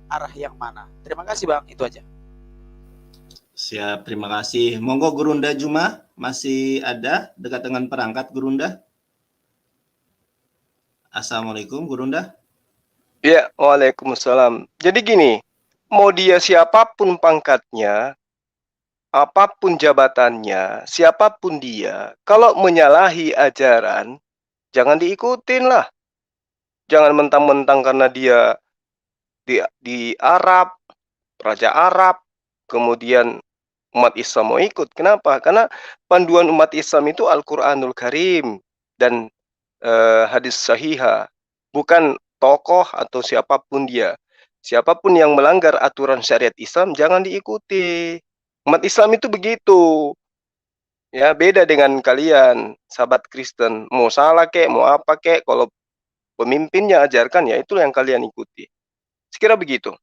arah yang mana? Terima kasih Bang, itu aja. Siap, terima kasih. Monggo Gurunda Juma, masih ada dekat dengan perangkat Gurunda? Assalamualaikum Gurunda. Ya, waalaikumsalam. Jadi gini, mau dia siapapun pangkatnya, apapun jabatannya, siapapun dia, kalau menyalahi ajaran, jangan diikutin lah. Jangan mentang-mentang karena dia di Arab, Raja Arab, kemudian umat Islam mau ikut. Kenapa? Karena panduan umat Islam itu Al-Quranul Karim dan hadis sahihah, bukan tokoh atau siapapun dia. Siapapun yang melanggar aturan syariat Islam jangan diikuti. Umat Islam itu begitu. Ya, beda dengan kalian, sahabat Kristen. Mau salah kek, mau apa kek, kalau pemimpinnya ajarkan ya itu yang kalian ikuti. Sekira begitu.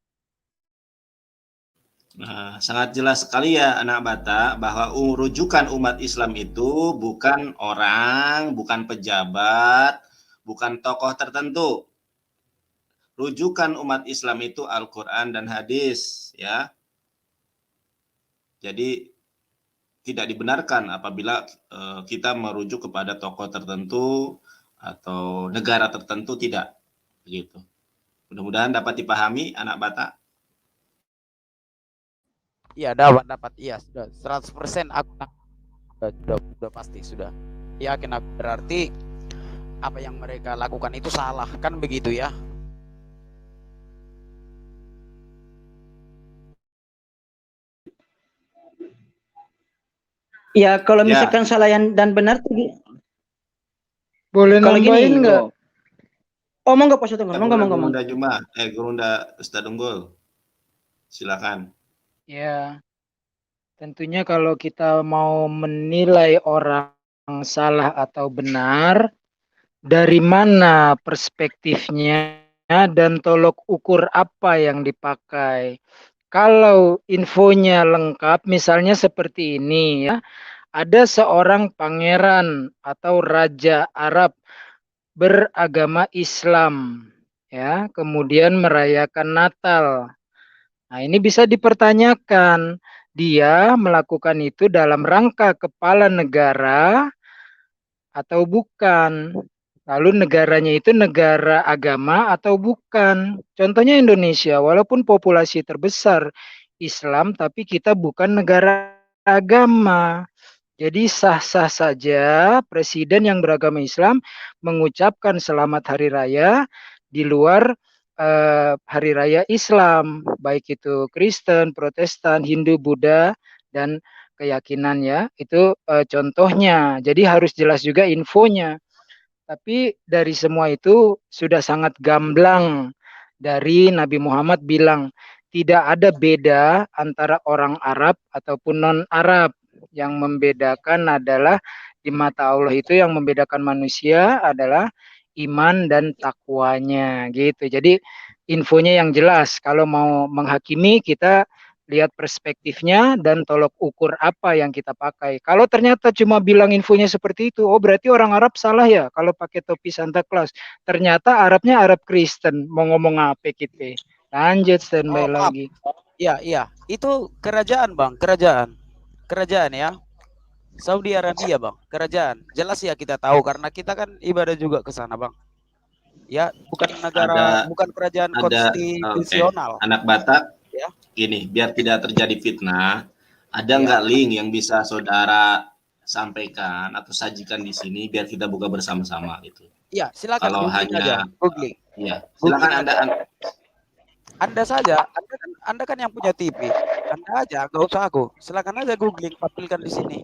Nah, sangat jelas sekali ya anak Batak bahwa rujukan umat Islam itu bukan orang, bukan pejabat, bukan tokoh tertentu. Rujukan umat Islam itu Al-Quran dan hadis, ya. Jadi tidak dibenarkan apabila kita merujuk kepada tokoh tertentu atau negara tertentu, tidak begitu. Mudah-mudahan dapat dipahami anak Batak. Iya, dapat. Iya, sudah 100% aku sudah pasti sudah. Yakin aku, berarti apa yang mereka lakukan itu salah, kan begitu ya? Ya, kalau misalkan salah dan benar tuh boleh kalau nambahin nggak? Oh, monggo Pak Sutunggal, monggo. Gurunda Juma, Gurunda Ustadz Unggul, silakan. Ya, tentunya kalau kita mau menilai orang salah atau benar, dari mana perspektifnya dan tolok ukur apa yang dipakai. Kalau infonya lengkap, misalnya seperti ini ya, ada seorang pangeran atau raja Arab beragama Islam, ya, kemudian merayakan Natal. Nah, ini bisa dipertanyakan, dia melakukan itu dalam rangka kepala negara atau bukan? Lalu negaranya itu negara agama atau bukan? Contohnya Indonesia, walaupun populasi terbesar Islam, tapi kita bukan negara agama. Jadi sah-sah saja presiden yang beragama Islam mengucapkan selamat hari raya di luar hari raya Islam, baik itu Kristen, Protestan, Hindu, Buddha, dan keyakinan ya. Itu contohnya. Jadi harus jelas juga infonya. Tapi dari semua itu sudah sangat gamblang dari Nabi Muhammad bilang tidak ada beda antara orang Arab ataupun non-Arab. Yang membedakan adalah di mata Allah itu yang membedakan manusia adalah iman dan takwanya gitu. Jadi infonya yang jelas. Kalau mau menghakimi kita lihat perspektifnya dan tolok ukur apa yang kita pakai. Kalau ternyata cuma bilang infonya seperti itu, oh berarti orang Arab salah ya kalau pakai topi Santa Claus. Ternyata Arabnya Arab Kristen. Mau ngomong apa kita? Lanjut standby lagi. Iya, iya. Itu kerajaan, Bang. Kerajaan ya. Saudi Arabia, Bang. Kerajaan. Jelas ya kita tahu karena kita kan ibadah juga ke sana, Bang. Ya, bukan negara, bukan kerajaan konstitusional. Okay. Anak Batak, ya. Gini, biar tidak terjadi fitnah, ada nggak link yang bisa saudara sampaikan atau sajikan di sini biar kita buka bersama-sama gitu? Iya, silakan. Kalau hanya googling. Iya, silakan Anda saja, Anda kan yang punya TV. Anda aja, nggak usah aku. Silakan aja googling, tampilkan di sini.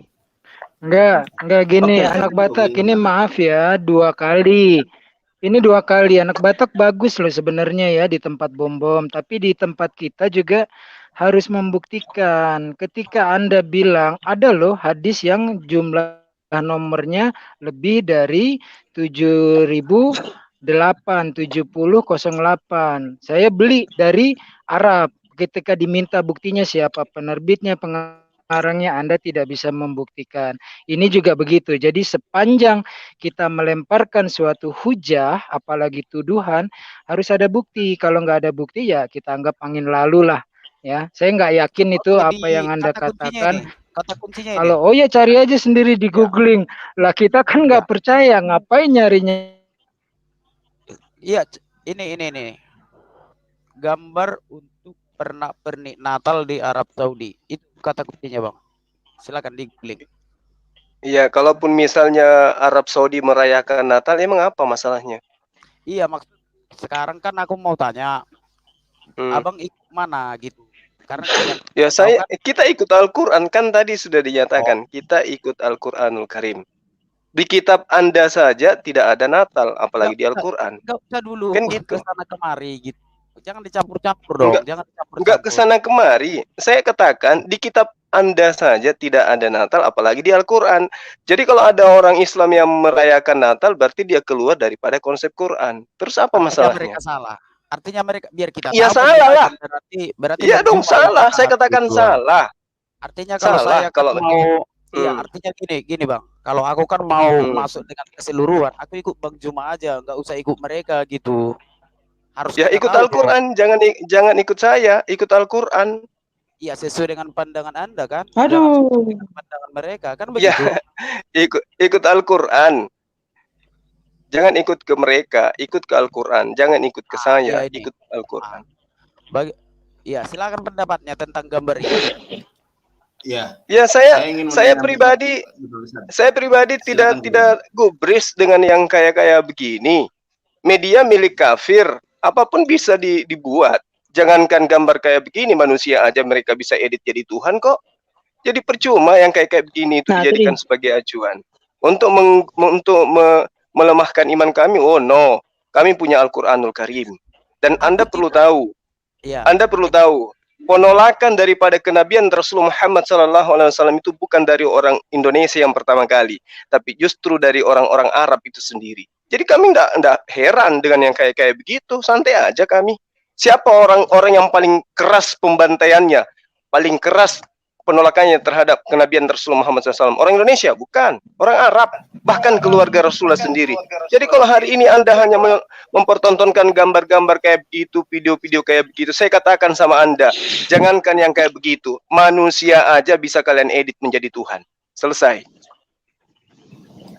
Enggak gini, anak Batak ini maaf ya, 2 kali. Ini 2 kali. Anak Batak bagus loh sebenarnya ya di tempat bom-bom, tapi di tempat kita juga harus membuktikan. Ketika Anda bilang ada loh hadis yang jumlah nomornya lebih dari 7008. Saya beli dari Arab. Ketika diminta buktinya siapa penerbitnya, pengarangnya, Anda tidak bisa membuktikan. Ini juga begitu. Jadi sepanjang kita melemparkan suatu hujah, apalagi tuduhan, harus ada bukti. Kalau nggak ada bukti ya kita anggap angin lalu lah. Ya, saya nggak yakin itu apa yang Anda katakan. Kata kuncinya kalau oh ya cari aja sendiri di googling. Lah kita kan nggak percaya, ngapain nyarinya? Iya, ini gambar untuk pernak-pernik Natal di Arab Saudi. Itu kata kuncinya, Bang. Silakan di-klik. Iya, kalaupun misalnya Arab Saudi merayakan Natal, emang apa masalahnya? Iya, sekarang kan aku mau tanya, Abang ikut mana gitu? Karena ya kita ikut Al-Quran kan tadi sudah dinyatakan. Kita ikut Al-Quranul Karim. Di kitab Anda saja tidak ada Natal, apalagi di Al-Quran. Enggak usah dulu kan gitu. Kesana kemari gitu. Jangan dicampur-campur dong. Enggak kesana kemari. Saya katakan di kitab Anda saja tidak ada Natal, apalagi di Al-Quran. Jadi kalau ada orang Islam yang merayakan Natal, berarti dia keluar daripada konsep Quran. Terus apa masalahnya? Mereka salah. Artinya mereka biar kita tahu. Ya salah lah. Berarti ya dong salah. Saya katakan gitu. Salah. Artinya kalau salah, saya kalau mau iya, artinya gini Bang. Kalau aku kan mau masuk dengan keseluruhan, aku ikut Bang Juma aja, nggak usah ikut mereka gitu. Harus ya ikut Al-Quran, jangan ikut saya, ikut Al-Quran. Iya, sesuai dengan pandangan Anda kan. Aduh. Dengan pandangan mereka kan begitu. Ya, ikut Al-Quran. Jangan ikut ke mereka, ikut ke Al-Quran. Jangan ikut ke saya, ikut Al-Quran. Iya, silakan pendapatnya tentang gambar ini. Ya. Ya saya pribadi tidak gubris dengan yang kayak begini. Media milik kafir, apapun bisa dibuat. Jangankan gambar kayak begini, manusia aja mereka bisa edit jadi Tuhan kok. Jadi percuma yang kayak begini itu dijadikan sebagai acuan untuk melemahkan iman kami. Oh no, kami punya Al-Quranul Karim. Dan Anda perlu tahu. Anda perlu tahu. Penolakan daripada kenabian Rasulullah Muhammad SAW itu bukan dari orang Indonesia yang pertama kali, tapi justru dari orang-orang Arab itu sendiri. Jadi kami enggak heran dengan yang kayak begitu, santai aja kami. Siapa orang-orang yang paling keras pembantaiannya, paling keras penolakannya terhadap kenabian Rasulullah Muhammad SAW? Orang Indonesia? Bukan. Orang Arab. Bahkan keluarga Rasulullah sendiri. Jadi kalau hari ini Anda hanya mempertontonkan gambar-gambar kayak begitu, video-video kayak begitu, saya katakan sama Anda, jangankan yang kayak begitu, manusia aja bisa kalian edit menjadi Tuhan. Selesai.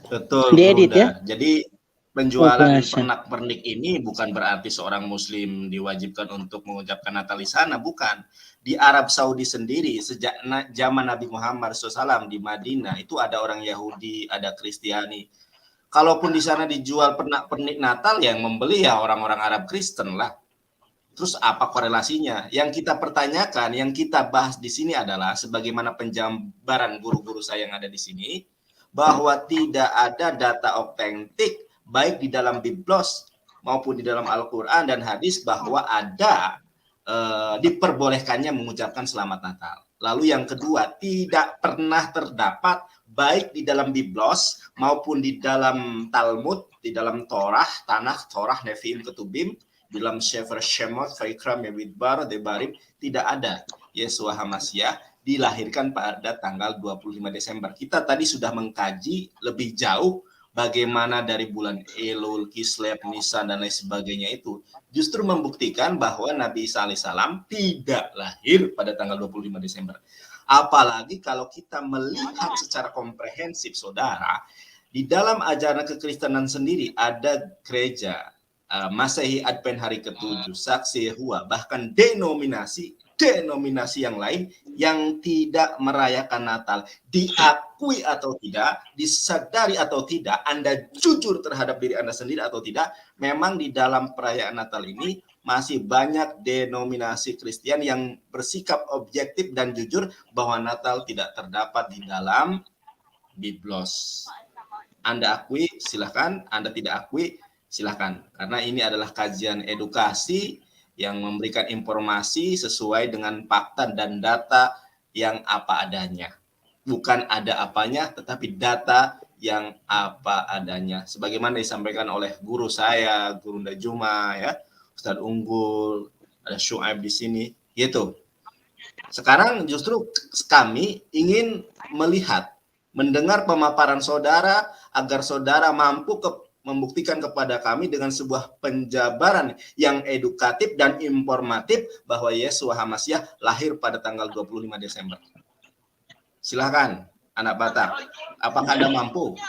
Betul, Diedit ya. Jadi penjualan Bahasa. pernak-pernik ini bukan berarti seorang muslim diwajibkan untuk mengucapkan Natal di sana, bukan. Di Arab Saudi sendiri sejak zaman Nabi Muhammad SAW di Madinah itu ada orang Yahudi, ada Kristiani. Kalaupun di sana dijual pernak-pernik Natal, yang membeli ya orang-orang Arab Kristen lah. Terus apa korelasinya? Yang kita pertanyakan, yang kita bahas di sini adalah sebagaimana penjabaran guru-guru saya yang ada di sini, bahwa tidak ada data otentik baik di dalam Biblos maupun di dalam Al-Quran dan hadis bahwa ada diperbolehkannya mengucapkan Selamat Natal. Lalu yang kedua, tidak pernah terdapat baik di dalam Biblos maupun di dalam Talmud, di dalam Torah, Tanakh, Torah, Nevi'im, Ketubim, di dalam Sefer Shemot, Vaikra, Mewidbar, Debarim, tidak ada Yeshua HaMashiach dilahirkan pada tanggal 25 Desember. Kita tadi sudah mengkaji lebih jauh bagaimana dari bulan Elul, Kislev, Nisan, dan lain sebagainya itu justru membuktikan bahwa Nabi Isa alaihissalam tidak lahir pada tanggal 25 Desember. Apalagi kalau kita melihat secara komprehensif, saudara, di dalam ajaran kekristenan sendiri ada gereja Masehi Advent hari ke-7, Saksi Yehua, bahkan denominasi yang lain yang tidak merayakan Natal. Diakui atau tidak, disadari atau tidak, Anda jujur terhadap diri Anda sendiri atau tidak, memang di dalam perayaan Natal ini masih banyak denominasi Kristen yang bersikap objektif dan jujur bahwa Natal tidak terdapat di dalam Biblos. Anda akui, silakan. Anda tidak akui, silakan. Karena ini adalah kajian edukasi yang memberikan informasi sesuai dengan fakta dan data yang apa adanya. Bukan ada apanya, tetapi data yang apa adanya. Sebagaimana disampaikan oleh guru saya, Guru Ndajuma, ya, Ustadz Unggul, ada Syuaib di sini, gitu. Sekarang justru kami ingin melihat, mendengar pemaparan saudara, agar saudara mampu membuktikan kepada kami dengan sebuah penjabaran yang edukatif dan informatif bahwa Yeshua HaMashiach lahir pada tanggal 25 Desember. Silahkan, anak Batak. Apakah Anda mampu?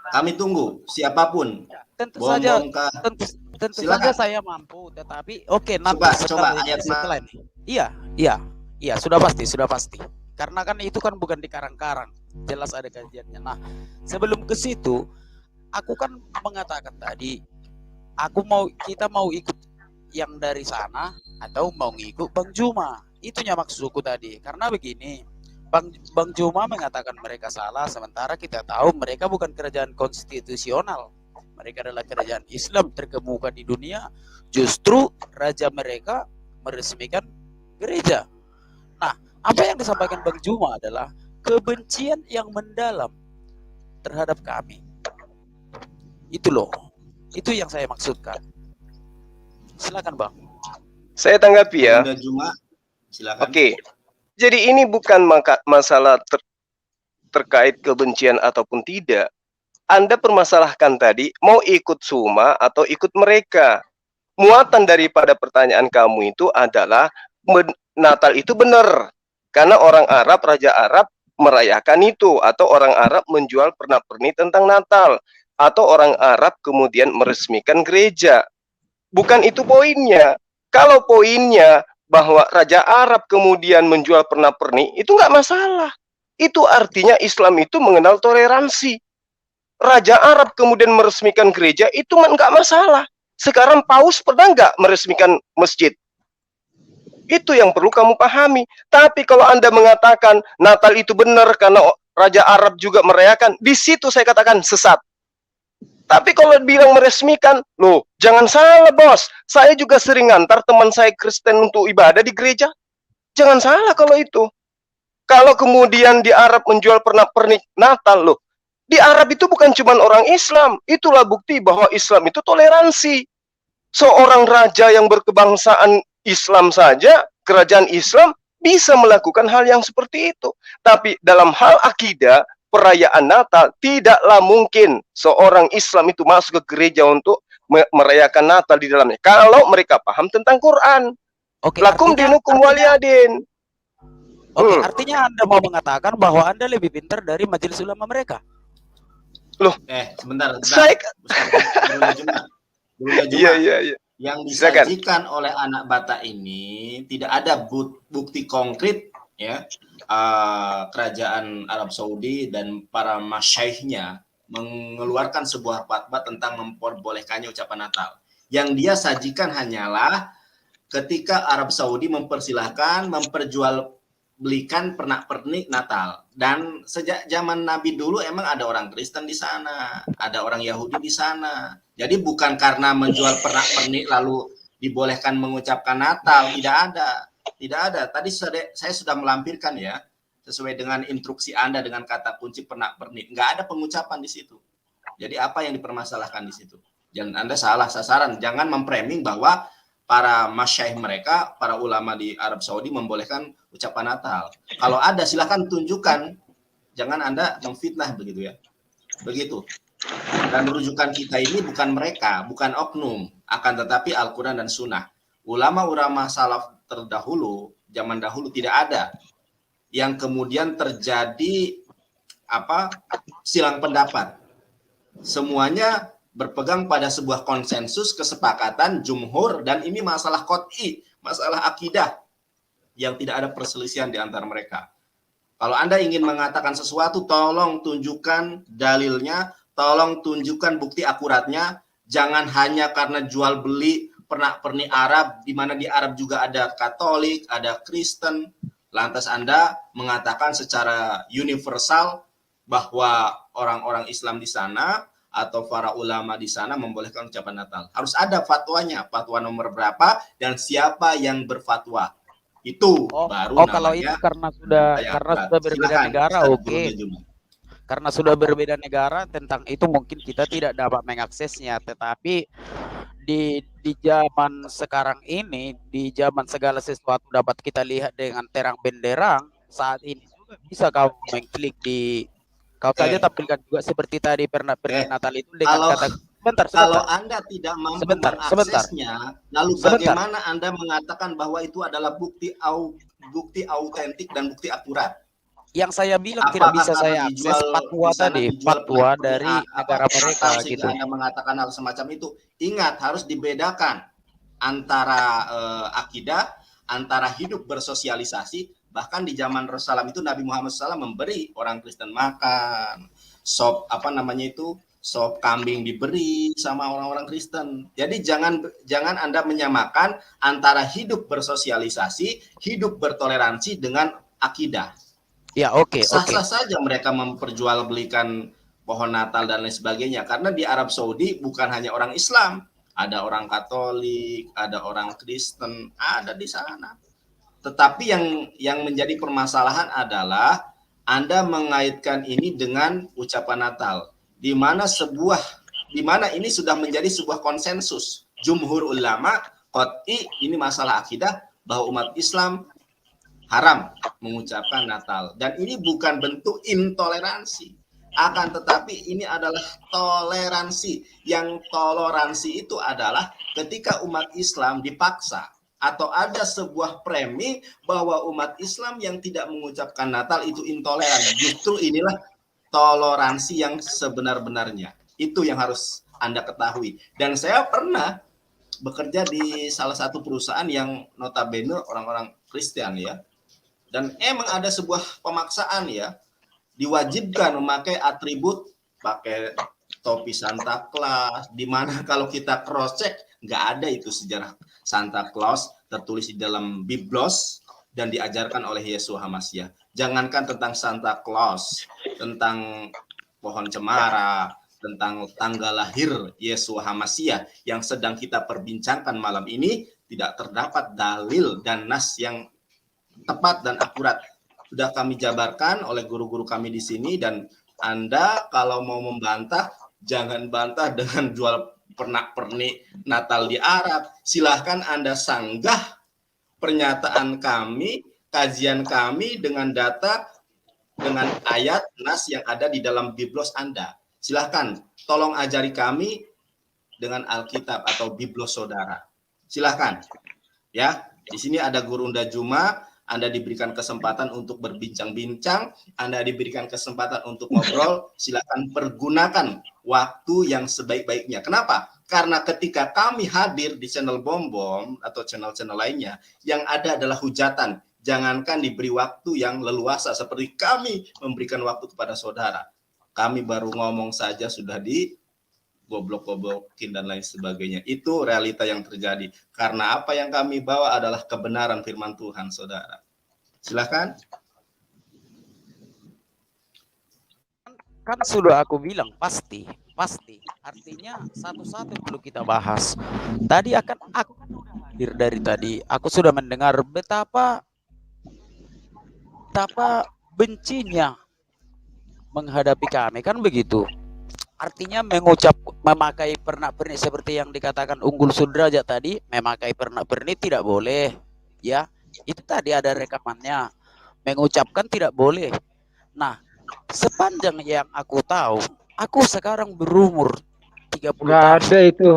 Kami tunggu, siapapun. Tentu saja, tentu Silakan. saja saya mampu, tetapi oke, nanti coba ayat setelah ini. Iya, sudah pasti. Karena kan itu kan bukan di karang-karang, jelas ada kajiannya. Nah, sebelum ke situ, aku kan mengatakan tadi, kita mau ikut yang dari sana atau mau ngikut Bang Juma. Itunya maksudku tadi. Karena begini, Bang Juma mengatakan mereka salah, sementara kita tahu mereka bukan kerajaan konstitusional. Mereka adalah kerajaan Islam terkemuka di dunia. Justru raja mereka meresmikan gereja. Nah, apa yang disampaikan Bang Juma adalah kebencian yang mendalam terhadap kami. Itu loh. Itu yang saya maksudkan. Silakan Bang. Saya tanggapi ya. Juma, silakan. Oke. Jadi ini bukan masalah terkait kebencian ataupun tidak. Anda permasalahkan tadi mau ikut Suma atau ikut mereka. Muatan daripada pertanyaan kamu itu adalah Natal itu benar. Karena orang Arab, Raja Arab merayakan itu. Atau orang Arab menjual pernak-pernik tentang Natal. Atau orang Arab kemudian meresmikan gereja. Bukan itu poinnya. Kalau poinnya bahwa Raja Arab kemudian menjual pernak-pernik, itu nggak masalah. Itu artinya Islam itu mengenal toleransi. Raja Arab kemudian meresmikan gereja, itu nggak masalah. Sekarang Paus pernah nggak meresmikan masjid? Itu yang perlu kamu pahami. Tapi kalau Anda mengatakan Natal itu benar karena Raja Arab juga merayakan, di situ saya katakan sesat. Tapi kalau bilang meresmikan, loh, jangan salah bos. Saya juga sering ngantar teman saya Kristen untuk ibadah di gereja. Jangan salah kalau itu. Kalau kemudian di Arab menjual pernak-pernik Natal, loh, di Arab itu bukan cuma orang Islam. Itulah bukti bahwa Islam itu toleransi. Seorang raja yang berkebangsaan Islam saja, kerajaan Islam bisa melakukan hal yang seperti itu. Tapi dalam hal akidah, perayaan Natal, tidaklah mungkin seorang Islam itu masuk ke gereja untuk merayakan Natal di dalamnya. Kalau mereka paham tentang Quran. Oke, Lakum dinukum waliyadin. Oke, artinya Anda mau mengatakan bahwa Anda lebih pintar dari majelis ulama mereka? Loh, sebentar. Saya Iya. Yang disajikan oleh anak Batak ini tidak ada bukti konkret ya, kerajaan Arab Saudi dan para masyaikhnya mengeluarkan sebuah fatwa tentang memperbolehkannya ucapan Natal. Yang dia sajikan hanyalah ketika Arab Saudi mempersilahkan memperjualbelikan pernak-pernik Natal. Dan sejak zaman Nabi dulu emang ada orang Kristen di sana, ada orang Yahudi di sana. Jadi bukan karena menjual pernak-pernik lalu dibolehkan mengucapkan Natal, tidak ada. Tadi saya sudah melampirkan ya, sesuai dengan instruksi Anda dengan kata kunci pernak-pernik. Nggak ada pengucapan di situ. Jadi apa yang dipermasalahkan di situ? Dan Anda salah sasaran. Jangan memframing bahwa para masyaikh mereka, para ulama di Arab Saudi membolehkan ucapan Natal. Kalau ada silakan tunjukkan. Jangan Anda memfitnah begitu ya. Begitu. Dan rujukan kita ini bukan mereka, bukan oknum, akan tetapi Al-Quran dan Sunnah. Ulama-ulama salaf terdahulu, zaman dahulu tidak ada yang kemudian terjadi silang pendapat. Semuanya berpegang pada sebuah konsensus, kesepakatan, jumhur, dan ini masalah qot'i, masalah akidah yang tidak ada perselisihan di antara mereka. Kalau Anda ingin mengatakan sesuatu, tolong tunjukkan dalilnya, tolong tunjukkan bukti akuratnya, jangan hanya karena jual beli pernak-pernik Arab, di mana di Arab juga ada Katolik, ada Kristen, lantas Anda mengatakan secara universal bahwa orang-orang Islam di sana atau para ulama di sana membolehkan ucapan Natal. Harus ada fatwanya, fatwa nomor berapa dan siapa yang berfatwa. Itu baru namanya. Kalau itu karena sudah berbeda negara, oke. Karena sudah berbeda negara, tentang itu mungkin kita tidak dapat mengaksesnya. Tetapi di zaman sekarang ini, di zaman segala sesuatu dapat kita lihat dengan terang benderang, saat ini juga bisa kamu mengklik di kau saja tampilkan juga seperti tadi pernak-pernik Natal itu dengan kata sebentar. Kalau Anda tidak mampu mengaksesnya, lalu bagaimana Anda mengatakan bahwa itu adalah bukti autentik dan bukti akurat? Yang saya bilang tidak bisa saya akses fatwa tadi, fatwa dari negara mereka gitu. Anda mengatakan hal semacam itu, ingat harus dibedakan antara akidah, antara hidup bersosialisasi. Bahkan di zaman Rasulullah itu Nabi Muhammad SAW memberi orang Kristen makan, sop sop kambing diberi sama orang-orang Kristen. Jadi jangan Anda menyamakan antara hidup bersosialisasi, hidup bertoleransi dengan akidah. Ya, oke. Sah-sah saja mereka memperjualbelikan pohon Natal dan lain sebagainya. Karena di Arab Saudi bukan hanya orang Islam, ada orang Katolik, ada orang Kristen, ada di sana. Tetapi yang menjadi permasalahan adalah Anda mengaitkan ini dengan ucapan Natal, di mana ini sudah menjadi sebuah konsensus jumhur ulama qot'i, ini masalah akidah bahwa umat Islam haram mengucapkan Natal, dan ini bukan bentuk intoleransi, akan tetapi ini adalah toleransi. Yang toleransi itu adalah ketika umat Islam dipaksa atau ada sebuah premi bahwa umat Islam yang tidak mengucapkan Natal itu intoleran. Justru inilah toleransi yang sebenar-benarnya. Itu yang harus Anda ketahui. Dan saya pernah bekerja di salah satu perusahaan yang notabene orang-orang Kristen ya. Dan emang ada sebuah pemaksaan ya, diwajibkan memakai atribut, pakai topi Santa Claus, di mana kalau kita cross check nggak ada itu sejarah Santa Claus tertulis di dalam Biblos dan diajarkan oleh Yeshua HaMashiach. Jangankan tentang Santa Claus, tentang pohon cemara, tentang tanggal lahir Yeshua HaMashiach yang sedang kita perbincangkan malam ini, tidak terdapat dalil dan nas yang tepat dan akurat. Sudah kami jabarkan oleh guru-guru kami di sini, dan Anda kalau mau membantah, jangan bantah dengan jual pernak-pernik Natal di Arab. Silahkan Anda sanggah pernyataan kami, kajian kami dengan data, dengan ayat nas yang ada di dalam biblos Anda. Silahkan, tolong ajari kami dengan Alkitab atau biblos saudara. Silahkan. Ya, di sini ada Guru Unda Juma, Anda diberikan kesempatan untuk berbincang-bincang, Anda diberikan kesempatan untuk ngobrol, silakan pergunakan waktu yang sebaik-baiknya. Kenapa? Karena ketika kami hadir di channel Bom-Bom atau channel-channel lainnya, yang ada adalah hujatan. Jangankan diberi waktu yang leluasa seperti kami memberikan waktu kepada saudara. Kami baru ngomong saja sudah di goblok-goblokin dan lain sebagainya. Itu realita yang terjadi. Karena apa yang kami bawa adalah kebenaran firman Tuhan, saudara. Silakan. Kan sudah aku bilang pasti. Artinya satu-satu perlu kita bahas. Tadi aku kan udah hadir dari tadi. Aku sudah mendengar betapa bencinya menghadapi kami, kan begitu. Artinya memakai pernak-pernik seperti yang dikatakan Unggul Sudrajat tadi, memakai pernak-pernik tidak boleh, ya. Itu tadi ada rekamannya. Mengucapkan tidak boleh. Nah, sepanjang yang aku tahu, aku sekarang berumur 30 tahun. Nggak ada itu.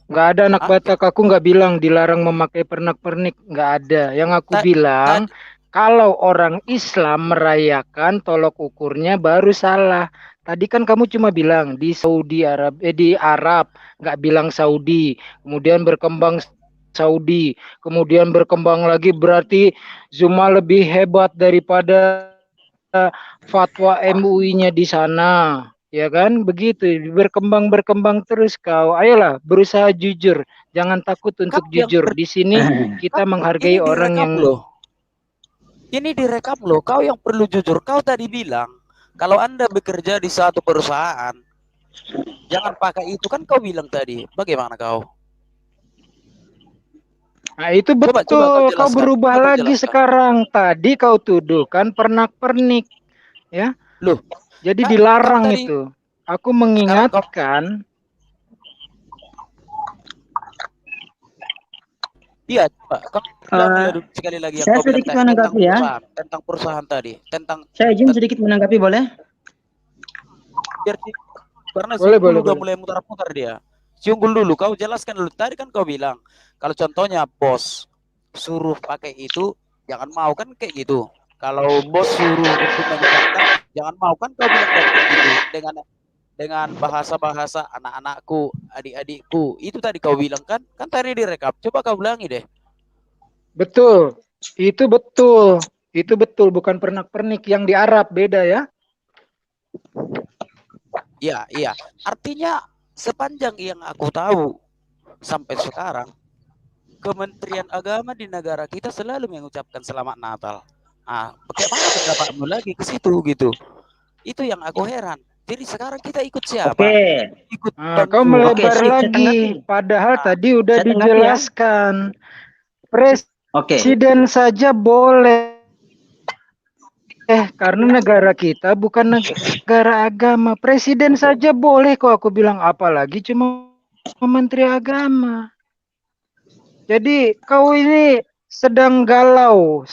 Nggak ada anak Batak. Aku nggak bilang dilarang memakai pernak-pernik. Nggak ada. Yang aku bilang, kalau orang Islam merayakan tolok ukurnya baru salah. Tadi kan kamu cuma bilang di Arab, nggak bilang Saudi, kemudian berkembang Saudi, kemudian berkembang lagi, berarti Zuma lebih hebat daripada fatwa MUI-nya di sana, ya kan? Begitu, berkembang terus kau. Ayolah, berusaha jujur, jangan takut untuk jujur. Di sini kita menghargai orang yang Ini direkam loh. Kau yang perlu jujur. Kau tadi bilang kalau Anda bekerja di satu perusahaan, jangan pakai itu, kan kau bilang tadi. Bagaimana kau? Nah itu betul. Coba kau berubah lagi sekarang. Tadi kau tuduhkan pernak-pernik, ya. Loh, jadi dilarang itu. Aku mengingatkan. Iya, Pak. Sekali lagi yang saya sedikit menanggapi ya. Tentang perusahaan tadi. Saya izin sedikit menanggapi, boleh? Karena boleh. Udah mulai mutar-mutar dia. Unggul dulu, kau jelaskan dulu. Tadi kan kau bilang, kalau contohnya bos suruh pakai itu, jangan mau, kan kayak gitu. Kalau bos suruh untuk mengucapkan, jangan mau, kan kau bilang kayak gitu. Dengan bahasa-bahasa anak-anakku, adik-adikku, itu tadi kau bilang kan tadi direkap. Coba kau ulangi deh. Betul, itu betul, bukan pernak-pernik yang di Arab, beda ya. Iya. Artinya sepanjang yang aku tahu sampai sekarang, Kementerian Agama di negara kita selalu mengucapkan Selamat Natal. Bagaimana pendapatmu lagi ke situ gitu? Itu yang aku heran. Jadi sekarang kita ikut siapa? Ikut kau melebar lagi. Padahal tadi udah dijelaskan. Presiden saja boleh. Karena negara kita bukan negara agama. Presiden saja boleh kok, aku bilang, apalagi cuma Menteri Agama. Jadi kau ini sedang galau.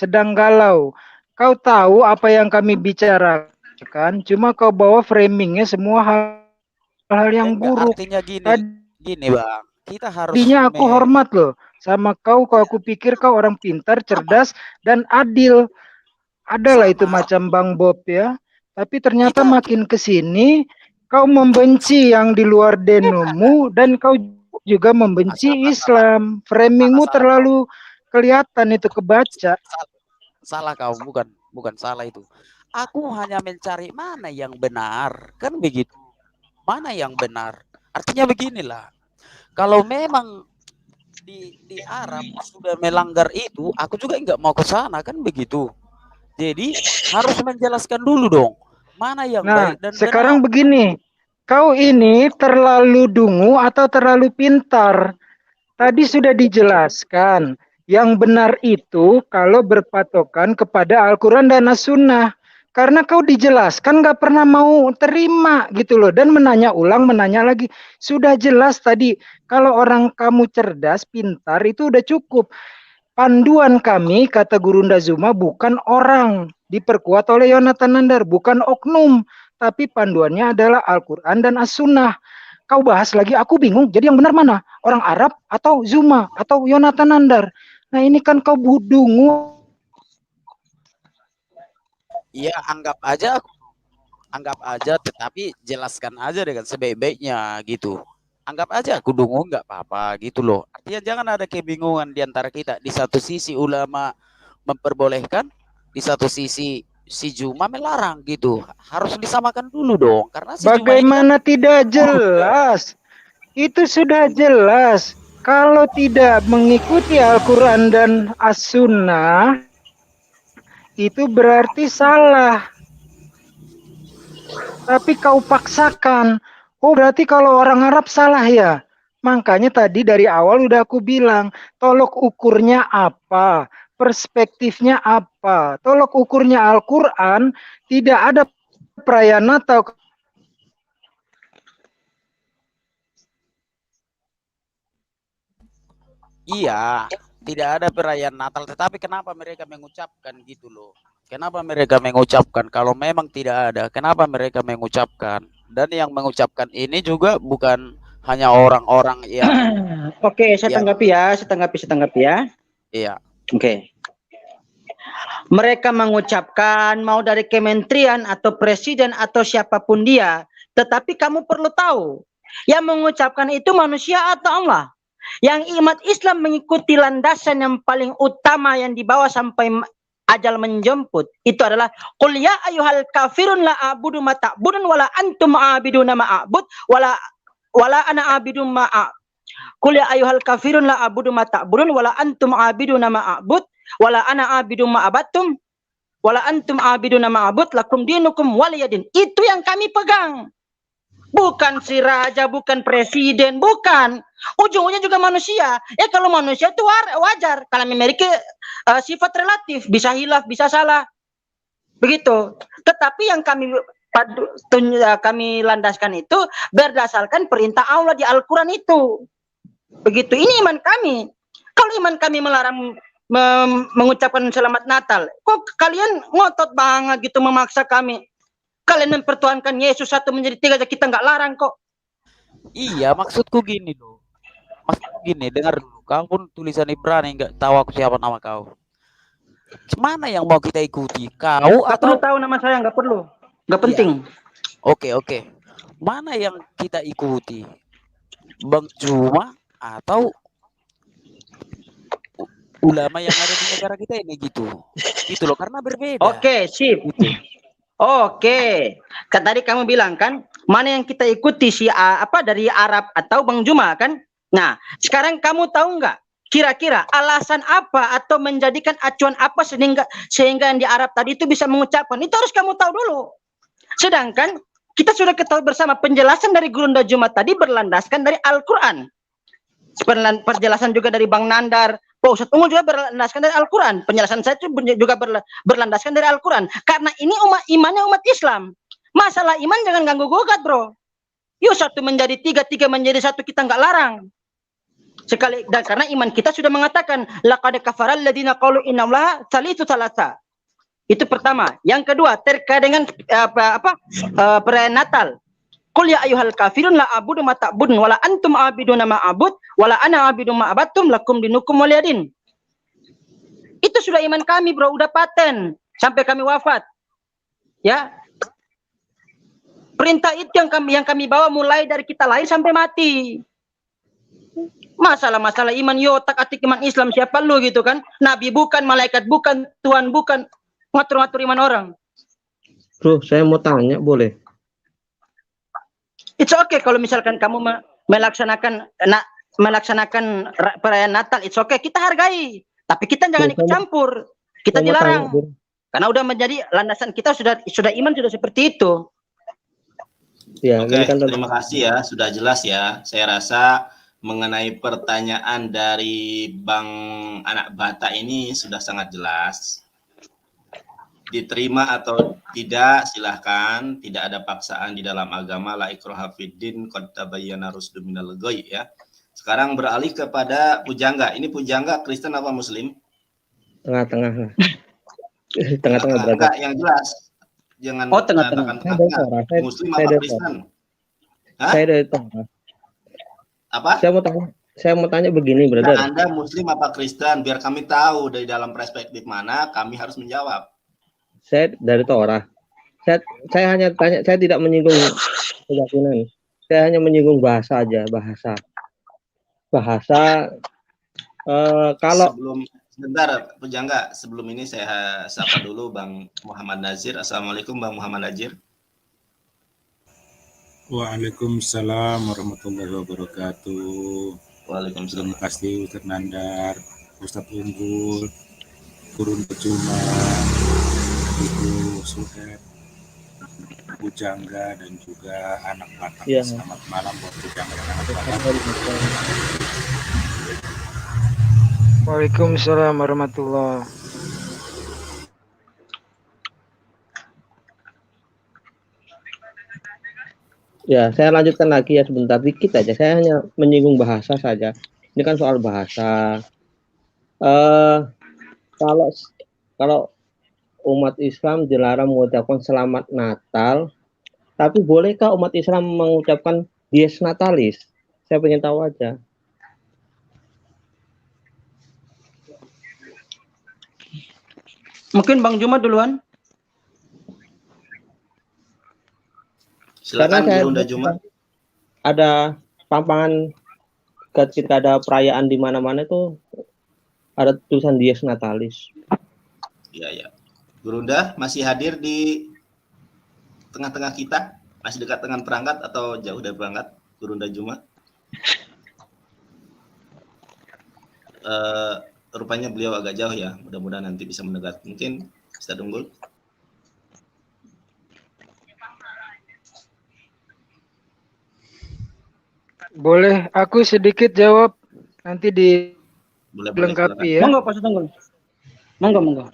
Kau tahu apa yang kami bicarakan, cuma kau bawa framingnya semua hal yang buruk. Artinya gini Bang, kita harus. Tadinya aku hormat loh sama kau aku pikir kau orang pintar, cerdas, dan adil. Adalah itu macam Bang Bob ya. Tapi ternyata makin kesini kau membenci yang di luar denumu dan kau juga membenci Islam. Framingmu terlalu kelihatan itu, kebaca. Salah kau, bukan salah itu. Aku hanya mencari mana yang benar, kan begitu. Mana yang benar? Artinya beginilah. Kalau memang di Arab sudah melanggar itu, aku juga nggak mau ke sana, kan begitu. Jadi harus menjelaskan dulu dong, mana yang baik dan sekarang benar. Begini, kau ini terlalu dungu atau terlalu pintar? Tadi sudah dijelaskan. Yang benar itu kalau berpatokan kepada Al-Quran dan As-Sunnah. Karena kau dijelaskan nggak pernah mau terima gitu loh. Dan menanya ulang, menanya lagi. Sudah jelas tadi, kalau orang kamu cerdas, pintar, itu udah cukup. Panduan kami, kata Guru Ndazuma, bukan orang. Diperkuat oleh Yonatan Nandar, bukan oknum. Tapi panduannya adalah Al-Quran dan As-Sunnah. Kau bahas lagi, aku bingung. Jadi yang benar mana? Orang Arab atau Zuma atau Yonatan Nandar? Nah ini kan kau budungu. Iya, anggap aja, tetapi jelaskan aja dengan sebaik-baiknya gitu. Anggap aja aku dungu nggak apa-apa gitu loh. Artinya jangan ada kebingungan di antara kita. Di satu sisi ulama memperbolehkan, di satu sisi si Juma melarang gitu. Harus disamakan dulu dong, karena si Juma ini kan Bagaimana tidak jelas? Itu sudah jelas. Kalau tidak mengikuti Al-Quran dan As-Sunnah, itu berarti salah. Tapi kau paksakan. Oh berarti kalau orang Arab salah ya? Makanya tadi dari awal udah aku bilang, tolok ukurnya apa? Perspektifnya apa? Tolok ukurnya Al-Quran, tidak ada perayaan Natal. iya, tidak ada perayaan Natal, tetapi kenapa mereka mengucapkan gitu loh? Kenapa mereka mengucapkan? Kalau memang tidak ada, kenapa mereka mengucapkan? Dan yang mengucapkan ini juga bukan hanya orang-orang yang Oke, saya yang tanggapi ya, saya tanggapi ya. iya. Oke. Mereka mengucapkan mau dari kementerian atau presiden atau siapapun dia, tetapi kamu perlu tahu, yang mengucapkan itu manusia atau Allah. Yang umat Islam mengikuti landasan yang paling utama yang dibawa sampai ajal menjemput, itu adalah qul ya ayyuhal kafirun la a'budu ma ta'budun wala antum a'biduna ma a'bud wala ana a'bidum ma qul ya ayyuhal kafirun la a'budu ma ta'budun wala antum a'biduna ma a'bud wala ana a'bidum ma abattum wala antum a'biduna ma a'bud lakum dinukum waliyadin. Itu yang kami pegang. Bukan si raja, bukan presiden, bukan. Ujung-ujungnya juga manusia. Ya kalau manusia itu wajar. Kalau memiliki sifat relatif. Bisa hilaf, bisa salah. Begitu. Tetapi yang kami landaskan itu berdasarkan perintah Allah di Al-Quran itu. Begitu. Ini iman kami. Kalau iman kami melarang mengucapkan selamat Natal, kok kalian ngotot banget gitu memaksa kami? Kalian mempertuhankan Yesus satu menjadi tiga, kita nggak larang kok. Iya, maksudku gini loh. Maksudku gini, dengar dulu. Kau pun tulisan Ibrani, nggak tahu aku siapa nama kau. Mana yang mau kita ikuti? Kau Nggak atau perlu tahu nama saya, nggak perlu. Nggak penting. Oke. Mana yang kita ikuti? Bang Juma atau ulama yang ada di negara kita ini gitu. Gitu loh, karena berbeda. Oke, sip. Gitu. Oke. Tadi kamu bilang kan, mana yang kita ikuti dari Arab atau Bang Juma kan? Nah, sekarang kamu tahu nggak? Kira-kira alasan apa atau menjadikan acuan apa sehingga yang di Arab tadi itu bisa mengucapkan? Itu harus kamu tahu dulu. Sedangkan kita sudah ketahui bersama penjelasan dari Guru Ndajuma tadi berlandaskan dari Al-Quran. Penjelasan juga dari Bang Nandar, Pak Ustadz Ungu juga berlandaskan dari Al-Quran. Penjelasan saya juga berlandaskan dari Al-Quran. Karena ini imannya umat Islam. Masalah iman jangan ganggu gugat, bro. Yuk satu menjadi tiga, tiga menjadi satu, kita nggak larang. Sekali dan karena iman kita sudah mengatakan laqad kafaral ladina qalu innallaha tsalitsu tsalatsa. Itu pertama. Yang kedua terkait dengan perayaan Natal. Qul ya ayyuhal kafirun la a'budu ma ta'budun wala antum a'biduna ma a'bud wala ana a'budu ma abattum lakum dinukum waliyadin. Itu sudah iman kami, bro, udah paten sampai kami wafat. Ya. Perintah itu yang kami bawa mulai dari kita lahir sampai mati. Masalah-masalah iman otak-atik iman Islam siapa lu gitu kan? Nabi bukan, malaikat bukan, Tuhan bukan, ngatur-ngatur iman orang. Bro, saya mau tanya boleh? It's okay kalau misalkan kamu melaksanakan perayaan Natal, it's okay, kita hargai. Tapi kita jangan ikut campur. Kita dilarang. Karena udah menjadi landasan kita sudah iman sudah seperti itu. Ya, Oke, kan terima kasih ya, sudah jelas ya. Saya rasa mengenai pertanyaan dari Bang Anak Bata ini sudah sangat jelas. diterima atau tidak silahkan, tidak ada paksaan di dalam agama, la ikraha fiddin qad tabayyana rusdu minal ghayy ya. Sekarang beralih kepada pujangga. Ini pujangga Kristen apa Muslim? Tengah-tengah lah. Tengah-tengah berarti. Enggak, yang jelas. Jangan tengah-tengah. tengah-tengah. Muslim apa Kristen? Hah? Saya dari Torah. Apa? Saya mau tanya begini, brother. Anda Muslim apa Kristen? Biar kami tahu dari dalam perspektif mana kami harus menjawab. Saya dari Torah. Saya hanya tanya, saya tidak menyinggung keyakinan. Saya hanya menyinggung bahasa aja, bahasa. Kalau Sebentar, pujangga. Sebelum ini saya sapa dulu Bang Muhammad Nazir. Assalamualaikum Bang Muhammad Nazir. Waalaikumsalam warahmatullahi wabarakatuh. Waalaikumsalam. Terima kasih Ustaz Nandar, Ustaz Unggul, Gurun Percuma, Ibu Suhet, Pujangga dan juga anak Batak. Ya. Selamat malam buat Pujangga dan anak Batak. Waalaikumsalam warahmatullahi. ya, saya lanjutkan lagi ya sebentar dikit aja. Saya hanya menyinggung bahasa saja. Ini kan soal bahasa. Kalau umat Islam dilarang mengucapkan Selamat Natal, tapi bolehkah umat Islam mengucapkan Dies Natalis? Saya ingin tahu aja. Mungkin Bang Juma duluan. Silakan Gurunda Juma. Ada pampangan ketika ada perayaan di mana-mana itu ada tulisan Dies Natalis. Iya. Gurunda masih hadir di tengah-tengah kita? Masih dekat dengan perangkat atau jauh dari perangkat? Gurunda Juma. Rupanya beliau agak jauh ya. Mudah-mudahan nanti bisa mendekat. Mungkin Ustaz Unggul. Boleh aku sedikit jawab, nanti dilengkapi ya. Monggo Pak Ustaz Unggul. Monggo.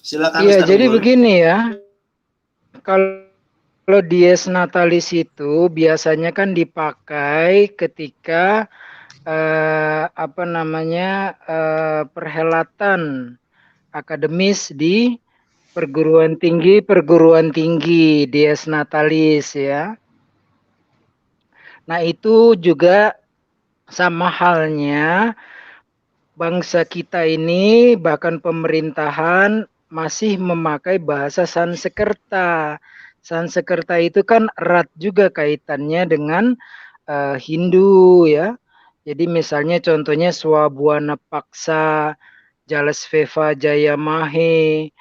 Silakan. Iya, jadi begini ya. Kalau Dies Natalis itu biasanya kan dipakai ketika perhelatan akademis di perguruan tinggi Dies Natalis ya. Nah, itu juga sama halnya bangsa kita ini, bahkan pemerintahan masih memakai bahasa Sanskerta. Sanskerta itu kan erat juga kaitannya dengan Hindu ya. Jadi misalnya contohnya Swabwana Paksa, Jalasveva Jayamahe,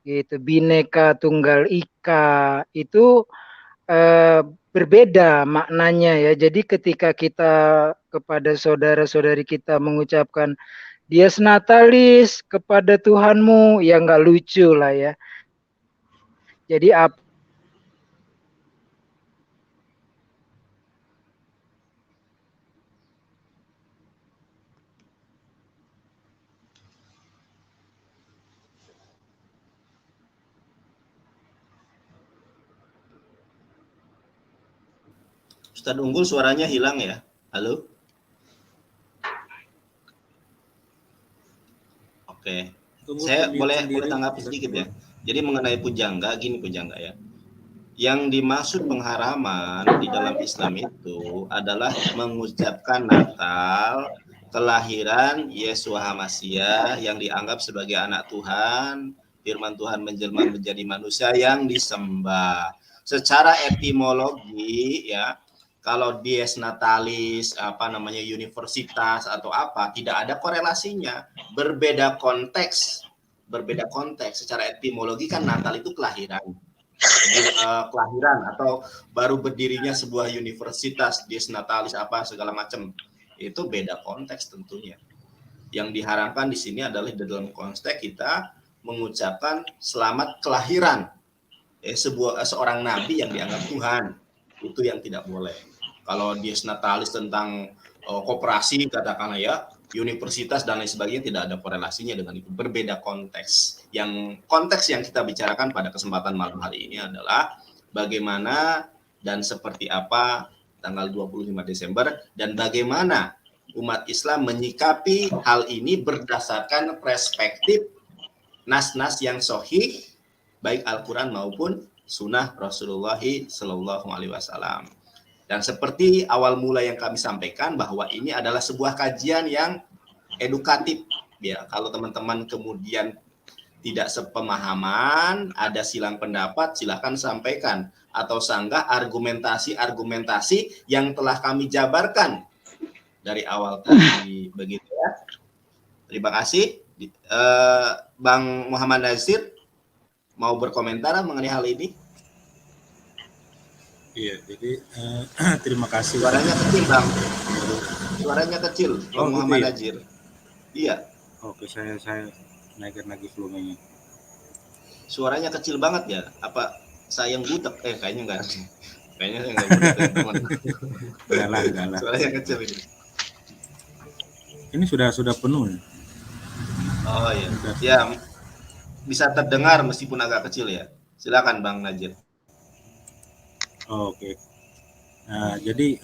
gitu, Bhinneka Tunggal Ika, itu berbeda maknanya ya. Jadi ketika kita kepada saudara-saudari kita mengucapkan Dies Natalis kepada Tuhanmu, ya nggak lucu lah ya. Jadi Ustadz Unggul suaranya hilang ya. Halo? Oke. Saya boleh tanggapi sedikit ya. Jadi mengenai pujangga, gini pujangga ya. Yang dimaksud pengharaman di dalam Islam itu adalah mengucapkan Natal, kelahiran Yesua HaMasyiah yang dianggap sebagai anak Tuhan, firman Tuhan menjelma menjadi manusia yang disembah. Secara etimologi ya, kalau Dies Natalis, universitas atau apa, tidak ada korelasinya. Berbeda konteks. Secara etimologi kan Natal itu kelahiran. Kelahiran atau baru berdirinya sebuah universitas, Dies Natalis apa segala macam. Itu beda konteks tentunya. Yang diharapkan di sini adalah dalam konteks kita mengucapkan selamat kelahiran seorang nabi yang dianggap Tuhan. itu yang tidak boleh. Kalau dies natalis tentang koperasi katakanlah ya, universitas dan lain sebagainya, tidak ada korelasinya dengan itu, berbeda konteks. Yang konteks yang kita bicarakan pada kesempatan malam hari ini adalah bagaimana dan seperti apa tanggal 25 Desember dan bagaimana umat Islam menyikapi hal ini berdasarkan perspektif nas-nas yang sahih baik Al-Quran maupun sunnah Rasulullah Sallallahu Alaihi Wasallam. Dan seperti awal mula yang kami sampaikan bahwa ini adalah sebuah kajian yang edukatif. Ya, kalau teman-teman kemudian tidak sepemahaman, ada silang pendapat, silakan sampaikan atau sanggah argumentasi-argumentasi yang telah kami jabarkan dari awal tadi, begitu ya. Terima kasih. Bang Muhammad Nazir mau berkomentar mengenai hal ini? Iya, jadi terima kasih. Suaranya kecil, Bang. Suaranya kecil, Bang Muhammad Nazir. Iya. Oke, saya naikin lagi volumenya. Suaranya kecil banget ya. Apa saya yang butek? Kayaknya enggak. Kayaknya saya enggak butek, teman. Enggak lah. Suaranya kecil ini. Ini sudah penuh. Oh iya. Ya, bisa terdengar meskipun agak kecil ya. Silakan Bang Nazir. Oke. Nah, jadi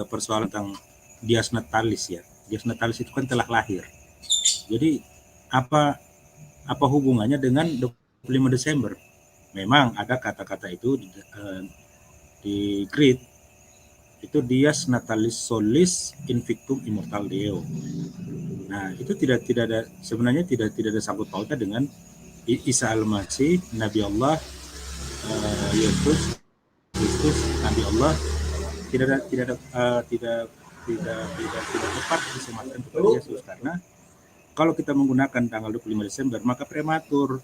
persoalan tentang dies natalis ya. Dies natalis itu kan telah lahir. Jadi apa hubungannya dengan 25 Desember? Memang ada kata-kata itu di Greek itu dies natalis solis invictum immortal deo. Nah, itu tidak ada sebenarnya tidak ada sangkut pautnya dengan Isa al-Masih, Nabi Allah, Yesus Kristus, Nabi Allah, tidak tepat disematkan kepada Yesus, karena kalau kita menggunakan tanggal 25 Desember maka prematur.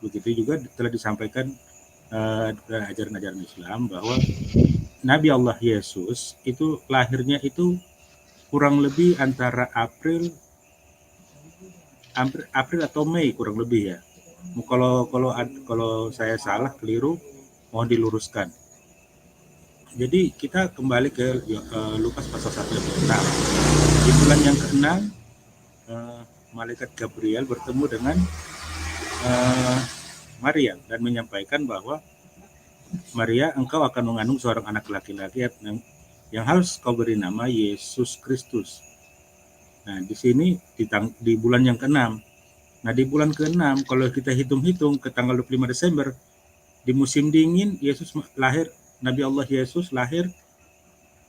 Begitu juga telah disampaikan ajaran-ajaran Islam bahwa Nabi Allah Yesus itu lahirnya itu kurang lebih antara April atau Mei kurang lebih ya. Kalau saya salah keliru mohon diluruskan. Jadi kita kembali ke Lukas pasal 1 ayat 6. Di bulan yang ke-6 malaikat Gabriel bertemu dengan Maria dan menyampaikan bahwa Maria, engkau akan mengandung seorang anak laki-laki yang harus kau beri nama Yesus Kristus. Nah, di sini di bulan yang ke-6. Nah, di bulan ke-6 kalau kita hitung-hitung ke tanggal 25 Desember di musim dingin Yesus lahir, Nabi Allah Yesus lahir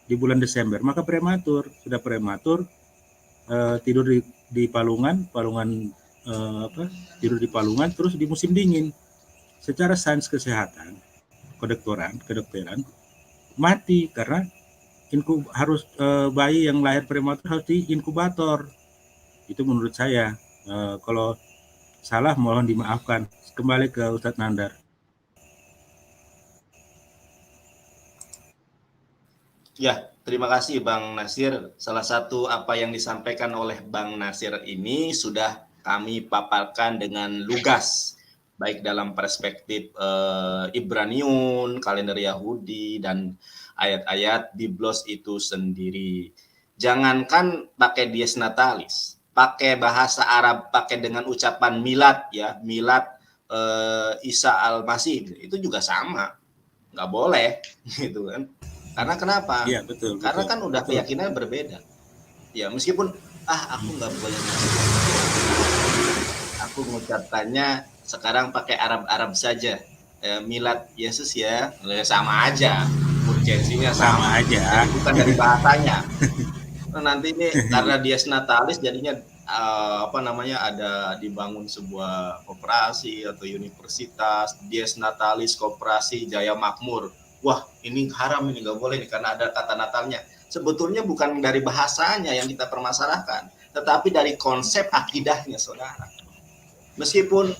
di bulan Desember, maka prematur, sudah prematur, tidur di palungan tidur di palungan terus di musim dingin. Secara sains kesehatan, kedokteran mati karena harus bayi yang lahir prematur harus di inkubator. Itu menurut saya. Kalau salah mohon dimaafkan. Kembali ke Ustadz Nandar. Ya, terima kasih Bang Nasir. Salah satu apa yang disampaikan oleh Bang Nasir ini sudah kami paparkan dengan lugas, baik dalam perspektif Ibraniun, kalender Yahudi, dan ayat-ayat Biblos itu sendiri. Jangankan pakai dies natalis, pakai bahasa Arab, pakai dengan ucapan milad ya, milad Isa al-Masih, itu juga sama, nggak boleh gitu kan. Karena kenapa? Iya, betul. Karena kan udah keyakinan berbeda. Ya meskipun aku nggak boleh, aku mengucapkannya sekarang pakai Arab saja, milad Yesus ya, sama aja, urgensinya sama aja, bukan dari bahasanya. Nanti ini karena dies natalis jadinya ada dibangun sebuah koperasi atau universitas, dies natalis koperasi Jaya Makmur. Wah, ini haram, ini nggak boleh nih karena ada kata Natalnya. Sebetulnya bukan dari bahasanya yang kita permasalahkan, tetapi dari konsep akidahnya, saudara. Meskipun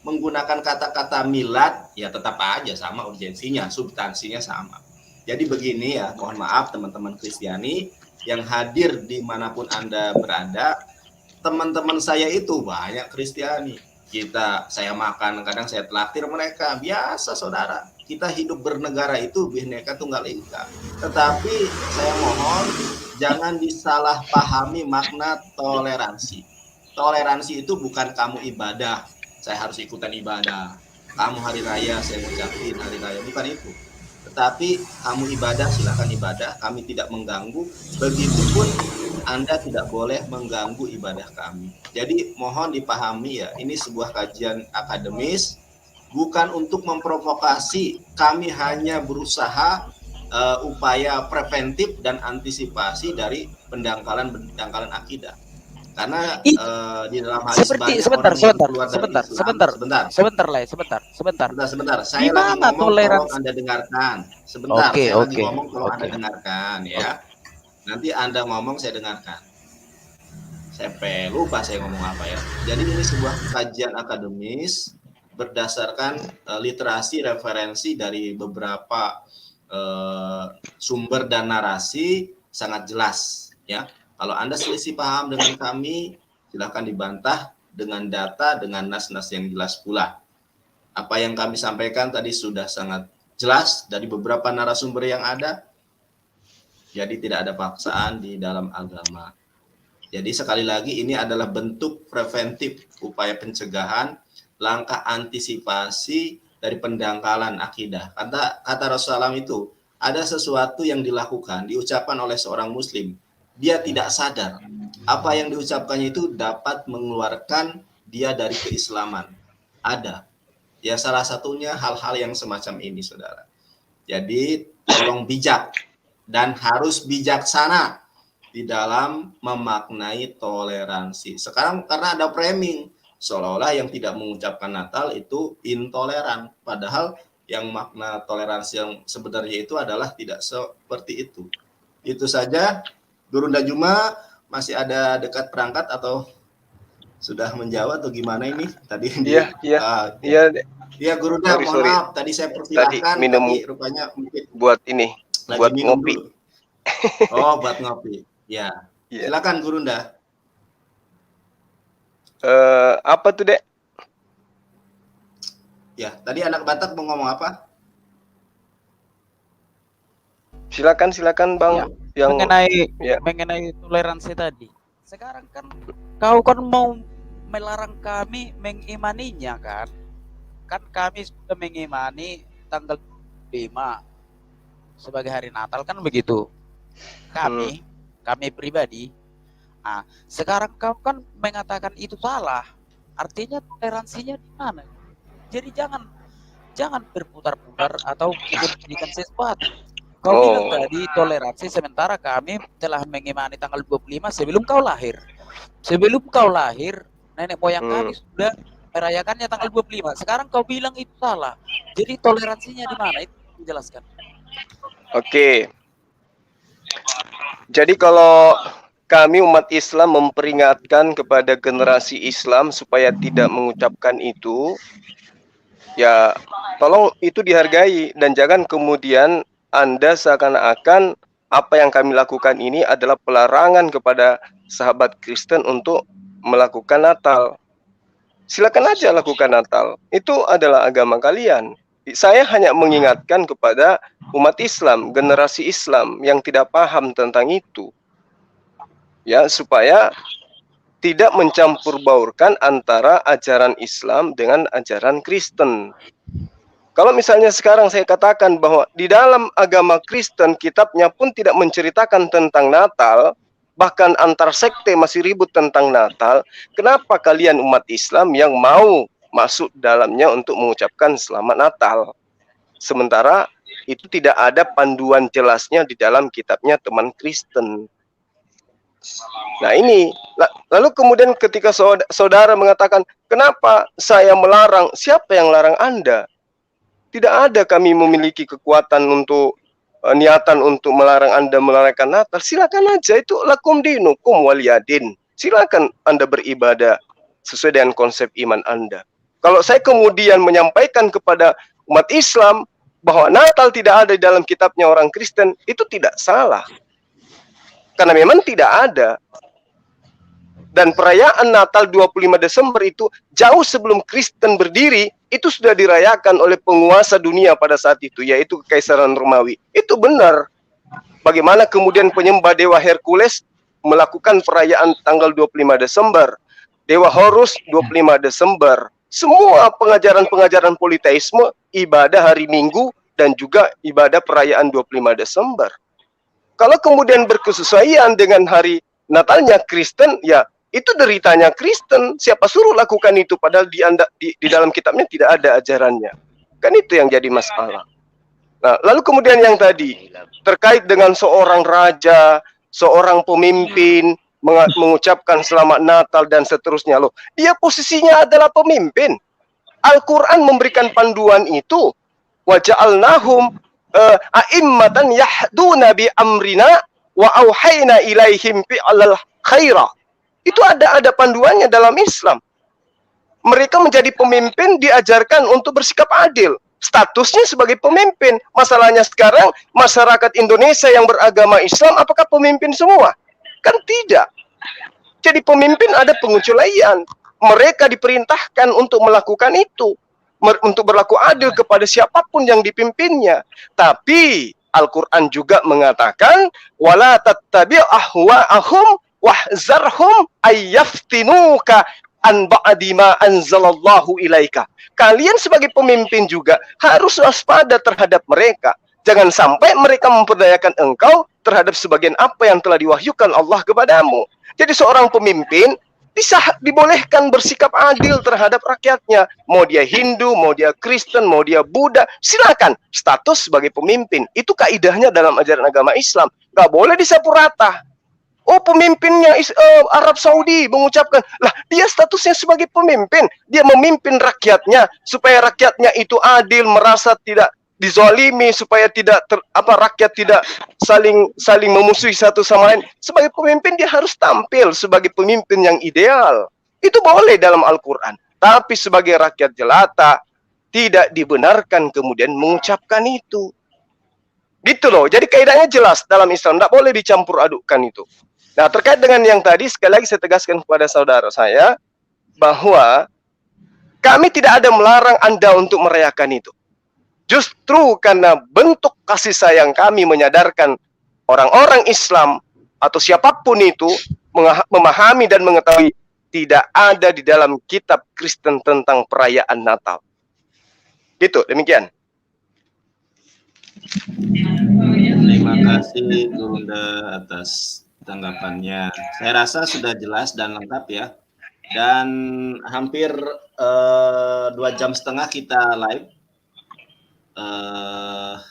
menggunakan kata-kata milad, ya tetap aja sama urgensinya, substansinya sama. Jadi begini ya, mohon maaf teman-teman Kristiani yang hadir dimanapun Anda berada, teman-teman saya itu banyak Kristiani. saya makan, kadang saya traktir mereka, biasa saudara. Kita hidup bernegara itu Bhinneka Tunggal Ika. Tetapi saya mohon jangan disalahpahami makna toleransi. Toleransi itu bukan kamu ibadah, saya harus ikutan ibadah. Kamu hari raya, saya ngucapin hari raya, bukan itu. Tetapi kamu ibadah, silakan ibadah, kami tidak mengganggu. Begitupun Anda tidak boleh mengganggu ibadah kami. Jadi mohon dipahami ya, ini sebuah kajian akademis, bukan untuk memprovokasi. Kami hanya berusaha upaya preventif dan antisipasi dari pendangkalan akidah. Karena di dalam hadis sebentar. Saya lagi ngomong, tolong Anda dengarkan. Sebentar, saya lagi ngomong, tolong Anda dengarkan ya. Nanti Anda ngomong, saya dengarkan. Saya lupa saya ngomong apa ya. Jadi ini sebuah kajian akademis berdasarkan literasi referensi dari beberapa sumber dan narasi sangat jelas ya. Kalau Anda selisih paham dengan kami, silakan dibantah dengan data, dengan nas-nas yang jelas pula. Apa yang kami sampaikan tadi sudah sangat jelas dari beberapa narasumber yang ada. Jadi tidak ada paksaan di dalam agama. Jadi sekali lagi ini adalah bentuk preventif, upaya pencegahan, langkah antisipasi dari pendangkalan akidah. Kata Rasulullah itu, ada sesuatu yang dilakukan, diucapkan oleh seorang muslim. Dia tidak sadar apa yang diucapkannya itu dapat mengeluarkan dia dari keislaman. Ada. Ya salah satunya hal-hal yang semacam ini, saudara. Jadi tolong bijak dan harus bijaksana di dalam memaknai toleransi. Sekarang karena ada framing, seolah-olah yang tidak mengucapkan Natal itu intoleran. Padahal yang makna toleransi yang sebenarnya itu adalah tidak seperti itu. Itu saja. Gurunda Juma masih ada dekat perangkat atau sudah menjawab atau gimana ini tadi? Iya Gurunda, mohon maaf tadi saya persilahkan tadi rupanya mungkin buat ini buat ngopi. Oh, buat ngopi. Ya. Silakan Gurunda. Apa tuh, Dek? Ya, tadi anak Batak mau ngomong apa? Silakan Bang. Ya, mengenai toleransi tadi. Sekarang kan kau kan mau melarang kami mengimaninya kan? Kan kami sudah mengimani tanggal 5 sebagai hari Natal kan begitu. Kami pribadi. Nah, sekarang kau kan mengatakan itu salah. Artinya toleransinya di mana? Jadi jangan berputar-putar atau memberikan sesuatu. Kau bilang tadi toleransi, sementara kami telah mengimani tanggal 25 sebelum kau lahir. Sebelum kau lahir, nenek moyang kami sudah merayakannya tanggal 25. Sekarang kau bilang itu salah. Jadi toleransinya di mana? Itu dijelaskan. Oke. Jadi kalau kami umat Islam memperingatkan kepada generasi Islam supaya tidak mengucapkan itu, ya tolong itu dihargai dan jangan kemudian Anda seakan-akan apa yang kami lakukan ini adalah pelarangan kepada sahabat Kristen untuk melakukan Natal. Silakan aja lakukan Natal. Itu adalah agama kalian. Saya hanya mengingatkan kepada umat Islam, generasi Islam yang tidak paham tentang itu. Ya, supaya tidak mencampur baurkan antara ajaran Islam dengan ajaran Kristen. Kalau misalnya sekarang saya katakan bahwa di dalam agama Kristen kitabnya pun tidak menceritakan tentang Natal, bahkan antar sekte masih ribut tentang Natal, kenapa kalian umat Islam yang mau masuk dalamnya untuk mengucapkan Selamat Natal? Sementara itu tidak ada panduan jelasnya di dalam kitabnya teman Kristen. Nah ini, lalu kemudian ketika saudara mengatakan, kenapa saya melarang? Siapa yang larang Anda? Tidak ada kami memiliki kekuatan untuk niatan untuk melarang Anda merayakan Natal. Silakan aja, itu lakum dinukum waliyadin. Silakan Anda beribadah sesuai dengan konsep iman Anda. Kalau saya kemudian menyampaikan kepada umat Islam bahwa Natal tidak ada di dalam kitabnya orang Kristen, itu tidak salah. Karena memang tidak ada. Dan perayaan Natal 25 Desember itu jauh sebelum Kristen berdiri, itu sudah dirayakan oleh penguasa dunia pada saat itu, yaitu Kekaisaran Romawi. Itu benar. Bagaimana kemudian penyembah dewa Hercules melakukan perayaan tanggal 25 Desember, dewa Horus 25 Desember. Semua pengajaran-pengajaran politeisme, ibadah hari Minggu, dan juga ibadah perayaan 25 Desember. Kalau kemudian berkesesuaian dengan hari Natalnya Kristen, ya itu deritanya Kristen. Siapa suruh lakukan itu padahal di dalam kitabnya tidak ada ajarannya. Kan itu yang jadi masalah. Nah, lalu kemudian yang tadi terkait dengan seorang raja, seorang pemimpin mengucapkan selamat Natal dan seterusnya, loh. Dia posisinya adalah pemimpin. Al-Qur'an memberikan panduan itu. Wa ja'alnahum a'immatan yahduna bi amrina wa auhayna ilaihim fi'lal khaira. Itu ada panduannya dalam Islam. Mereka menjadi pemimpin diajarkan untuk bersikap adil. Statusnya sebagai pemimpin. Masalahnya sekarang masyarakat Indonesia yang beragama Islam apakah pemimpin semua? Kan tidak. Jadi pemimpin ada pengecualian. Mereka diperintahkan untuk melakukan itu. Untuk berlaku adil kepada siapapun yang dipimpinnya. Tapi Al-Quran juga mengatakan, wala tattabi' ahwa'ahum wahzarhum ayyaftinuka an ba'di ma anzalallahu ilaika. Kalian sebagai pemimpin juga harus waspada terhadap mereka. Jangan sampai mereka memperdayakan engkau terhadap sebagian apa yang telah diwahyukan Allah kepadamu. Jadi seorang pemimpin dibolehkan bersikap adil terhadap rakyatnya. Mau dia Hindu, mau dia Kristen, mau dia Buddha, silakan. Status sebagai pemimpin. Itu kaidahnya dalam ajaran agama Islam. Gak boleh disapu rata. Oh, pemimpinnya Arab Saudi mengucapkan, lah dia statusnya sebagai pemimpin. Dia memimpin rakyatnya supaya rakyatnya itu adil, merasa tidak dizalimi, supaya tidak rakyat tidak saling memusuhi satu sama lain. Sebagai pemimpin dia harus tampil sebagai pemimpin yang ideal. Itu boleh dalam Al-Quran. Tapi sebagai rakyat jelata tidak dibenarkan kemudian mengucapkan itu. Gitu loh. Jadi kaidahnya jelas dalam Islam, tidak boleh dicampur adukkan itu. Nah, terkait dengan yang tadi, sekali lagi saya tegaskan kepada saudara saya bahwa kami tidak ada melarang Anda untuk merayakan itu. Justru karena bentuk kasih sayang kami menyadarkan orang-orang Islam atau siapapun itu memahami dan mengetahui tidak ada di dalam kitab Kristen tentang perayaan Natal. Gitu, demikian. Terima kasih Gunda atas tanggapannya. Saya rasa sudah jelas dan lengkap ya. Dan hampir 2,5 jam kita live.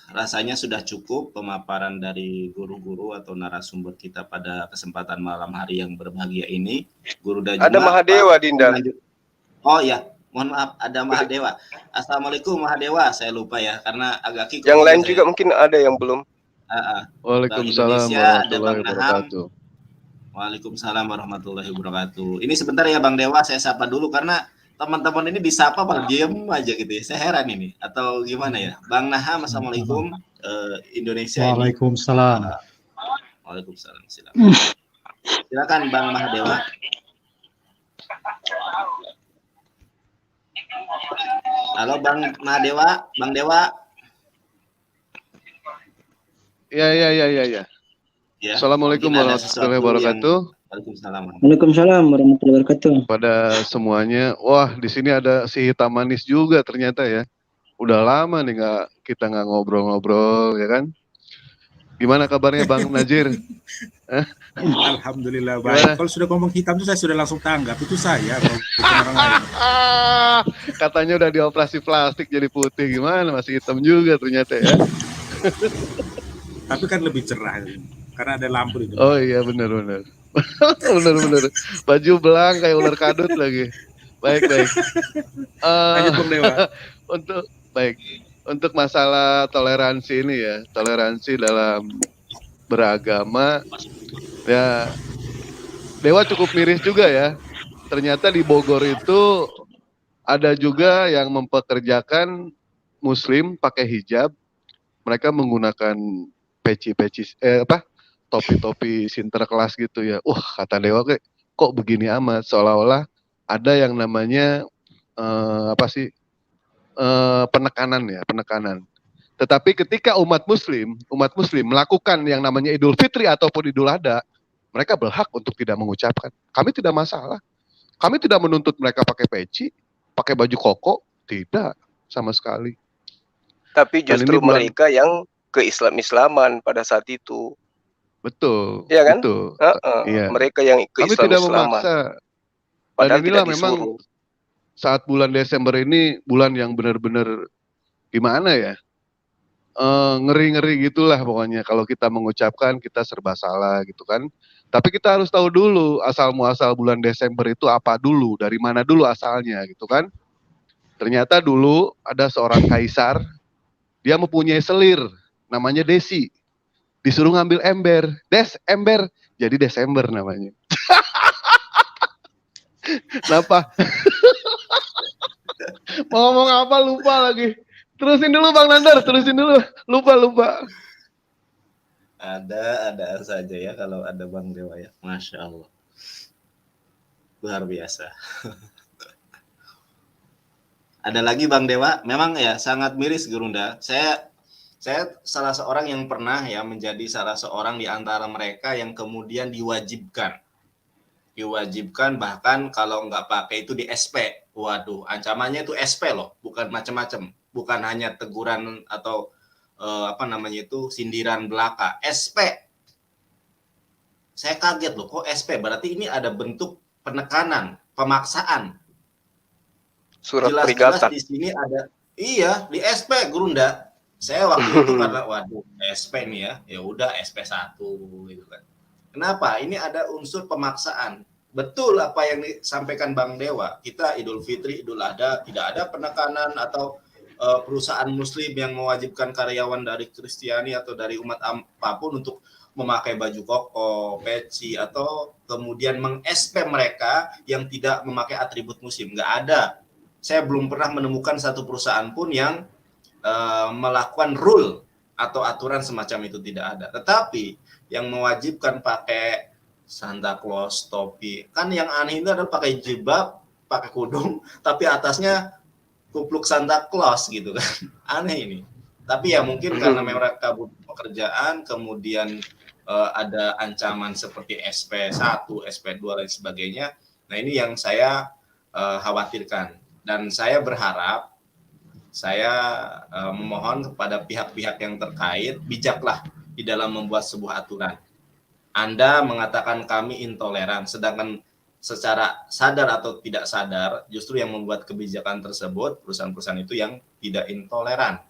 Rasanya sudah cukup pemaparan dari guru-guru atau narasumber kita pada kesempatan malam hari yang berbahagia ini. Guru dan ada Mahadewa, Dinda. Oh ya, mohon maaf, ada Mahadewa. Assalamualaikum Mahadewa, saya lupa ya karena agak kikuk. Yang lain juga mungkin ada yang belum. Waalaikumsalam warahmatullahi wabarakatuh. Waalaikumsalam warahmatullahi wabarakatuh. Ini sebentar ya Bang Dewa, saya sapa dulu karena teman-teman ini disapa malah diem aja gitu ya. Saya heran ini. Atau gimana ya? Bang Naham, Assalamualaikum. Indonesia ini. Waalaikumsalam. Waalaikumsalam. Silakan Bang Mahadewa. Halo Bang Mahadewa. Bang Dewa. Ya. Assalamualaikum warahmatullahi wabarakatuh. Waalaikumsalam warahmatullahi wabarakatuh. Pada semuanya, wah di sini ada si hitam manis juga ternyata ya. Udah lama nih kita nggak ngobrol-ngobrol ya kan. Gimana kabarnya Bang Najir? Alhamdulillah baik. Kalau sudah ngomong hitam itu saya sudah langsung tanggap. Itu saya kalau bukan orang lain. Katanya udah dioperasi plastik jadi putih, gimana masih hitam juga ternyata ya. Tapi kan lebih cerah karena ada lampu di depan. Oh iya benar. benar. Baju belang kayak ular kadut lagi. Baik. Untuk masalah toleransi ini ya, toleransi dalam beragama ya, Dewa cukup miris juga ya. Ternyata di Bogor itu ada juga yang mempekerjakan Muslim pakai hijab, mereka menggunakan topi-topi Sinterklas gitu ya. Kata Dewa kayak kok begini amat, seolah-olah ada yang namanya penekanan ya, penekanan. Tetapi ketika umat muslim melakukan yang namanya Idul Fitri ataupun Idul Adha, mereka berhak untuk tidak mengucapkan. Kami tidak masalah. Kami tidak menuntut mereka pakai peci, pakai baju koko, tidak sama sekali. Tapi Dan justru ini bulan, mereka yang ke-Islam-Islaman pada saat itu. betul, Iya kan? betul. Iya. Mereka yang Kami tidak ke-Islam-Islaman. memaksa. Dan Padahal inilah tidak memang disuruh. saat bulan Desember ini bulan yang benar-benar gimana ya? Ngeri-ngeri gitulah pokoknya. Kalau kita mengucapkan kita serba salah gitu kan. Tapi kita harus tahu dulu asal muasal bulan Desember itu apa dulu, dari mana dulu asalnya gitu kan. Ternyata dulu ada seorang kaisar, dia mempunyai selir, namanya Desi. Disuruh ngambil ember, ember, jadi Desember namanya. Kenapa? Mau ngomong apa lupa lagi. Terusin dulu Bang Nandar, terusin dulu. Lupa. Ada saja ya kalau ada Bang Dewa ya. Masya Allah. Luar biasa. Ada lagi Bang Dewa, memang ya sangat miris Gurunda. Saya salah seorang yang pernah ya menjadi salah seorang di antara mereka yang kemudian diwajibkan bahkan kalau nggak pakai itu di SP. Waduh, ancamannya itu SP loh, bukan macam-macam, bukan hanya teguran atau sindiran belaka. SP. Saya kaget loh, kok SP? Berarti ini ada bentuk penekanan, pemaksaan. Surat Jelas-jelas peringatan. di sini ada, iya di SP Gurunda. Saya waktu itu karena waduh SP nih ya udah SP 1 gitu kan. Kenapa? Ini ada unsur pemaksaan. Betul apa yang disampaikan Bang Dewa. Kita Idul Fitri, Idul Adha tidak ada penekanan atau perusahaan Muslim yang mewajibkan karyawan dari Kristiani atau dari umat apapun untuk memakai baju koko, peci, atau kemudian meng-SP mereka yang tidak memakai atribut Muslim. Nggak ada. Saya belum pernah menemukan satu perusahaan pun yang melakukan rule atau aturan semacam itu, tidak ada. Tetapi yang mewajibkan pakai Santa Claus, topi, kan yang aneh itu adalah pakai jilbab, pakai kudung, tapi atasnya kupluk Santa Claus gitu kan. Aneh ini. Tapi ya mungkin karena mereka butuh pekerjaan, kemudian ada ancaman seperti SP1, SP2 dan sebagainya. Nah ini yang saya khawatirkan. Dan saya berharap, saya memohon kepada pihak-pihak yang terkait, bijaklah di dalam membuat sebuah aturan. Anda mengatakan kami intoleran, sedangkan secara sadar atau tidak sadar, justru yang membuat kebijakan tersebut, perusahaan-perusahaan itu yang tidak intoleran.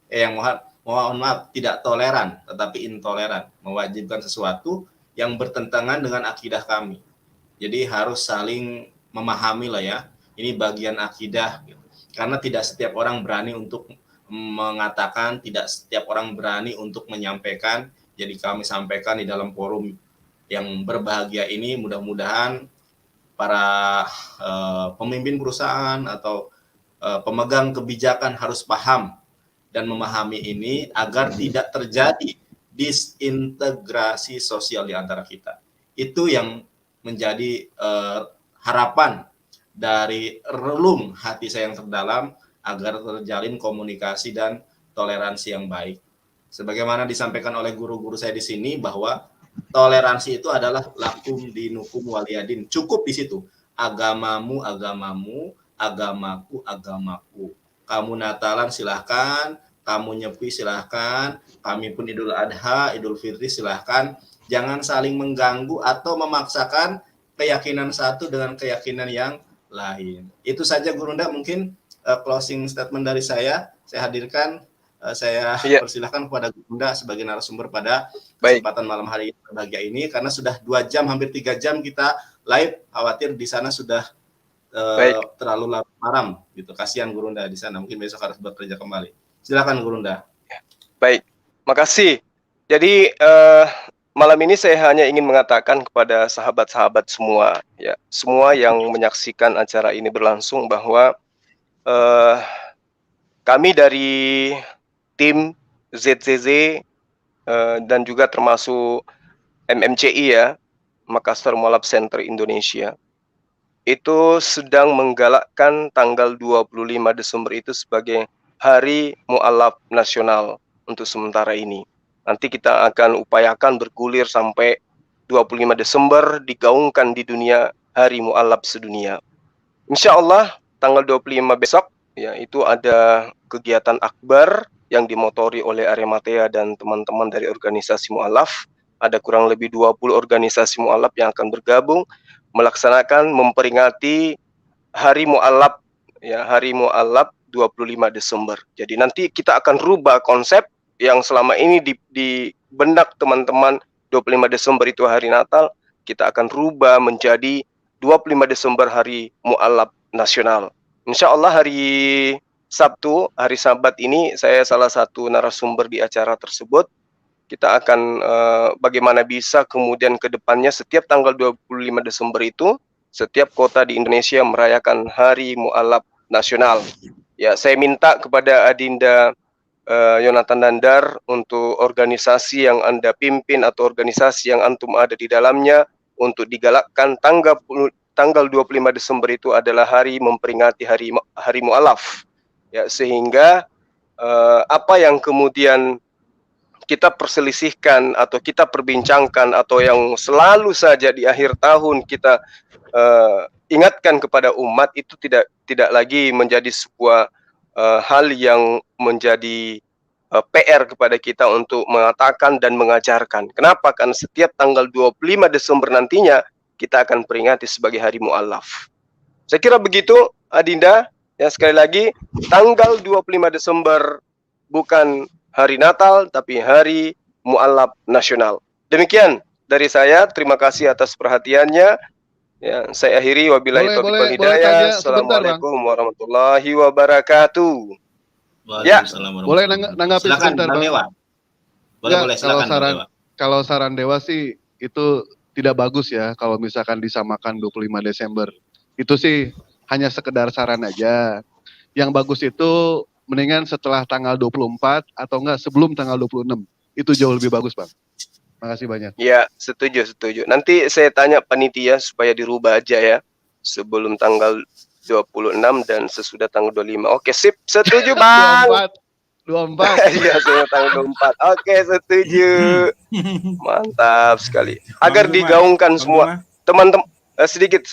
Yang mohon maaf, tidak toleran, tetapi intoleran. Mewajibkan sesuatu yang bertentangan dengan akidah kami. Jadi harus saling memahami lah ya, ini bagian akidah. Gitu. Karena tidak setiap orang berani untuk mengatakan, tidak setiap orang berani untuk menyampaikan. Jadi kami sampaikan di dalam forum yang berbahagia ini, mudah-mudahan para pemimpin perusahaan atau pemegang kebijakan harus paham dan memahami ini agar tidak terjadi disintegrasi sosial di antara kita. Itu yang menjadi harapan dari relung hati saya yang terdalam agar terjalin komunikasi dan toleransi yang baik. Sebagaimana disampaikan oleh guru-guru saya di sini bahwa toleransi itu adalah lakum dinukum waliyadin. Cukup di situ. Agamamu, agamamu, agamaku, agamaku. Kamu Natalan silahkan, kamu Nyepi silahkan, kami pun Idul Adha, Idul Fitri silahkan. Jangan saling mengganggu atau memaksakan keyakinan satu dengan keyakinan yang lain. Itu saja Gurunda, mungkin closing statement dari saya hadirkan. Saya persilahkan kepada Gurunda sebagai narasumber pada kesempatan malam hari yang berbahagia ini, karena sudah 2 jam, hampir 3 jam kita live, khawatir di sana sudah terlalu malam gitu. Kasihan Gurunda di sana, mungkin besok harus bekerja kembali. Silakan Gurunda. Baik, makasih. Jadi malam ini saya hanya ingin mengatakan kepada sahabat-sahabat semua, ya, semua yang menyaksikan acara ini berlangsung, bahwa kami dari tim ZZZ dan juga termasuk MMCI ya, Makassar Mualaf Center Indonesia itu sedang menggalakkan tanggal 25 Desember itu sebagai Hari Mualaf Nasional untuk sementara ini. Nanti kita akan upayakan bergulir sampai 25 Desember digaungkan di dunia Hari Mualaf sedunia. Insya Allah tanggal 25 besok ya itu ada kegiatan akbar yang dimotori oleh Arematea dan teman-teman dari organisasi Mualaf. Ada kurang lebih 20 organisasi Mualaf yang akan bergabung melaksanakan memperingati Hari Mualaf ya, Hari Mualaf 25 Desember. Jadi nanti kita akan rubah konsep yang selama ini di benak teman-teman 25 Desember itu hari Natal, kita akan rubah menjadi 25 Desember Hari Mualaf Nasional. Insya Allah hari Sabtu, hari Sabat ini saya salah satu narasumber di acara tersebut. Kita akan bagaimana bisa kemudian ke depannya setiap tanggal 25 Desember itu setiap kota di Indonesia merayakan Hari Mualaf Nasional. Ya, saya minta kepada Adinda Yonatan Nandar untuk organisasi yang Anda pimpin atau organisasi yang antum ada di dalamnya untuk digalakkan tanggal 25 Desember itu adalah hari memperingati hari Mualaf. Ya, sehingga apa yang kemudian kita perselisihkan atau kita perbincangkan atau yang selalu saja di akhir tahun kita ingatkan kepada umat itu tidak lagi menjadi sebuah hal yang menjadi PR kepada kita untuk mengatakan dan mengajarkan. Kenapa? Karena setiap tanggal 25 Desember nantinya kita akan peringati sebagai Hari Mualaf. Saya kira begitu, Adinda. Ya, sekali lagi, tanggal 25 Desember bukan hari Natal, tapi Hari Mualaf Nasional. Demikian dari saya. Terima kasih atas perhatiannya. Ya, saya akhiri wabillahi taufiq wal hidayah. Assalamualaikum warahmatullahi wabarakatuh. Ya, boleh nanggapi sebentar, Bang. Dewa. Boleh, silakan. Kalau saran Dewa sih itu tidak bagus ya kalau misalkan disamakan 25 Desember. Itu sih hanya sekedar saran aja. Yang bagus itu mendingan setelah tanggal 24 atau enggak sebelum tanggal 26. Itu jauh lebih bagus, Bang. Makasih banyak. Ya, setuju. Nanti saya tanya panitia supaya dirubah aja ya. Sebelum tanggal 26 dan sesudah tanggal 25. Oke, sip. Setuju, Bang. 24. Iya, sebelum tanggal 24. Oke, setuju. Mantap sekali. Agar digaungkan semua. Teman-teman, sedikit.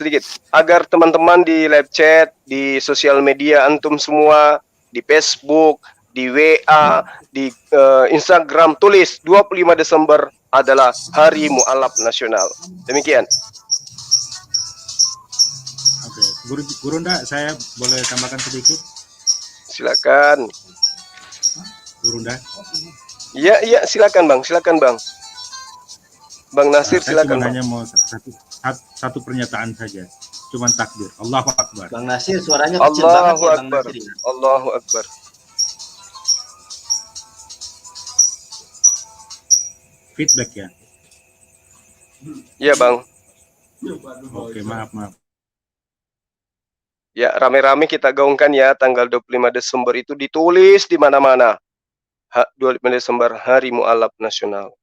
Agar teman-teman di live chat, di sosial media antum semua, di Facebook, di WA, di Instagram tulis 25 Desember adalah Hari Mualaf Nasional. Demikian. Oke, Guru Nda, saya boleh tambahkan sedikit? Silakan. Guru Nda. Iya, silakan Bang. Bang Nasir, silakan. Saya hanya mau satu pernyataan saja. Cuman takbir. Allahu Akbar. Bang Nasir, suaranya kecil banget ya, Bang Nasir. Allahu Akbar. Feedback ya? Iya, Bang. Oke, maaf. Ya, rame-rame kita gaungkan ya, tanggal 25 Desember itu ditulis di mana-mana. 25 Desember Hari Mualaf Nasional.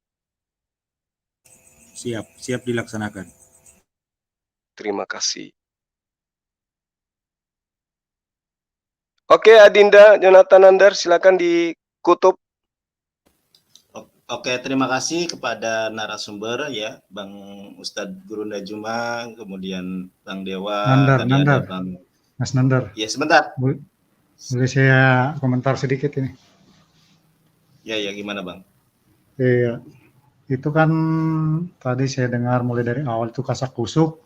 Siap dilaksanakan. Terima kasih. Oke, Adinda Yonatan Nandar, silakan dikutub. Oke, terima kasih kepada narasumber ya, Bang Ustadz Guru Nda Juma, kemudian Bang Dewa, Nandar. Bang Mas Nandar. Ya, sebentar. Boleh saya komentar sedikit ini? Ya, gimana Bang? Iya, itu kan tadi saya dengar mulai dari awal itu kasak kusuk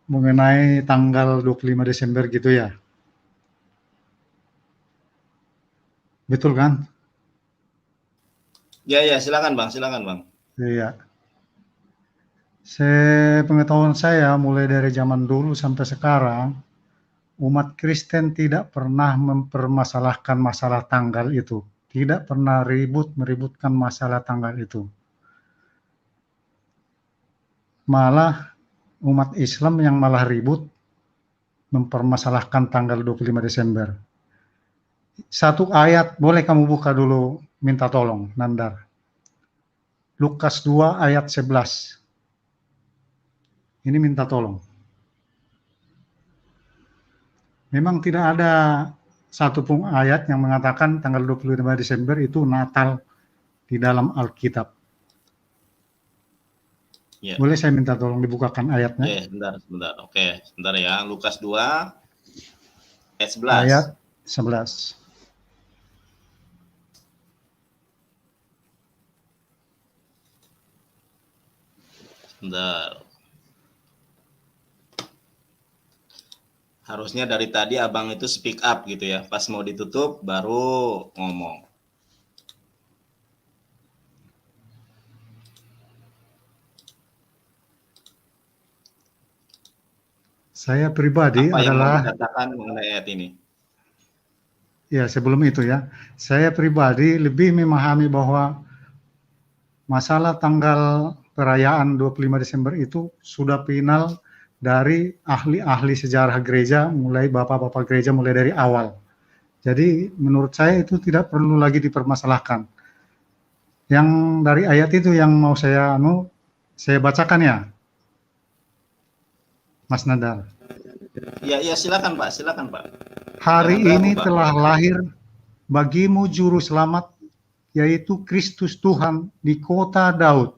mengenai tanggal 25 Desember gitu ya. Betul kan? Ya, silakan Bang. Iya. Pengetahuan saya mulai dari zaman dulu sampai sekarang, umat Kristen tidak pernah mempermasalahkan masalah tanggal itu. Tidak pernah meributkan masalah tanggal itu. Malah umat Islam yang malah ribut mempermasalahkan tanggal 25 Desember. Satu ayat, boleh kamu buka dulu, minta tolong, Nandar. Lukas 2 ayat 11. Ini minta tolong. Memang tidak ada satupun ayat yang mengatakan tanggal 25 Desember itu Natal di dalam Alkitab. Ya. Boleh saya minta tolong dibukakan ayatnya? Oke, sebentar. Oke, sebentar ya. Lukas 2 ayat 11. Ayat 11. Sebentar. Harusnya dari tadi abang itu speak up gitu ya. Pas mau ditutup baru ngomong. Saya pribadi Apa yang adalah mau dikatakan mengenai ayat ini? ya sebelum itu ya, saya pribadi lebih memahami bahwa masalah tanggal perayaan 25 Desember itu sudah final dari ahli-ahli sejarah gereja, mulai bapak-bapak gereja mulai dari awal. Jadi menurut saya itu tidak perlu lagi dipermasalahkan. Yang dari ayat itu yang mau saya bacakan ya, Mas Nadar. Ya silakan Pak, silakan Pak. Hari Jangan ini ragu, Pak. telah lahir bagimu juru selamat, yaitu Kristus Tuhan di kota Daud.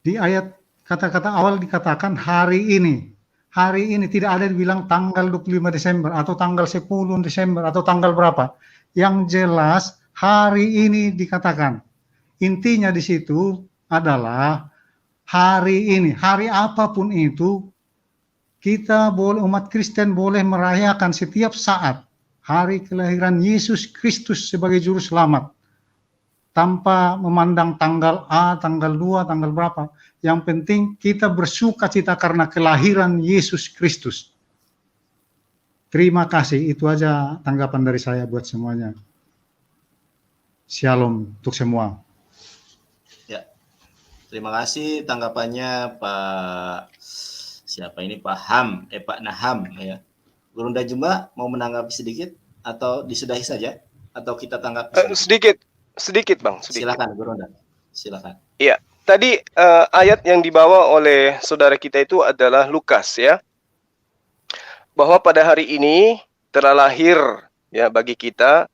Di ayat kata-kata awal dikatakan hari ini. Hari ini tidak ada dibilang tanggal 25 Desember atau tanggal 10 Desember atau tanggal berapa. Yang jelas hari ini dikatakan. Intinya di situ adalah hari ini, hari apapun itu, kita boleh, umat Kristen boleh merayakan setiap saat hari kelahiran Yesus Kristus sebagai juru selamat. Tanpa memandang tanggal A, tanggal 2, tanggal berapa. Yang penting kita bersuka cita karena kelahiran Yesus Kristus. Terima kasih, itu aja tanggapan dari saya buat semuanya. Shalom untuk semua. Ya, terima kasih tanggapannya Pak siapa ini Pak Naham ya. Gurunda Juma mau menanggapi sedikit atau disudahi saja atau kita tanggapi sedikit Bang, sedikit. Silakan Gurunda. Silakan. Iya, tadi ayat yang dibawa oleh saudara kita itu adalah Lukas ya. Bahwa pada hari ini telah lahir ya bagi kita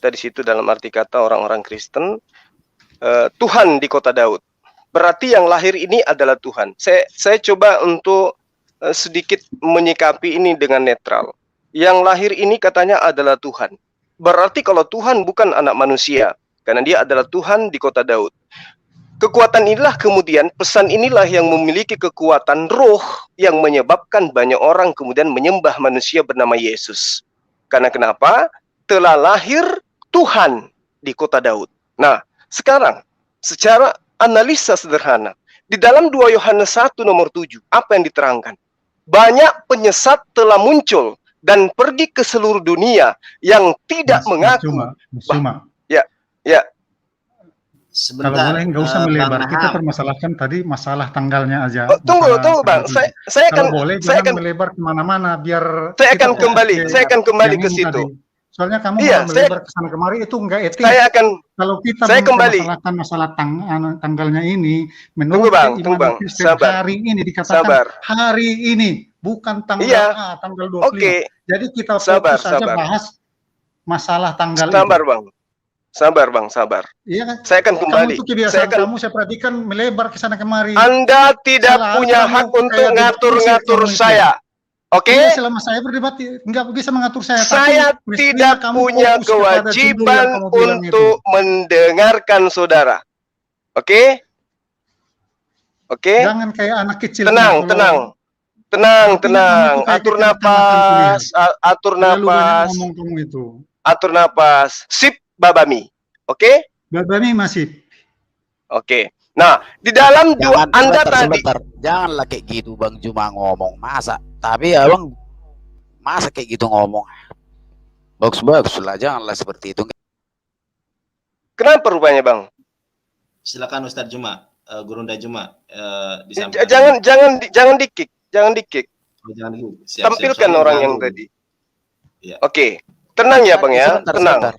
di situ dalam arti kata orang-orang Kristen Tuhan di kota Daud. Berarti yang lahir ini adalah Tuhan. Saya coba untuk sedikit menyikapi ini dengan netral. Yang lahir ini katanya adalah Tuhan. Berarti kalau Tuhan bukan anak manusia, karena dia adalah Tuhan di kota Daud. Kekuatan inilah kemudian, pesan inilah yang memiliki kekuatan roh yang menyebabkan banyak orang kemudian menyembah manusia bernama Yesus. Karena kenapa? Telah lahir Tuhan di kota Daud. Nah, sekarang secara analisa sederhana, di dalam 2 Yohanes 1 nomor 7, apa yang diterangkan? Banyak penyesat telah muncul dan pergi ke seluruh dunia yang tidak mengaku. Ya. Sebentar. Kalau boleh nggak usah melebar, kita permasalahkan tadi masalah tanggalnya aja. Tunggu Bang, saya akan melebar kemana-mana biar. Saya akan kembali ke situ. Soalnya kamu melebar ke sana kemari itu enggak etis. Kalau kita memasalahkan masalah tanggalnya ini, menurut Tunggu bang, sabar. Hari ini dikatakan hari ini, bukan tanggal A, tanggal 25. Oke. Jadi kita fokus saja bahas masalah tanggal itu. Sabar bang. Iya kan? Saya akan kembali. Kamu itu kebiasaan kamu, saya perhatikan melebar ke sana kemari. Anda tidak punya hak untuk ngatur-ngatur saya. Oke, selama saya berdebat nggak bisa mengatur saya. Saya tidak punya kewajiban untuk mendengarkan saudara. Oke? Jangan kayak anak kecil. Tenang. Atur napas. Sip, Babami. Oke? Babami masih. Oke. Nah, di dalam dua Anda tadi. Janganlah kayak gitu Bang Juma ngomong masa. Tapi abang masa kayak gitu ngomong. Bagus lah, janganlah seperti itu. Kenapa rupanya Bang? Silakan Ustadz Juma, Gurunda Juma. Jangan di-kick. Jangan dulu. Tampilkan orang yang tadi. Ya. Oke. Tenang ya Bang ya, tenang.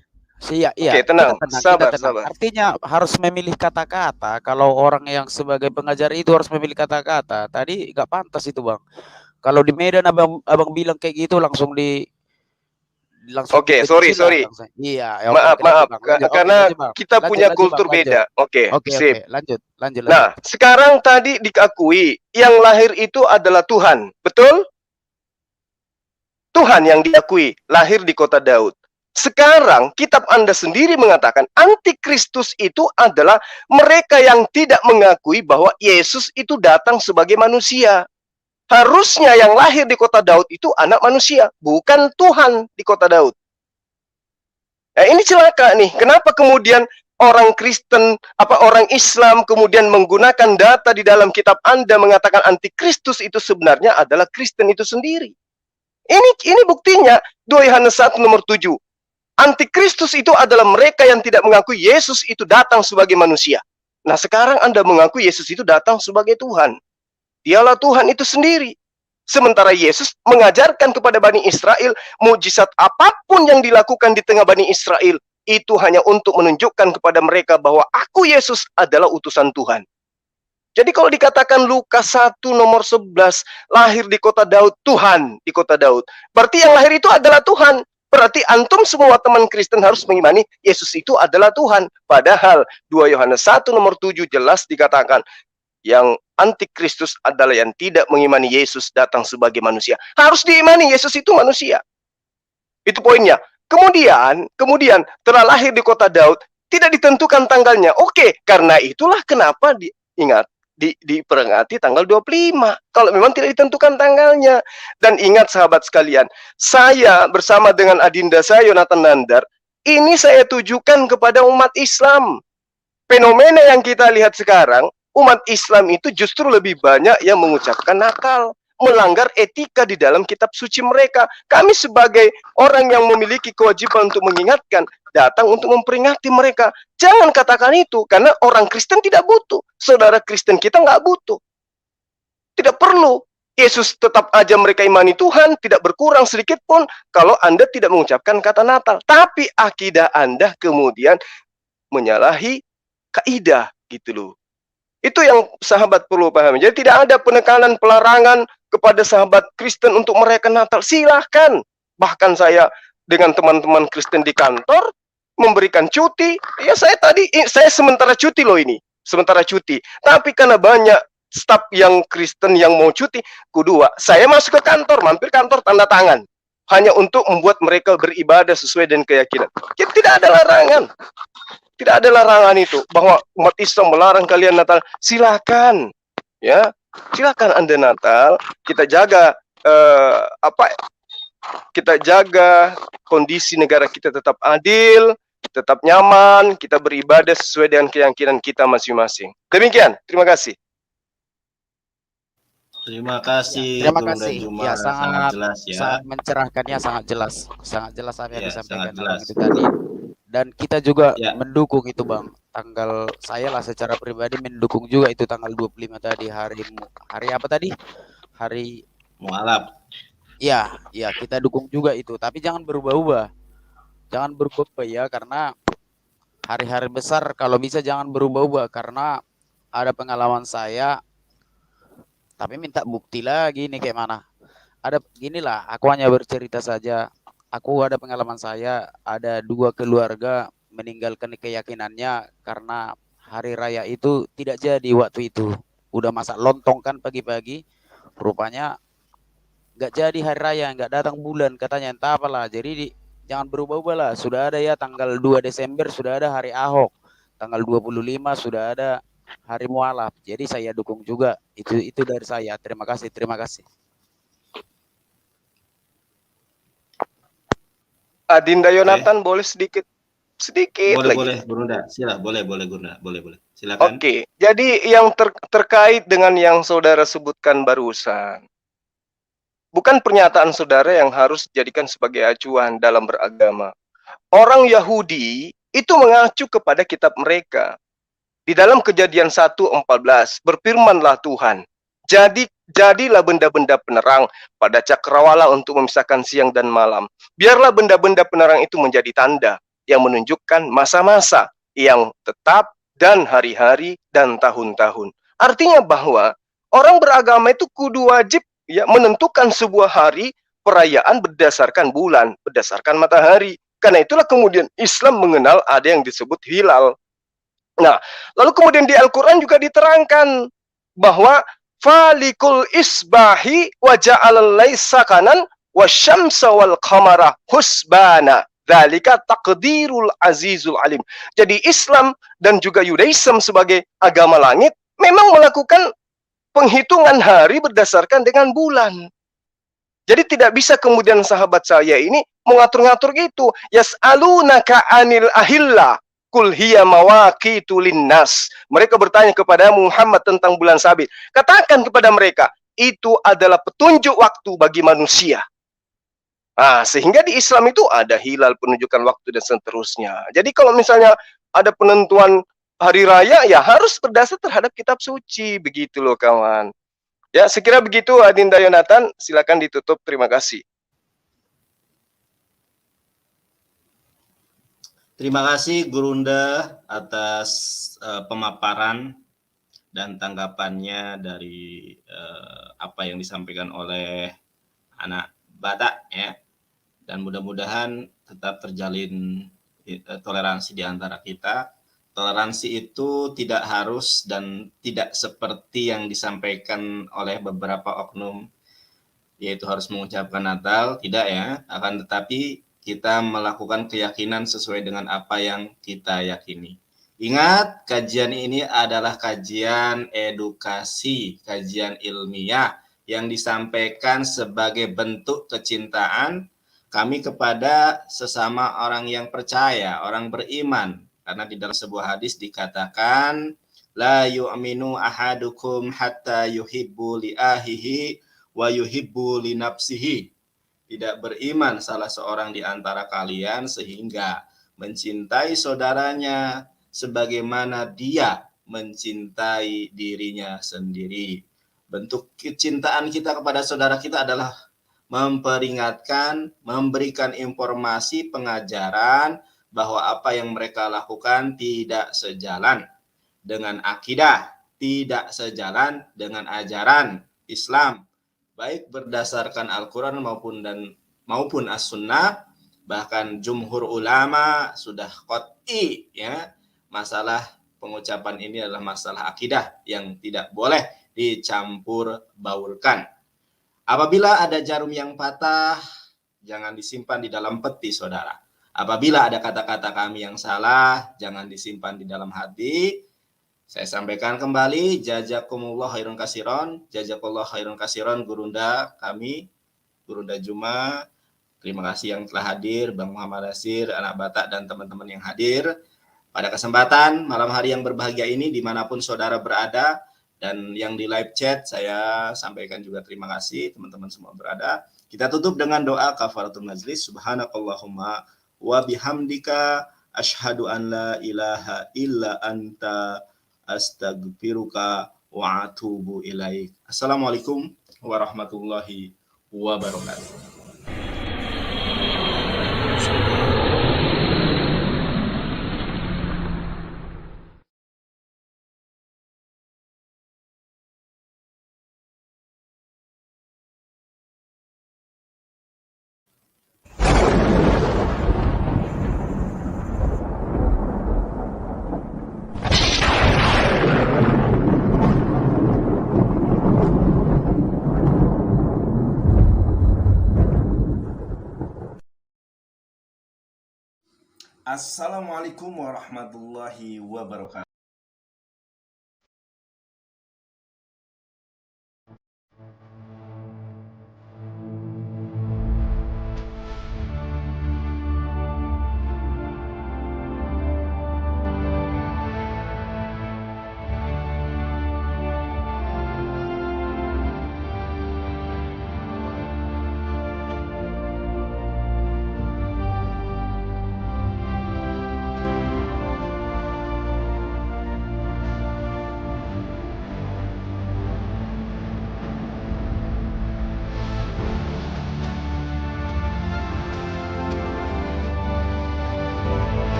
Iya, Oke, tenang, kita sabar, tenang. sabar. Artinya harus memilih kata-kata. Kalau orang yang sebagai pengajar itu harus memilih kata-kata. Tadi nggak pantas itu, Bang. Kalau di Medan abang bilang kayak gitu langsung Oke, sorry. langsung. Iya, ya, Maaf, oke, lanjut, Bang. Lanjut. Oke, karena lanjut, Bang. kita Lanjut, punya Bang, kultur lanjut. beda. Oke, Oke, sip. lanjut. Nah, sekarang tadi diakui yang lahir itu adalah Tuhan, betul? Tuhan yang diakui lahir di kota Daud. Sekarang kitab Anda sendiri mengatakan antikristus itu adalah mereka yang tidak mengakui bahwa Yesus itu datang sebagai manusia. Harusnya yang lahir di kota Daud itu anak manusia, bukan Tuhan di kota Daud. Nah, ini celaka nih. Kenapa kemudian orang Kristen, orang Islam kemudian menggunakan data di dalam kitab Anda mengatakan antikristus itu sebenarnya adalah Kristen itu sendiri. Ini buktinya 2 Yohanes 1 nomor 7. Antikristus itu adalah mereka yang tidak mengakui Yesus itu datang sebagai manusia. Nah, sekarang Anda mengaku Yesus itu datang sebagai Tuhan. Dialah Tuhan itu sendiri. Sementara Yesus mengajarkan kepada Bani Israel, mukjizat apapun yang dilakukan di tengah Bani Israel, itu hanya untuk menunjukkan kepada mereka bahwa aku Yesus adalah utusan Tuhan. Jadi kalau dikatakan Lukas 1 nomor 11, lahir di kota Daud, Tuhan di kota Daud. Berarti yang lahir itu adalah Tuhan. Berarti antum semua teman Kristen harus mengimani Yesus itu adalah Tuhan. Padahal 2 Yohanes 1 nomor 7 jelas dikatakan, yang antikristus adalah yang tidak mengimani Yesus datang sebagai manusia. Harus diimani Yesus itu manusia. Itu poinnya. Kemudian telah lahir di kota Daud, tidak ditentukan tanggalnya. Oke, karena itulah kenapa diperingati tanggal 25. Kalau memang tidak ditentukan tanggalnya. Dan ingat sahabat sekalian, saya bersama dengan adinda saya Yonatan Nandar, ini saya tujukan kepada umat Islam. Fenomena yang kita lihat sekarang, umat Islam itu justru lebih banyak yang mengucapkan Natal, melanggar etika di dalam kitab suci mereka. Kami sebagai orang yang memiliki kewajiban untuk mengingatkan, datang untuk memperingati mereka. Jangan katakan itu, karena orang Kristen tidak butuh. Saudara Kristen kita nggak butuh. Tidak perlu. Yesus tetap aja mereka imani Tuhan, tidak berkurang sedikit pun kalau Anda tidak mengucapkan kata Natal. Tapi akidah Anda kemudian menyalahi kaidah gitu loh. Itu yang sahabat perlu pahami. Jadi tidak ada penekanan, pelarangan kepada sahabat Kristen untuk merayakan Natal. Silahkan. Bahkan saya dengan teman-teman Kristen di kantor memberikan cuti. Ya saya sementara cuti loh ini. Sementara cuti. Tapi karena banyak staf yang Kristen yang mau cuti, kedua, saya masuk ke kantor, mampir kantor tanda tangan. Hanya untuk membuat mereka beribadah sesuai dengan keyakinan. Jadi tidak ada larangan. Tidak ada larangan itu bahwa umat Islam melarang kalian Natal. Silakan, ya, silakan Anda Natal. Kita jaga kita jaga kondisi negara kita tetap adil, tetap nyaman. Kita beribadah sesuai dengan keyakinan kita masing-masing. Demikian, terima kasih. Terima kasih. Terima kasih. Ya, sangat jelas ya. Sangat mencerahkannya, sangat jelas apa yang Ya, disampaikan sangat jelas. itu tadi. Dan kita juga Ya. mendukung itu, Bang. Saya lah secara pribadi mendukung juga itu tanggal 25 tadi, hari apa tadi? Hari Mualaf. ya, kita dukung juga itu. Tapi jangan berubah-ubah. Jangan berubah ya, karena hari-hari besar kalau bisa jangan berubah-ubah, karena ada pengalaman saya. Tapi minta bukti lagi nih kayak mana. Ada ginilah, aku hanya bercerita saja. Aku ada pengalaman saya, ada 2 keluarga meninggalkan keyakinannya karena hari raya itu tidak jadi waktu itu. Udah masak lontong kan pagi-pagi, rupanya nggak jadi hari raya, nggak datang bulan katanya, entah apalah. Jadi jangan berubah-ubah lah. Sudah ada ya tanggal 2 Desember sudah ada hari Ahok, tanggal 25 sudah ada hari Mualaf. Jadi saya dukung juga. Itu dari saya. Terima kasih. Adinda Yonatan boleh sedikit Boleh, Gurunda. Boleh, Gurunda. Boleh. Silakan. Oke, jadi yang terkait dengan yang saudara sebutkan barusan, bukan pernyataan saudara yang harus dijadikan sebagai acuan dalam beragama. Orang Yahudi itu mengacu kepada kitab mereka. Di dalam Kejadian 1:14, berfirmanlah Tuhan, jadilah benda-benda penerang pada cakrawala untuk memisahkan siang dan malam. Biarlah benda-benda penerang itu menjadi tanda. yang menunjukkan masa-masa yang tetap dan hari-hari dan tahun-tahun. Artinya bahwa orang beragama itu kudu wajib ya menentukan sebuah hari perayaan berdasarkan bulan, berdasarkan matahari. Karena itulah kemudian Islam mengenal ada yang disebut hilal. Nah, lalu kemudian di Al-Quran juga diterangkan bahwa falikul isbahi wa ja'alal laisa kanan wasyamsa wal qamara husbana. Dzalika taqdirul azizul alim. Jadi Islam dan juga Yudaism sebagai agama langit memang melakukan penghitungan hari berdasarkan dengan bulan. Jadi tidak bisa kemudian sahabat saya ini mengatur-ngatur gitu. Yas'alunaka anil ahilla kul hiya mawaqitu linnas. Mereka bertanya kepada Muhammad tentang bulan sabit. Katakan kepada mereka, itu adalah petunjuk waktu bagi manusia. Nah, sehingga di Islam itu ada hilal, penunjukan waktu dan seterusnya. Jadi kalau misalnya ada penentuan hari raya, ya harus berdasar terhadap kitab suci. Begitu loh kawan. Ya, sekira begitu Adinda Yonatan. Silakan ditutup. Terima kasih. Terima kasih Gurunda atas pemaparan dan tanggapannya dari apa yang disampaikan oleh anak Batak ya. Dan mudah-mudahan tetap terjalin toleransi di antara kita. Toleransi itu tidak harus dan tidak seperti yang disampaikan oleh beberapa oknum, yaitu harus mengucapkan Natal, tidak ya. Akan tetapi kita melakukan keyakinan sesuai dengan apa yang kita yakini. Ingat, kajian ini adalah kajian edukasi, kajian ilmiah yang disampaikan sebagai bentuk kecintaan kami kepada sesama orang yang percaya, orang beriman. Karena di dalam sebuah hadis dikatakan, la yu'minu ahadukum hatta yuhibbu li ahihi wa yuhibbu li nafsihi. Tidak beriman salah seorang di antara kalian sehingga mencintai saudaranya sebagaimana dia mencintai dirinya sendiri. Bentuk kecintaan kita kepada saudara kita adalah memperingatkan, memberikan informasi, pengajaran bahwa apa yang mereka lakukan tidak sejalan dengan akidah, tidak sejalan dengan ajaran Islam, baik berdasarkan Al-Quran maupun As-Sunnah. Bahkan jumhur ulama sudah qat'i ya, masalah pengucapan ini adalah masalah akidah yang tidak boleh dicampur baurkan. Apabila ada jarum yang patah, jangan disimpan di dalam peti, saudara. Apabila ada kata-kata kami yang salah, jangan disimpan di dalam hati. Saya sampaikan kembali, jazakumullah khairun kasiron, jazakallah khairun kasiron, Gurunda kami, Gurunda Juma. Terima kasih yang telah hadir, Bang Muhammad Nasir, anak Batak, dan teman-teman yang hadir. Pada kesempatan malam hari yang berbahagia ini, dimanapun saudara berada, dan yang di live chat saya sampaikan juga terima kasih teman-teman semua berada. Kita tutup dengan doa kafaratul majlis. Subhanakallahumma wa bihamdika asyhadu an la ilaha illa anta astaghfiruka wa atubu ilaik. Assalamualaikum warahmatullahi wabarakatuh. Assalamualaikum warahmatullahi wabarakatuh.